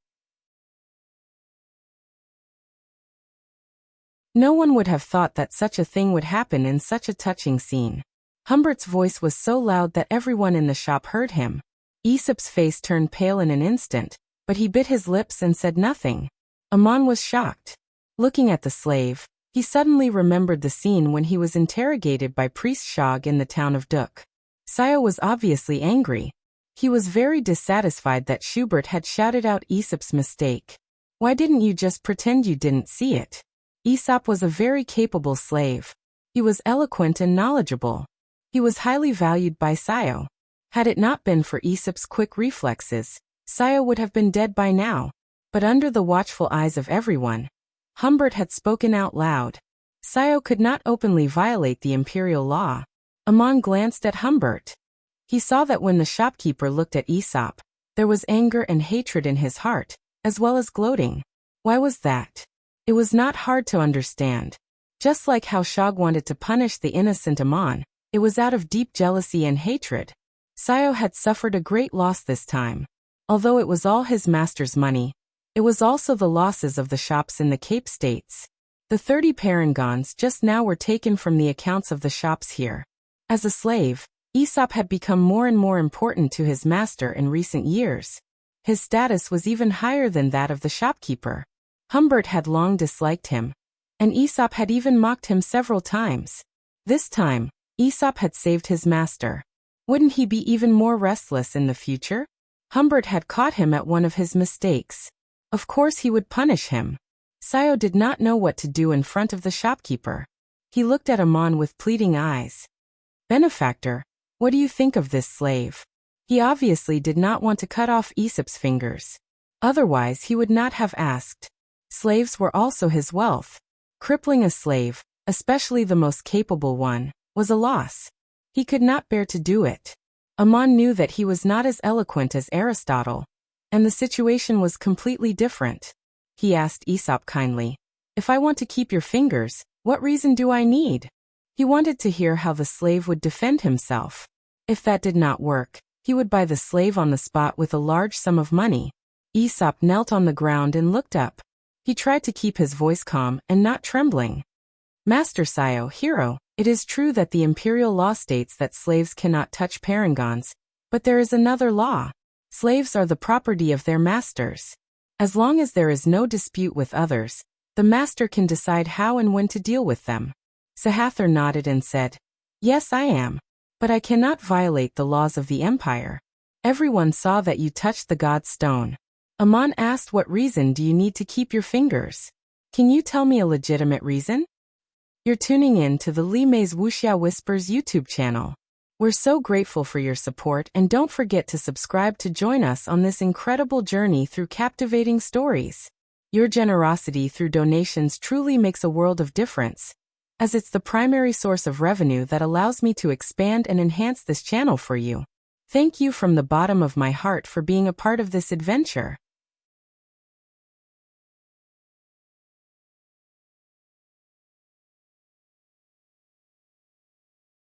No one would have thought that such a thing would happen in such a touching scene. Humbert's voice was so loud that everyone in the shop heard him. Aesop's face turned pale in an instant, but he bit his lips and said nothing. Amon was shocked. Looking at the slave, he suddenly remembered the scene when he was interrogated by Priest Shog in the town of Duk. Sayo was obviously angry. He was very dissatisfied that Schubert had shouted out Aesop's mistake. Why didn't you just pretend you didn't see it? Aesop was a very capable slave. He was eloquent and knowledgeable. He was highly valued by Sayo. Had it not been for Aesop's quick reflexes, Sayo would have been dead by now. But under the watchful eyes of everyone, Humbert had spoken out loud. Sayo could not openly violate the imperial law. Amon glanced at Humbert. He saw that when the shopkeeper looked at Aesop, there was anger and hatred in his heart, as well as gloating. Why was that? It was not hard to understand. Just like how Shog wanted to punish the innocent Amon, it was out of deep jealousy and hatred. Sayo had suffered a great loss this time. Although it was all his master's money, it was also the losses of the shops in the Cape States. The 30 parangons just now were taken from the accounts of the shops here. As a slave, Aesop had become more and more important to his master in recent years. His status was even higher than that of the shopkeeper. Humbert had long disliked him, and Aesop had even mocked him several times. This time, Aesop had saved his master. Wouldn't he be even more restless in the future? Humbert had caught him at one of his mistakes. Of course he would punish him. Sayo did not know what to do in front of the shopkeeper. He looked at Amon with pleading eyes. Benefactor, what do you think of this slave? He obviously did not want to cut off Aesop's fingers. Otherwise he would not have asked. Slaves were also his wealth. Crippling a slave, especially the most capable one, was a loss. He could not bear to do it. Amon knew that he was not as eloquent as Aristotle, and the situation was completely different. He asked Aesop kindly, If I want to keep your fingers, what reason do I need? He wanted to hear how the slave would defend himself. If that did not work, he would buy the slave on the spot with a large sum of money. Aesop knelt on the ground and looked up. He tried to keep his voice calm and not trembling. Master Sayo, hero, it is true that the imperial law states that slaves cannot touch parangons, but there is another law. Slaves are the property of their masters. As long as there is no dispute with others, the master can decide how and when to deal with them. Sahathar nodded and said, Yes, I am. But I cannot violate the laws of the empire. Everyone saw that you touched the god stone. Amon asked, What reason do you need to keep your fingers? Can you tell me a legitimate reason? You're tuning in to the Li Mei's Wuxia Whispers YouTube channel. We're so grateful for your support, and don't forget to subscribe to join us on this incredible journey through captivating stories. Your generosity through donations truly makes a world of difference, as it's the primary source of revenue that allows me to expand and enhance this channel for you. Thank you from the bottom of my heart for being a part of this adventure.